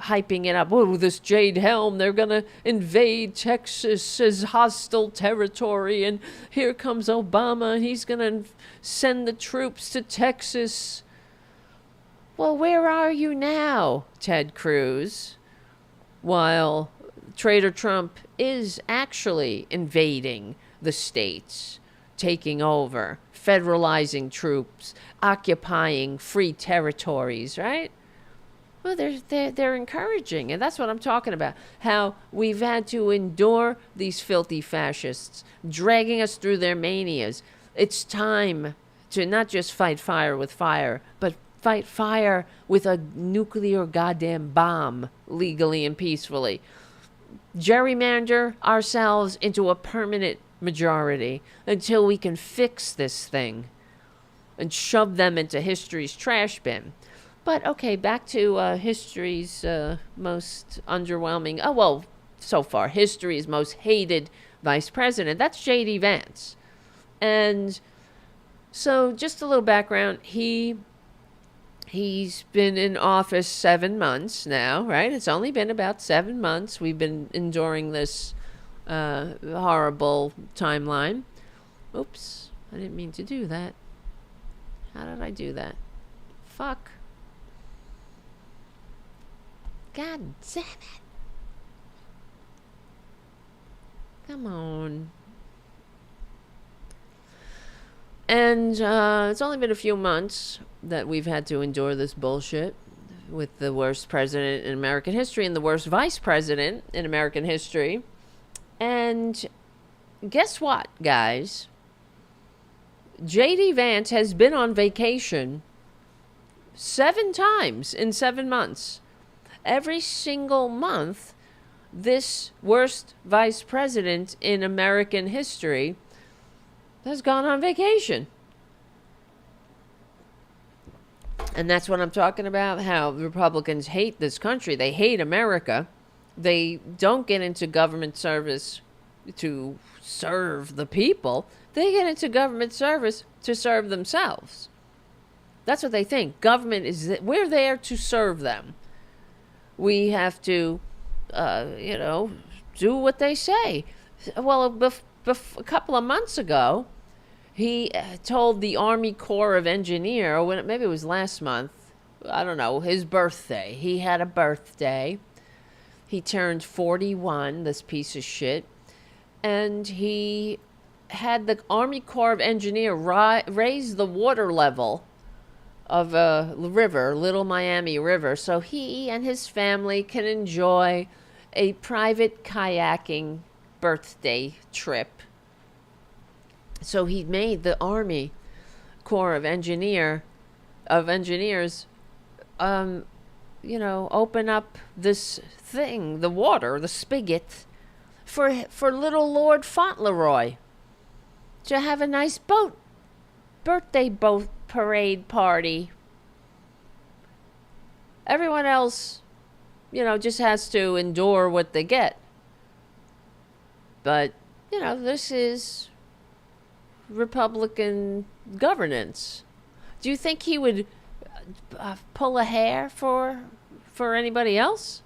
hyping it up. Oh, this Jade Helm, they're going to invade Texas as hostile territory, and here comes Obama, and he's going to send the troops to Texas. Well, where are you now, Ted Cruz? While Trader Trump is actually invading the states, taking over, federalizing troops, occupying free territories, right? Well, they're encouraging, and that's what I'm talking about. How we've had to endure these filthy fascists, dragging us through their manias. It's time to not just fight fire with fire, but fight fire with a nuclear goddamn bomb, legally and peacefully. Gerrymander ourselves into a permanent majority until we can fix this thing and shove them into history's trash bin. But, okay, back to history's most underwhelming, so far, history's most hated vice president. That's J.D. Vance. And so just a little background. He's been in office 7 months now, right? It's only been about 7 months. We've been enduring this horrible timeline. Oops, I didn't mean to do that. How did I do that? Fuck. God damn it. Come on. And it's only been a few months that we've had to endure this bullshit with the worst president in American history and the worst vice president in American history. And guess what, guys? J.D. Vance has been on vacation 7 times in 7 months. Every single month, this worst vice president in American history has gone on vacation. And that's what I'm talking about, how Republicans hate this country. They hate America. They don't get into government service to serve the people. They get into government service to serve themselves. That's what they think. Government we're there to serve them. We have to, do what they say. Well, a couple of months ago, he told the Army Corps of Engineers, or maybe it was last month, I don't know, his birthday. He had a birthday. He turned 41, this piece of shit. And he had the Army Corps of Engineers raise the water level of a river, Little Miami River, so he and his family can enjoy a private kayaking birthday trip. So he made the Army Corps of Engineers open up this thing, the water, the spigot, for little Lord Fauntleroy to have a nice birthday boat parade party. Everyone else, just has to endure what they get. But, this is Republican governance. Do you think he would pull a hair for anybody else?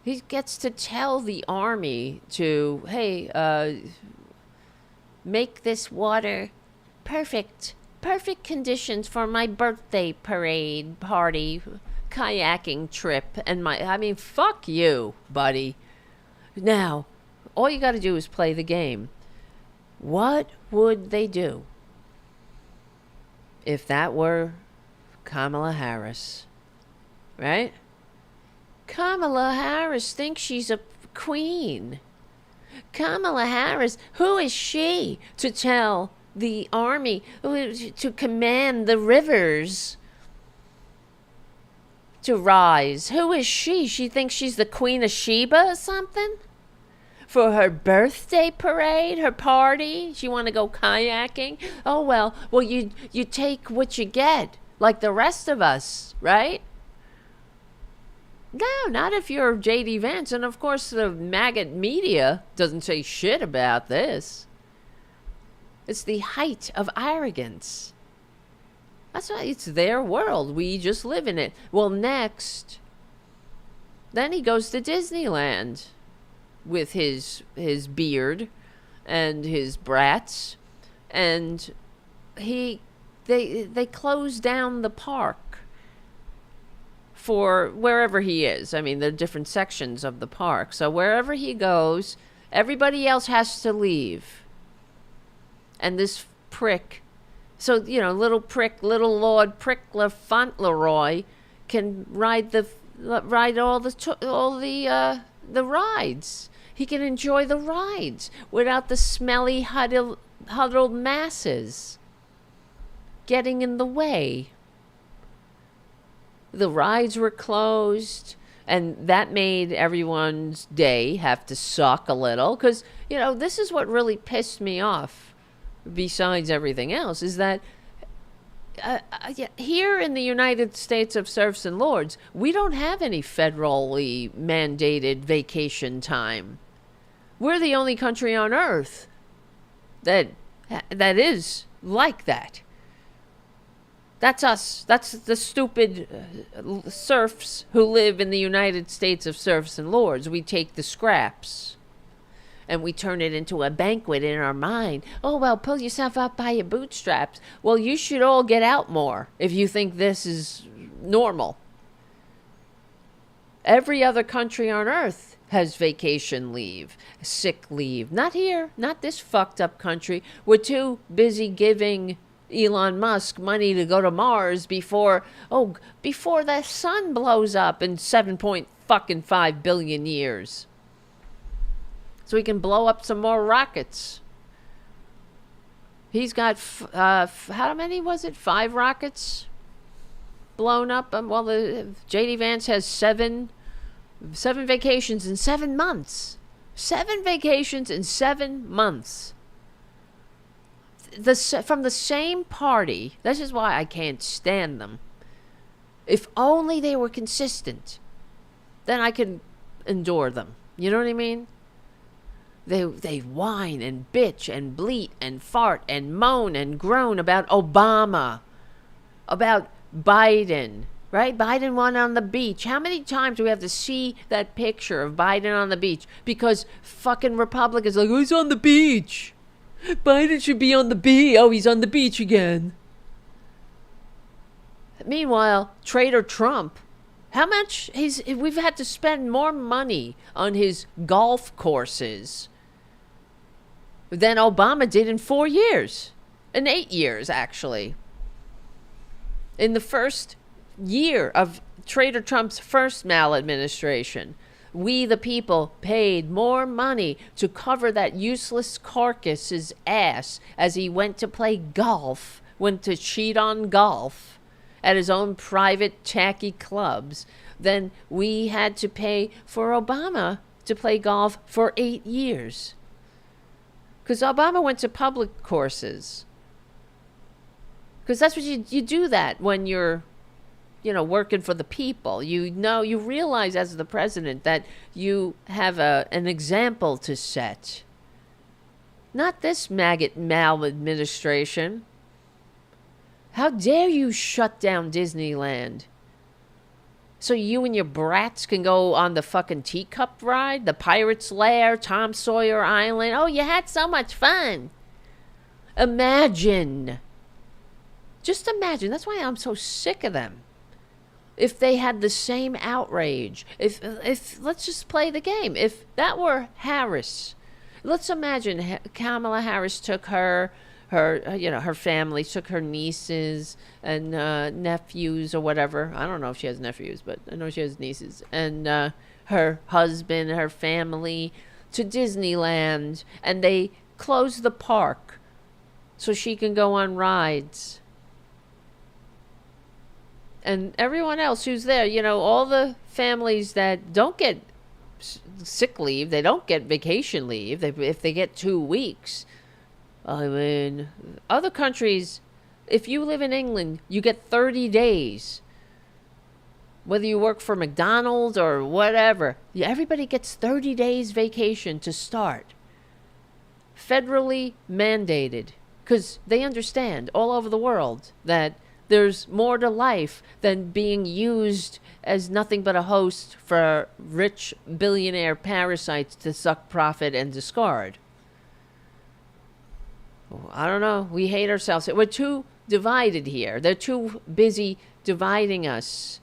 He gets to tell the army to, hey, make this water perfect conditions for my birthday parade party, kayaking trip, and fuck you, buddy. Now, all you got to do is play the game. What would they do if that were Kamala Harris? Right? Kamala Harris thinks she's a queen. Kamala Harris, who is she to tell the army to command the rivers to rise? Who is she? She thinks she's the Queen of Sheba or something? For her birthday parade, her party, she want to go kayaking? Oh, well, you take what you get, like the rest of us, right? No, not if you're J.D. Vance. And, of course, the MAGAt media doesn't say shit about this. It's the height of arrogance. That's why it's their world. We just live in it. Well, next, then he goes to Disneyland with his beard and his brats, and they close down the park for wherever he is. I mean, there are different sections of the park. So wherever he goes, everybody else has to leave. And this prick, so, little Lord Prickler Fauntleroy can ride all the rides. He can enjoy the rides without the smelly, huddled masses getting in the way. The rides were closed, and that made everyone's day have to suck a little. Because, this is what really pissed me off, besides everything else, is that here in the United States of Serfs and Lords, we don't have any federally mandated vacation time. We're the only country on earth that is like that. That's us. That's the stupid serfs who live in the United States of Serfs and Lords. We take the scraps and we turn it into a banquet in our mind. Oh, well, pull yourself up by your bootstraps. Well, you should all get out more if you think this is normal. Every other country on earth has vacation leave, sick leave. Not here, not this fucked up country. We're too busy giving Elon Musk money to go to Mars before the sun blows up in 7.5 billion years. So he can blow up some more rockets. He's got, how many was it? 5 rockets blown up? J.D. Vance has 7 vacations in 7 months. 7 vacations in 7 months. From the same party. This is why I can't stand them. If only they were consistent, then I could endure them. You know what I mean? They whine and bitch and bleat and fart and moan and groan about Obama, about Biden, right? Biden won on the beach. How many times do we have to see that picture of Biden on the beach? Because fucking Republicans are like, oh, he's on the beach. Biden should be on the beach. Oh, he's on the beach again. Meanwhile, Traitor Trump, how much we've had to spend more money on his golf courses than Obama did in 4 years. In 8 years, actually. In the first year of Traitor Trump's first maladministration, we, the people, paid more money to cover that useless carcass's ass as he went to play golf, went to cheat on golf, at his own private tacky clubs than we had to pay for Obama to play golf for 8 years. Because Obama went to public courses. Because that's what you do that when you're, working for the people. You realize as the president that you have an example to set. Not this maggot maladministration. How dare you shut down Disneyland? So you and your brats can go on the fucking teacup ride, the Pirate's Lair, Tom Sawyer Island. Oh, you had so much fun. Imagine. Just imagine. That's why I'm so sick of them. If they had the same outrage, if let's just play the game. If that were Harris, let's imagine Kamala Harris took her family, took her nieces and nephews or whatever. I don't know if she has nephews, but I know she has nieces. And her husband, her family to Disneyland. And they closed the park so she can go on rides. And everyone else who's there, all the families that don't get sick leave, they don't get vacation leave, if they get 2 weeks. I mean, other countries, if you live in England, you get 30 days. Whether you work for McDonald's or whatever, everybody gets 30 days vacation to start. Federally mandated. Because they understand all over the world that there's more to life than being used as nothing but a host for rich billionaire parasites to suck profit and discard. I don't know. We hate ourselves. We're too divided here. They're too busy dividing us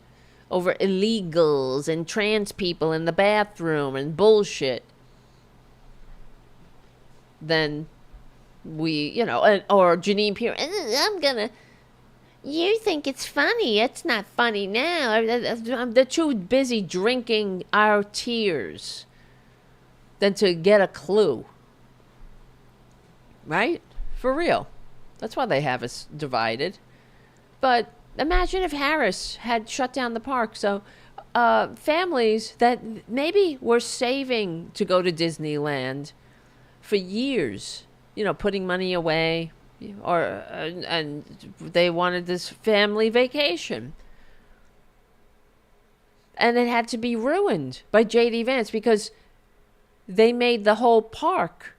over illegals and trans people in the bathroom and bullshit. Then we, or Janine Pierre, you think it's funny. It's not funny now. They're too busy drinking our tears than to get a clue. Right? For real. That's why they have us divided. But imagine if Harris had shut down the park. So families that maybe were saving to go to Disneyland for years, putting money away, and they wanted this family vacation. And it had to be ruined by J.D. Vance because they made the whole park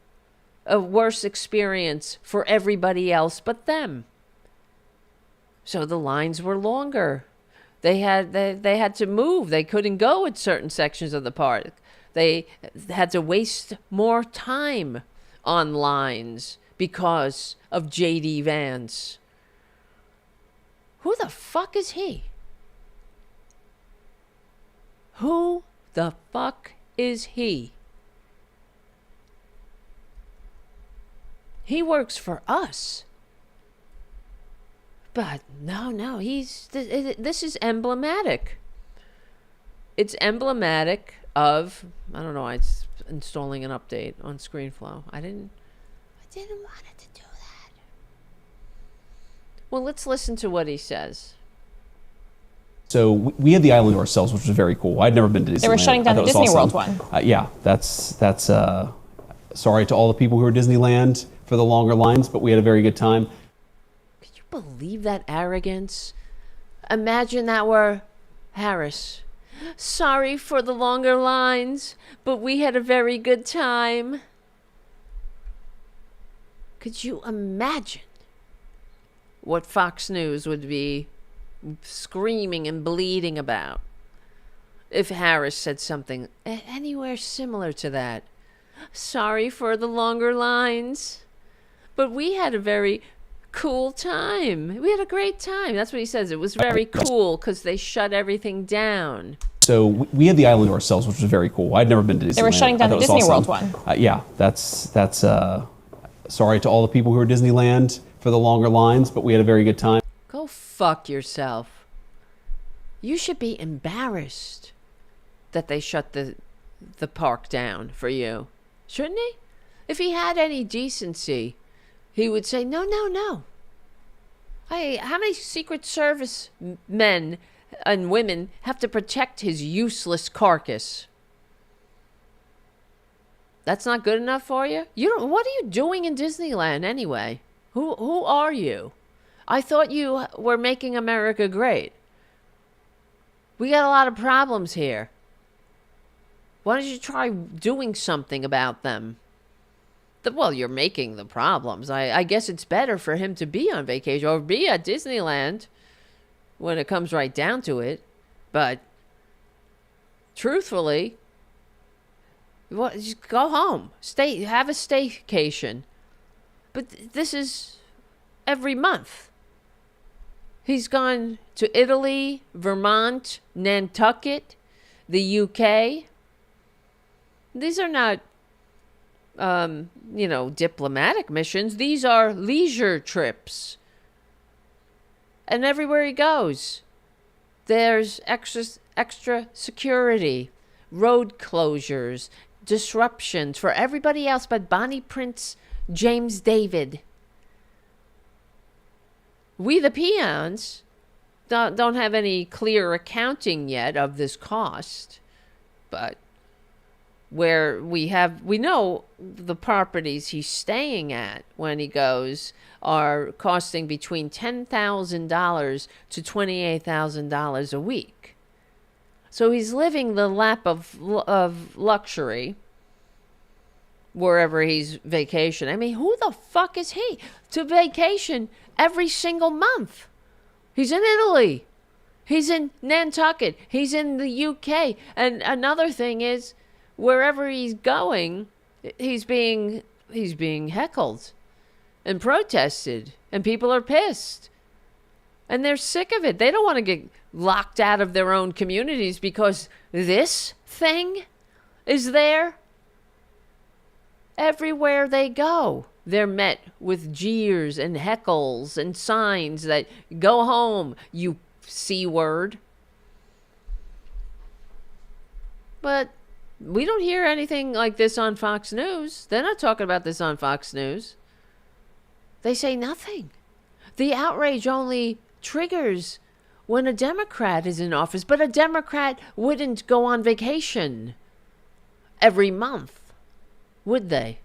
a worse experience for everybody else but them. So the lines were longer. They had to move. They couldn't go at certain sections of the park. They had to waste more time on lines because of J.D. Vance. Who the fuck is he? Who the fuck is he? He works for us. But no, this is emblematic. It's emblematic of, I don't know, it's installing an update on ScreenFlow. I didn't want it to do that. Well, let's listen to what he says. So we had the island to ourselves, which was very cool. I'd never been to Disneyland. They were shutting down the Disney World one. Yeah, that's sorry to all the people who were Disneyland for the longer lines, but we had a very good time. Could you believe that arrogance? Imagine that were Harris. Sorry for the longer lines, but we had a very good time. Could you imagine what Fox News would be screaming and bleeding about if Harris said something anywhere similar to that? Sorry for the longer lines, but we had a very cool time. We had a great time. That's what he says. It was very cool because they shut everything down. So we had the island to ourselves, which was very cool. I'd never been to Disneyland. They were shutting down the Disney World one. Yeah, that's sorry to all the people who were Disneyland for the longer lines, but we had a very good time. Go fuck yourself. You should be embarrassed that they shut the park down for you. Shouldn't he? If he had any decency, he would say, no. Hey, how many Secret Service men and women have to protect his useless carcass? That's not good enough for you? What are you doing in Disneyland anyway? Who are you? I thought you were making America great. We got a lot of problems here. Why don't you try doing something about them? Well, you're making the problems. I guess it's better for him to be on vacation or be at Disneyland when it comes right down to it. But truthfully, just go home. Have a staycation. But this is every month. He's gone to Italy, Vermont, Nantucket, the UK. These are not, diplomatic missions. These are leisure trips. And everywhere he goes, there's extra security, road closures, disruptions for everybody else but Bonnie Prince James David. We, the peons, don't have any clear accounting yet of this cost, but where we know the properties he's staying at when he goes are costing between $10,000 to $28,000 a week. So he's living the lap of luxury wherever he's vacation. I mean, who the fuck is he to vacation every single month? He's in Italy. He's in Nantucket. He's in the UK. And another thing is, wherever he's going, he's being heckled and protested, and people are pissed. And they're sick of it. They don't want to get locked out of their own communities because this thing is there. Everywhere they go, they're met with jeers and heckles and signs that go home, you C-word. But we don't hear anything like this on Fox News. They're not talking about this on Fox News. They say nothing. The outrage only triggers when a Democrat is in office, but a Democrat wouldn't go on vacation every month, would they?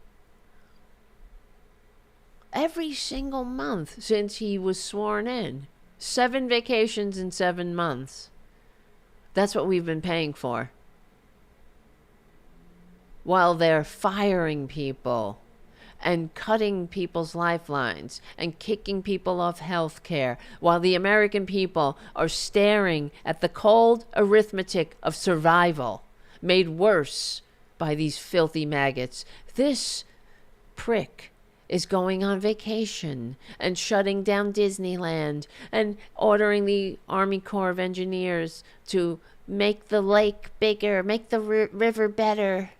Every single month since he was sworn in. 7 vacations in 7 months. That's what we've been paying for. While they're firing people and cutting people's lifelines and kicking people off health care, while the American people are staring at the cold arithmetic of survival made worse by these filthy maggots, this prick is going on vacation and shutting down Disneyland and ordering the Army Corps of Engineers to make the lake bigger, make the river better.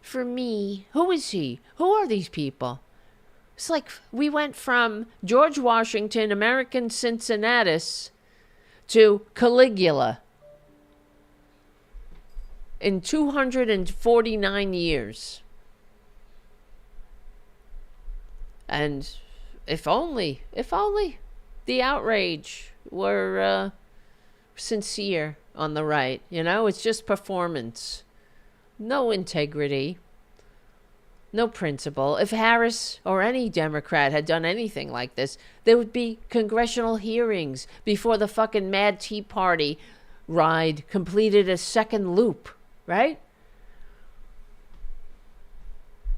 For me, who is he? Who are these people? It's like we went from George Washington, American Cincinnatus, to Caligula in 249 years. And if only the outrage were sincere on the right. It's just performance. No integrity. No principle. If Harris or any Democrat had done anything like this, there would be congressional hearings before the fucking Mad Tea Party ride completed a second loop, right?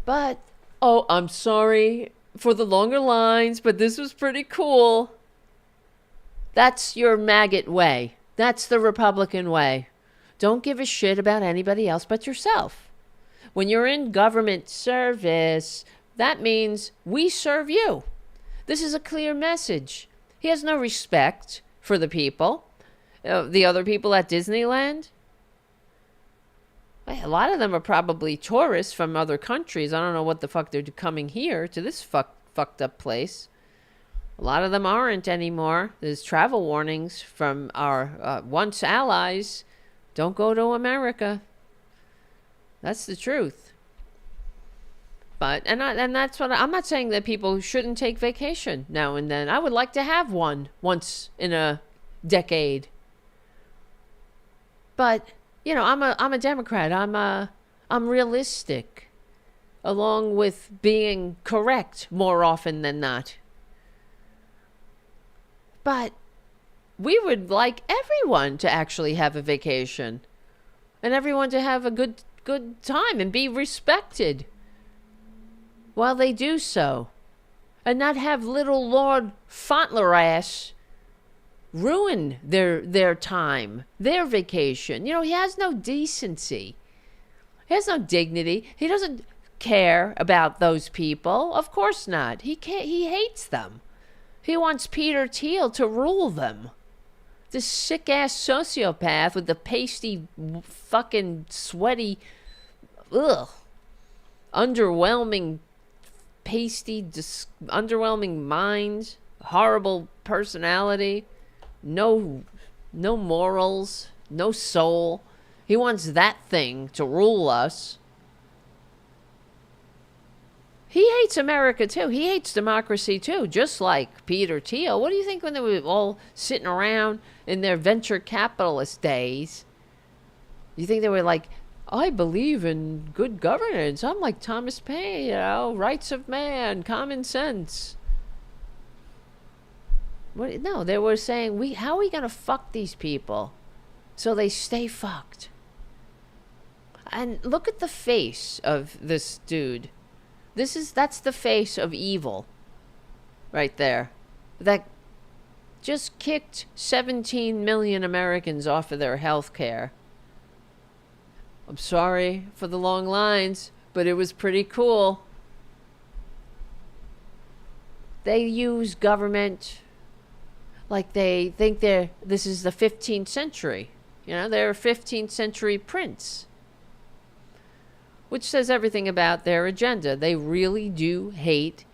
But, I'm sorry for the longer lines, but this was pretty cool. That's your maggot way. That's the Republican way. Don't give a shit about anybody else but yourself. When you're in government service, that means we serve you. This is a clear message. He has no respect for the people. The other people at Disneyland, a lot of them are probably tourists from other countries. I don't know what the fuck they're coming here to this fucked up place. A lot of them aren't anymore. There's travel warnings from our once allies. Don't go to America. That's the truth. But and that's what I'm not saying that people shouldn't take vacation now and then. I would like to have one once in a decade. But I'm a Democrat. I'm realistic, along with being correct more often than not. But we would like everyone to actually have a vacation, and everyone to have a good time and be respected while they do so, and not have little Lord Fauntleroy ruin their time, their vacation. He has no decency. He has no dignity. He doesn't care about those people. Of course not. He hates them. He wants Peter Thiel to rule them. This sick-ass sociopath with the pasty, fucking sweaty, underwhelming, underwhelming mind, horrible personality, no morals, no soul. He wants that thing to rule us. He hates America too. He hates democracy too, just like Peter Thiel. What do you think when they were all sitting around in their venture capitalist days? You think they were like, I believe in good governance. I'm like Thomas Paine, rights of man, common sense. No, they were saying, how are we going to fuck these people so they stay fucked? And look at the face of this dude. That's the face of evil right there. That just kicked 17 million Americans off of their health care. I'm sorry for the long lines, but it was pretty cool. They use government like they think this is the 15th century. They're a 15th century prince. Which says everything about their agenda. They really do hate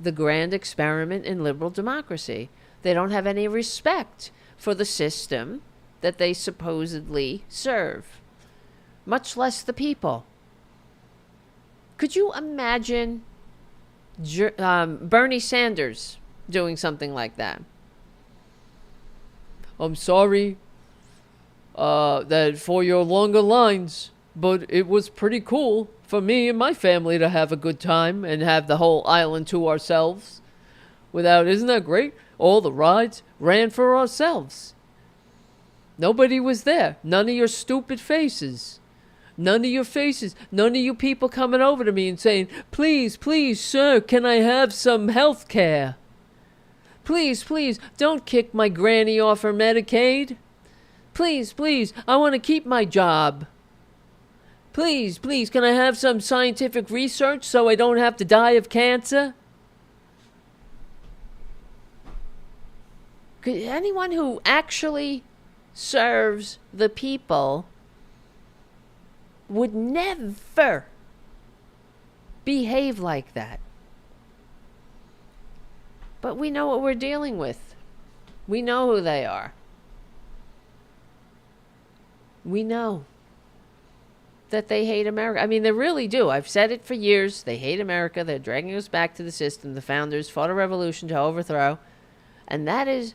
the grand experiment in liberal democracy. They don't have any respect for the system that they supposedly serve, much less the people. Could you imagine Bernie Sanders doing something like that? I'm sorry that for your longer lines, but it was pretty cool for me and my family to have a good time and have the whole island to ourselves. Isn't that great? All the rides ran for ourselves. Nobody was there. None of your stupid faces. None of your faces. None of you people coming over to me and saying, please, please, sir, can I have some health care? Please, please, don't kick my granny off her Medicaid. Please, please, I want to keep my job. Please, please, can I have some scientific research so I don't have to die of cancer? Anyone who actually serves the people would never behave like that. But we know what we're dealing with. We know who they are. We know that they hate America. I mean, they really do. I've said it for years. They hate America. They're dragging us back to the system the founders fought a revolution to overthrow. And that is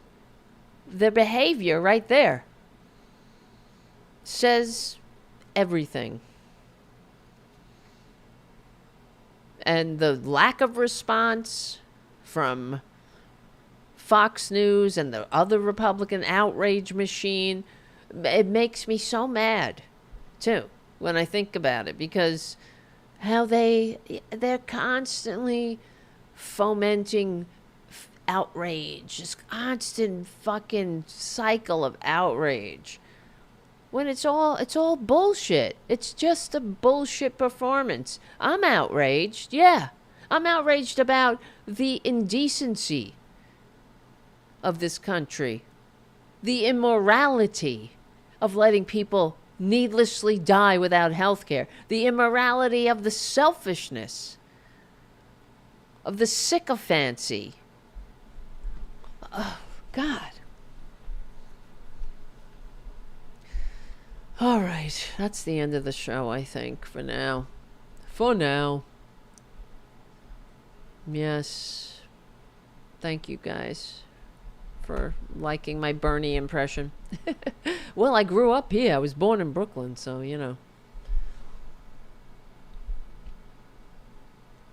their behavior right there. Says everything. And the lack of response from Fox News and the other Republican outrage machine, it makes me so mad, too, when I think about it, because how they're constantly fomenting outrage, this constant fucking cycle of outrage, when it's all bullshit. It's just a bullshit performance. I'm outraged, yeah. I'm outraged about the indecency of this country, the immorality of letting people needlessly die without health care, the immorality of the selfishness, of the sycophancy. Oh, God. All right, that's the end of the show, I think, for now. For now. Yes. Thank you guys for liking my Bernie impression. Well, I grew up here. I was born in Brooklyn, so, you know.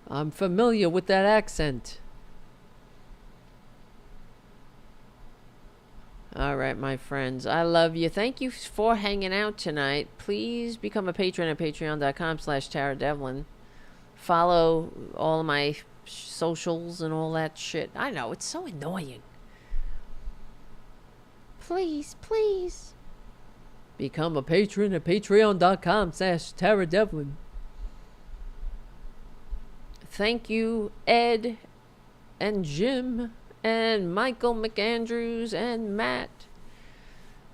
I'm familiar with that accent. All right, my friends. I love you. Thank you for hanging out tonight. Please become a patron at patreon.com/TaraDevlin. Follow all of my socials and all that shit. I know, it's so annoying. Please, please. Become a patron at patreon.com/TaraDevlin. Thank you, Ed and Jim and Michael McAndrews and Matt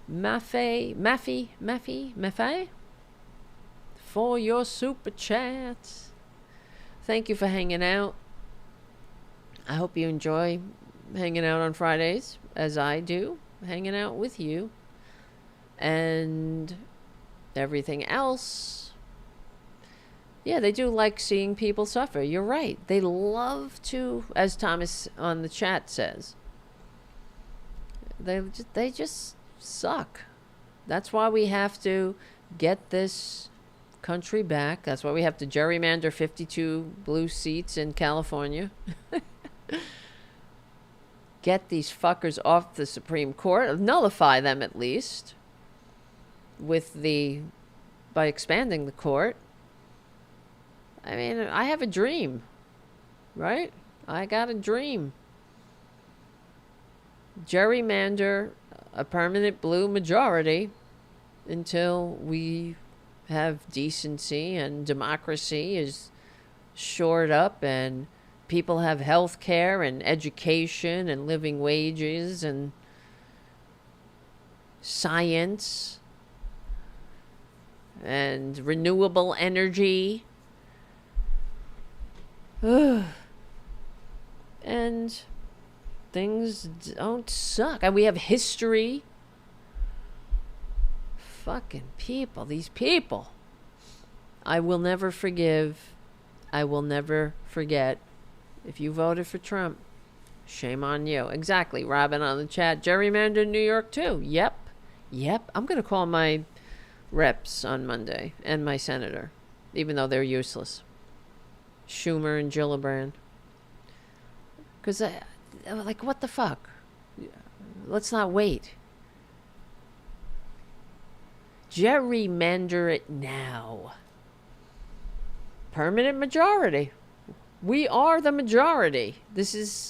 Maffei for your super chats. Thank you for hanging out. I hope you enjoy hanging out on Fridays, as I do, hanging out with you. And everything else. Yeah, they do like seeing people suffer. You're right. They love to, as Thomas on the chat says, they just suck. That's why we have to get this country back. That's why we have to gerrymander 52 blue seats in California. Get these fuckers off the Supreme Court. Nullify them at least. By expanding the court. I mean, I have a dream, right? I got a dream. Gerrymander a permanent blue majority until we have decency and democracy is shored up and people have health care and education and living wages and science and renewable energy. And things don't suck. And we have history. Fucking people. These people. I will never forgive. I will never forget. If you voted for Trump, shame on you. Exactly. Robyn on the chat. Gerrymander in New York too. Yep. I'm going to call my reps on Monday and my senator, even though they're useless. Schumer and Gillibrand. Because, like, what the fuck? Let's not wait. Gerrymander it now. Permanent majority. We are the majority.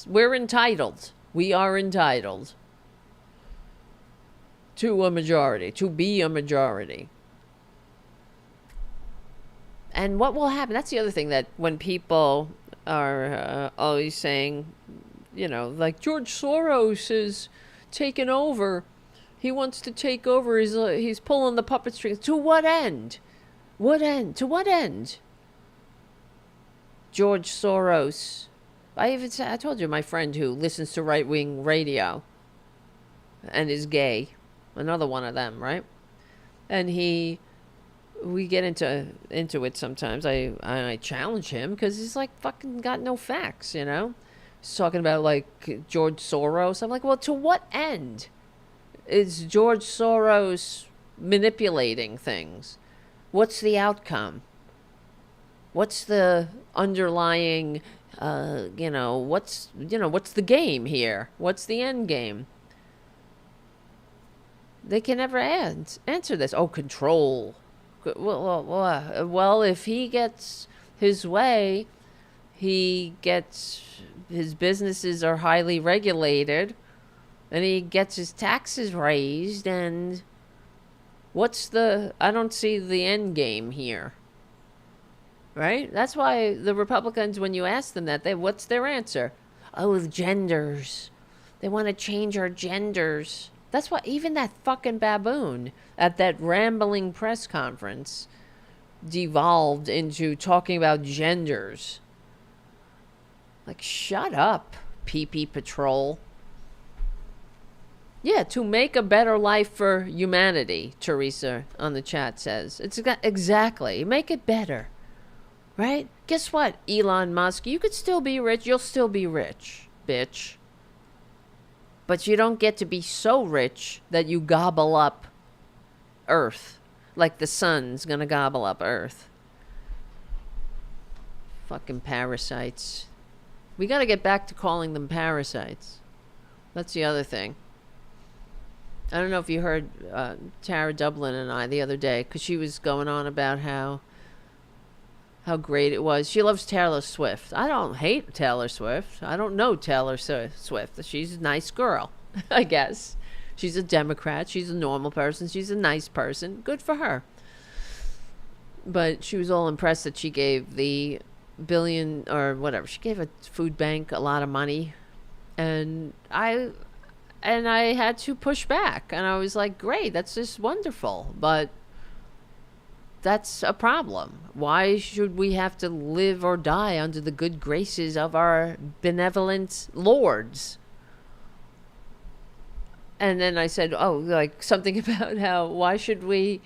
We're entitled. We are entitled to a majority, to be a majority. And what will happen? That's the other thing, that when people are always saying, you know, like George Soros is taking over. He wants to take over. He's pulling the puppet strings. To what end? What end? To what end? George Soros. I told you, my friend who listens to right-wing radio and is gay. Another one of them, right? And we get into it sometimes. I challenge him because he's like fucking got no facts, you know? He's talking about like George Soros. I'm like, well, to what end is George Soros manipulating things? What's the outcome? What's the underlying, what's the game here? What's the end game? They can never answer this. Oh, control. Well, if he gets his way, his businesses are highly regulated, and he gets his taxes raised, and I don't see the end game here. Right? That's why the Republicans, when you ask them that, what's their answer? Oh, the genders. They want to change our genders. That's why even that fucking baboon at that rambling press conference devolved into talking about genders. Like, shut up, PP Patrol. Yeah, to make a better life for humanity, Teresa on the chat says. It's exactly. Make it better. right? Guess what, Elon Musk? You could still be rich. You'll still be rich, bitch. But you don't get to be so rich that you gobble up Earth. Like the sun's gonna gobble up Earth. Fucking parasites. We gotta get back to calling them parasites. That's the other thing. I don't know if you heard Tara Dublin and I the other day, because she was going on about how great it was. She loves Taylor Swift. I don't hate Taylor Swift. I don't know Taylor Swift. She's a nice girl, I guess. She's a Democrat. She's a normal person. She's a nice person. Good for her. But she was all impressed that she gave the billion or whatever. She gave a food bank a lot of money. And I had to push back. And I was like, great, that's just wonderful. But that's a problem. Why should we have to live or die under the good graces of our benevolent lords? And then I said, oh, like something about how, why should we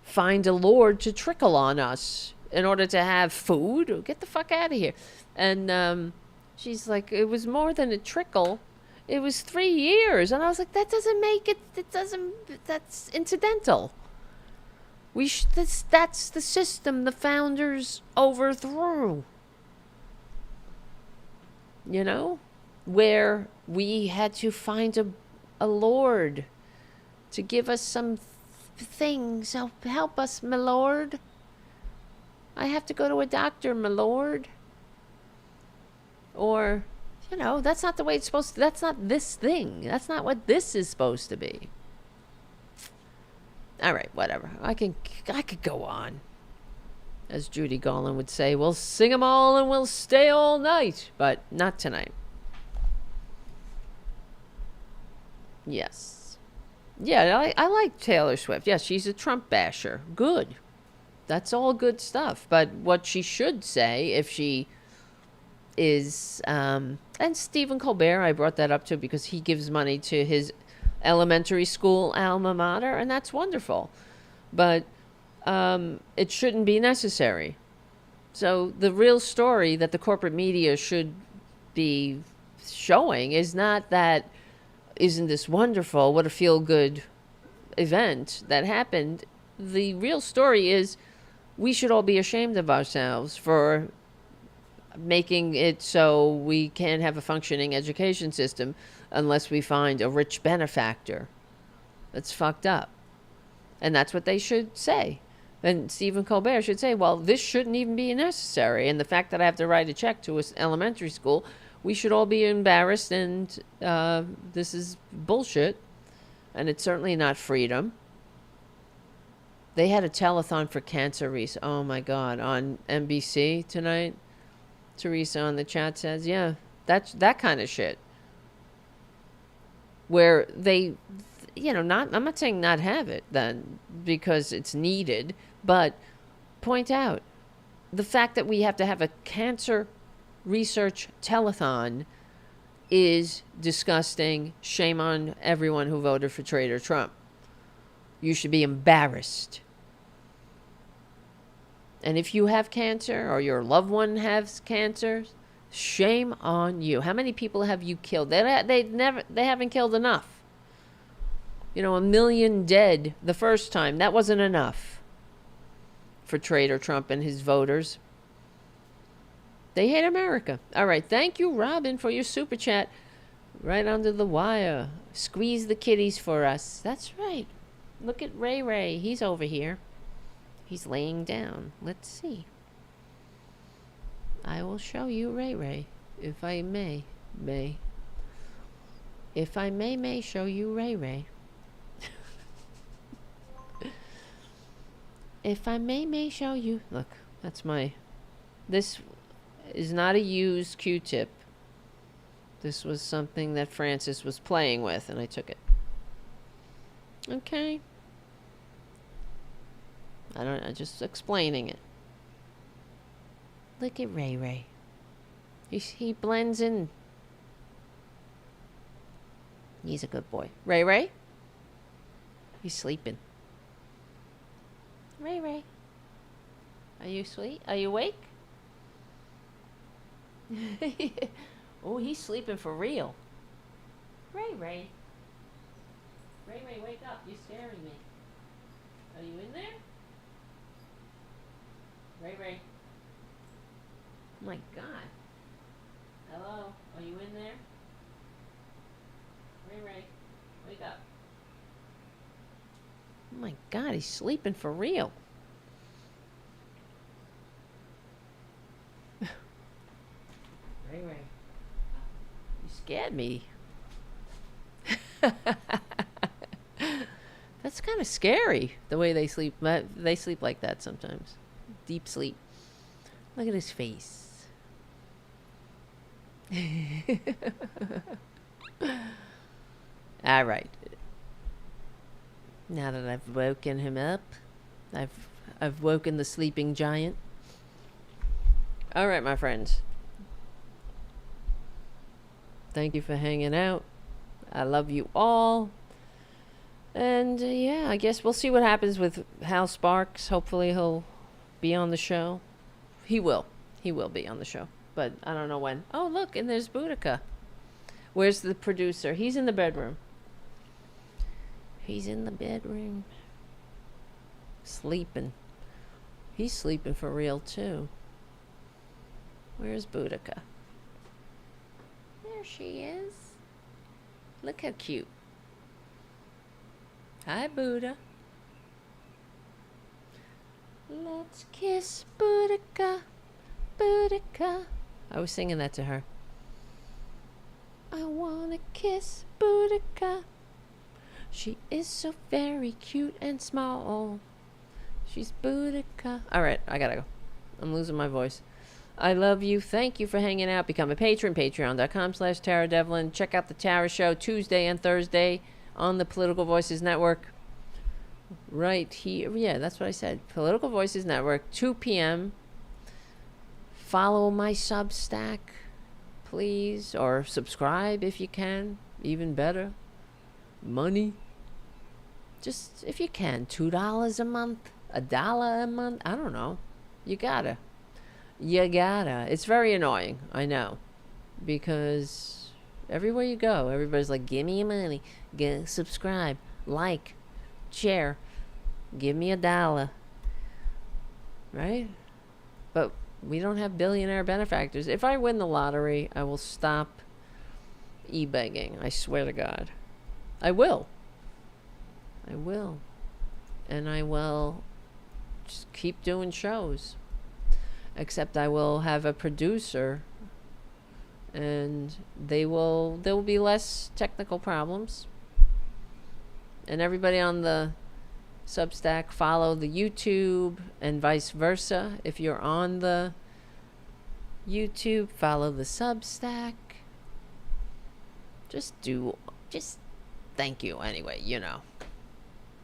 find a lord to trickle on us in order to have food? Get the fuck out of here. And she's like, it was more than a trickle. It was 3 years. And I was like, that doesn't make it, that's incidental. That's the system the founders overthrew. You know? Where we had to find a lord to give us some things. Help us, my lord. I have to go to a doctor, my lord. Or, you know, that's not the way it's supposed to. That's not this thing. That's not what this is supposed to be. All right, whatever. I could go on. As Judy Garland would say, we'll sing 'em all and we'll stay all night. But not tonight. Yes. Yeah, I like Taylor Swift. Yes, she's a Trump basher. Good. That's all good stuff. But what she should say, if she is... and Stephen Colbert, I brought that up too, because he gives money to his elementary school alma mater, and that's wonderful. But it shouldn't be necessary. So the real story that the corporate media should be showing is not that, isn't this wonderful, what a feel-good event that happened. The real story is we should all be ashamed of ourselves for making it so we can't have a functioning education system unless we find a rich benefactor. That's fucked up. And that's what they should say. And Stephen Colbert should say, well, this shouldn't even be necessary. And the fact that I have to write a check to an elementary school, we should all be embarrassed, and this is bullshit. And it's certainly not freedom. They had a telethon for cancer recently. Oh my God, on NBC tonight. Teresa on the chat says, yeah, that's that kind of shit. Where they, you know, I'm not saying not have it then because it's needed, but point out the fact that we have to have a cancer research telethon is disgusting. Shame on everyone who voted for Traitor Trump. You should be embarrassed. And if you have cancer or your loved one has cancer, shame on you. How many people have you killed? They haven't killed enough. You know, 1 million dead the first time. That wasn't enough for Traitor Trump and his voters. They hate America. All right. Thank you, Robyn, for your super chat. Right under the wire. Squeeze the kitties for us. That's right. Look at Ray Ray. He's over here. He's laying down. Let's see. I will show you Ray Ray, if I may. If I may show you Ray Ray. If I may show you. Look, that's my... This is not a used Q-tip. This was something that Francis was playing with, and I took it. Okay. I'm just explaining it. Look at Ray Ray. He blends in. He's a good boy. Ray Ray? He's sleeping. Ray Ray. Are you asleep? Are you awake? Oh, he's sleeping for real. Ray Ray. Ray Ray, wake up. You're scaring me. Are you in there? Ray Ray. Oh my God. Hello? Are you in there? Ray Ray, wake up. Oh my God, he's sleeping for real. Ray Ray, you scared me. That's kind of scary, the way they sleep. They sleep like that sometimes. Deep sleep. Look at his face. All right. Now that I've woken him up, I've woken the sleeping giant. All right, my friends. Thank you for hanging out. I love you all. And yeah, I guess we'll see what happens with Hal Sparks. Hopefully he'll be on the show. He will be on the show. But I don't know when. Oh, look, and there's Boudica. Where's the producer? He's in the bedroom. He's in the bedroom. Sleeping. He's sleeping for real, too. Where's Boudica? There she is. Look how cute. Hi, Buddha. Let's kiss Boudica, Boudica. I was singing that to her. I wanna kiss Boudica. She is so very cute and small. She's Boudica. All right, I gotta go. I'm losing my voice. I love you. Thank you for hanging out. Become a patron. Patreon.com/TaraDevlin. Check out the Tara Show Tuesday and Thursday on the Political Voices Network. Right here. Yeah, that's what I said. Political Voices Network, 2 p.m. Follow my Substack, please. Or subscribe if you can. Even better. Money. Just, if you can, $2 a month, $1 a month. I don't know. You gotta. It's very annoying, I know, because everywhere you go, everybody's like, give me your money, subscribe, like, share, give me $1, right? But we don't have billionaire benefactors. If I win the lottery, I will stop e-begging, I swear to God. I will. And I will just keep doing shows. Except I will have a producer, and there will be less technical problems. And everybody on the Substack, follow the YouTube, and vice versa. If you're on the YouTube, follow the Substack. Just thank you anyway, you know.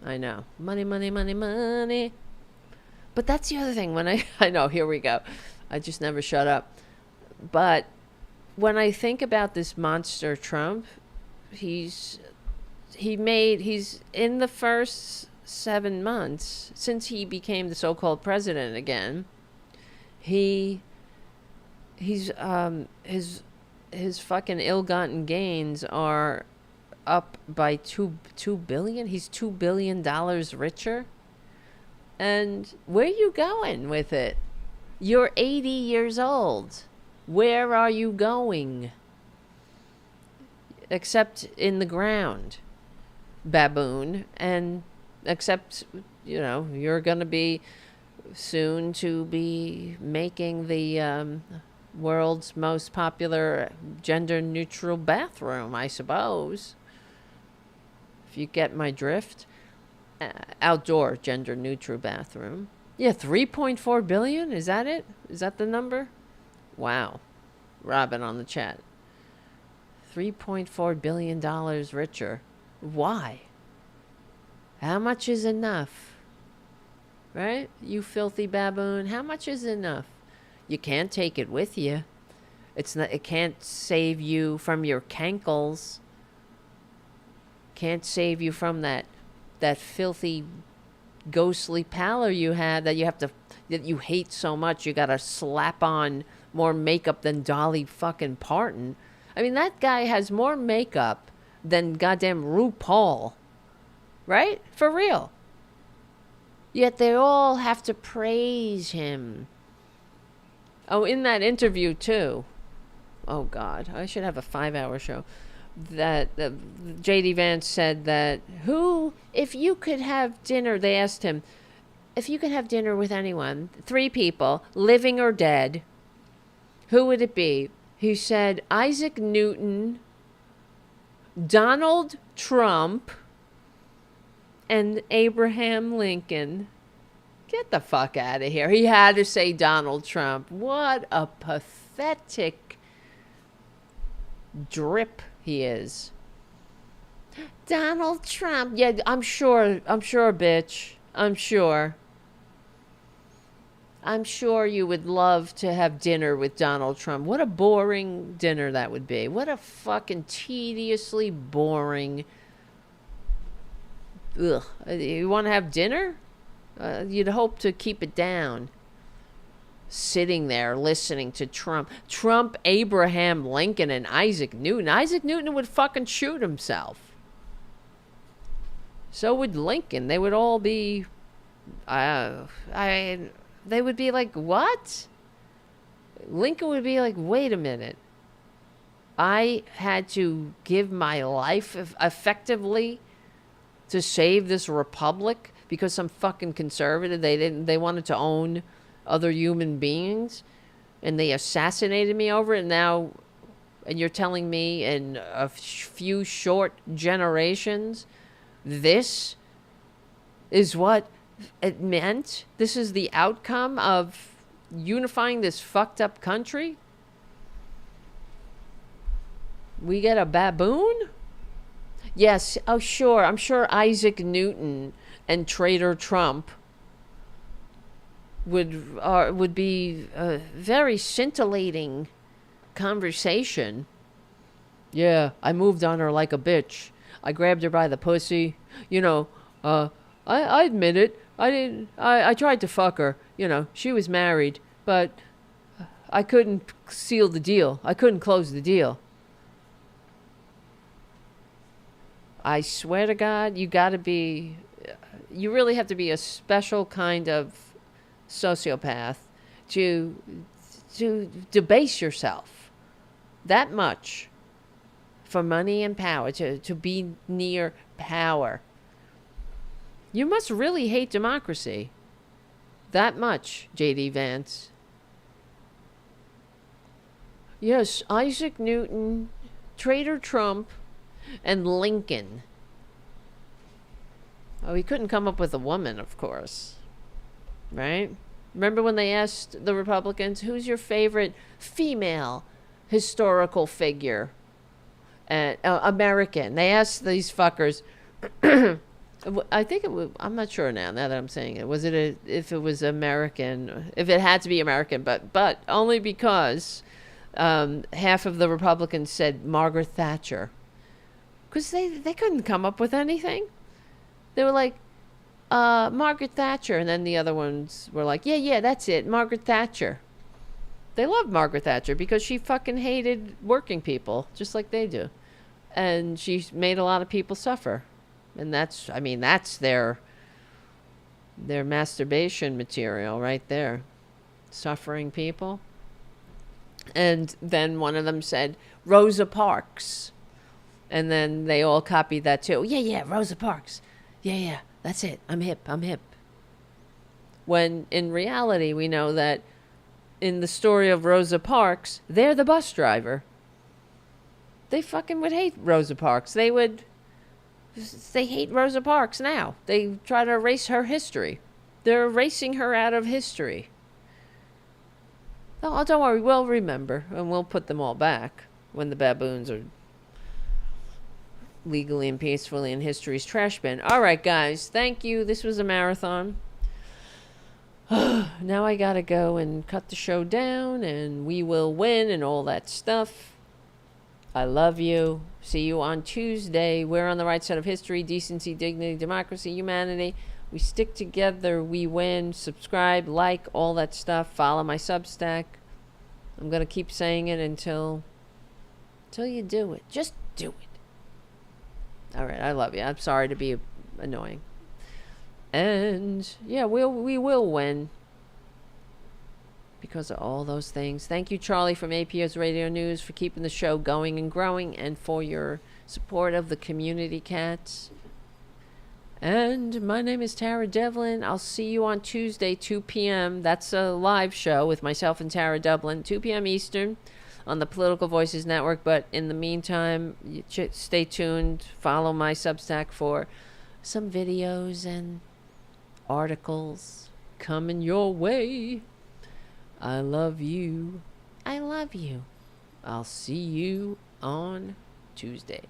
I know. Money, money, money, money. But that's the other thing. When I know, here we go. I just never shut up. But when I think about this monster Trump, he's in the first 7 months since he became the so-called president again. His fucking ill-gotten gains are up by $2 billion. He's $2 billion richer. And where are you going with it? You're 80 years old. Where are you going? Except in the ground, baboon. And except, you know, you're going to be soon to be making the world's most popular gender-neutral bathroom, I suppose. If you get my drift. Outdoor gender-neutral bathroom. Yeah, $3.4 billion? Is that it? Is that the number? Wow. Robyn on the chat. $3.4 billion richer. Why? How much is enough? Right? You filthy baboon. How much is enough? You can't take it with you. It can't save you from your cankles. Can't save you from that filthy ghostly pallor you had that you hate so much you gotta slap on more makeup than Dolly fucking Parton. I mean, that guy has more makeup than goddamn RuPaul. Right? For real. Yet they all have to praise him. Oh, in that interview, too. Oh, God. I should have a 5-hour show. That J.D. Vance said that, if you could have dinner, they asked him, if you could have dinner with anyone, 3 people, living or dead, who would it be? He said Isaac Newton, Donald Trump, and Abraham Lincoln. Get the fuck out of here. He had to say Donald Trump. What a pathetic drip he is. Donald Trump. Yeah, I'm sure, bitch. I'm sure you would love to have dinner with Donald Trump. What a boring dinner that would be. What a fucking tediously boring. Ugh. You want to have dinner? You'd hope to keep it down. Sitting there listening to Trump. Trump, Abraham Lincoln, and Isaac Newton. Isaac Newton would fucking shoot himself. So would Lincoln. They would all be... they would be like, what? Lincoln would be like, wait a minute. I had to give my life effectively to save this republic because some fucking conservative, they wanted to own other human beings and they assassinated me over it. And you're telling me in a few short generations, this is what it meant? This is the outcome of unifying this fucked up country? We get a baboon? Yes. Oh, sure. I'm sure Isaac Newton and Traitor Trump would be a very scintillating conversation. Yeah, I moved on her like a bitch. I grabbed her by the pussy. I admit it. I tried to fuck her. She was married, but I couldn't seal the deal. I couldn't close the deal. I swear to God, you really have to be a special kind of sociopath to debase yourself that much for money and power, to be near power. You must really hate democracy that much, J.D. Vance. Yes, Isaac Newton, Traitor Trump, and Lincoln. Oh, he couldn't come up with a woman, of course. Right? Remember when they asked the Republicans, who's your favorite female historical figure? American. They asked these fuckers. I think it was, I'm not sure now that I'm saying it. Was it if it was American, if it had to be American, but only because half of the Republicans said Margaret Thatcher. Because they couldn't come up with anything. They were like, Margaret Thatcher. And then the other ones were like, yeah, that's it, Margaret Thatcher. They loved Margaret Thatcher because she fucking hated working people, just like they do. And she made a lot of people suffer. And that's their masturbation material right there. Suffering people. And then one of them said, Rosa Parks. And then they all copied that too. Yeah, Rosa Parks. Yeah, that's it. I'm hip. When in reality, we know that in the story of Rosa Parks, they're the bus driver. They fucking would hate Rosa Parks. They hate Rosa Parks now. They try to erase her history. They're erasing her out of history. Oh, don't worry. We'll remember. And we'll put them all back when the baboons are legally and peacefully in history's trash bin. All right, guys. Thank you. This was a marathon. Now I gotta go and cut the show down, and we will win and all that stuff. I love you. See you on Tuesday. We're on the right side of history. Decency, dignity, democracy, humanity. We stick together. We win. Subscribe, like, all that stuff. Follow my Substack. I'm going to keep saying it until you do it. Just do it. All right, I love you. I'm sorry to be annoying. And yeah, we will win because of all those things. Thank you, Charlie from APO's Radio News, for keeping the show going and growing, and for your support of the community cats. And my name is Tara Devlin. I'll see you on Tuesday, 2 p.m. That's a live show with myself and Tara Devlin, 2 p.m. Eastern on the Political Voices Network. But in the meantime, stay tuned. Follow my Substack for some videos and articles coming your way. I love you. I love you. I'll see you on Tuesday.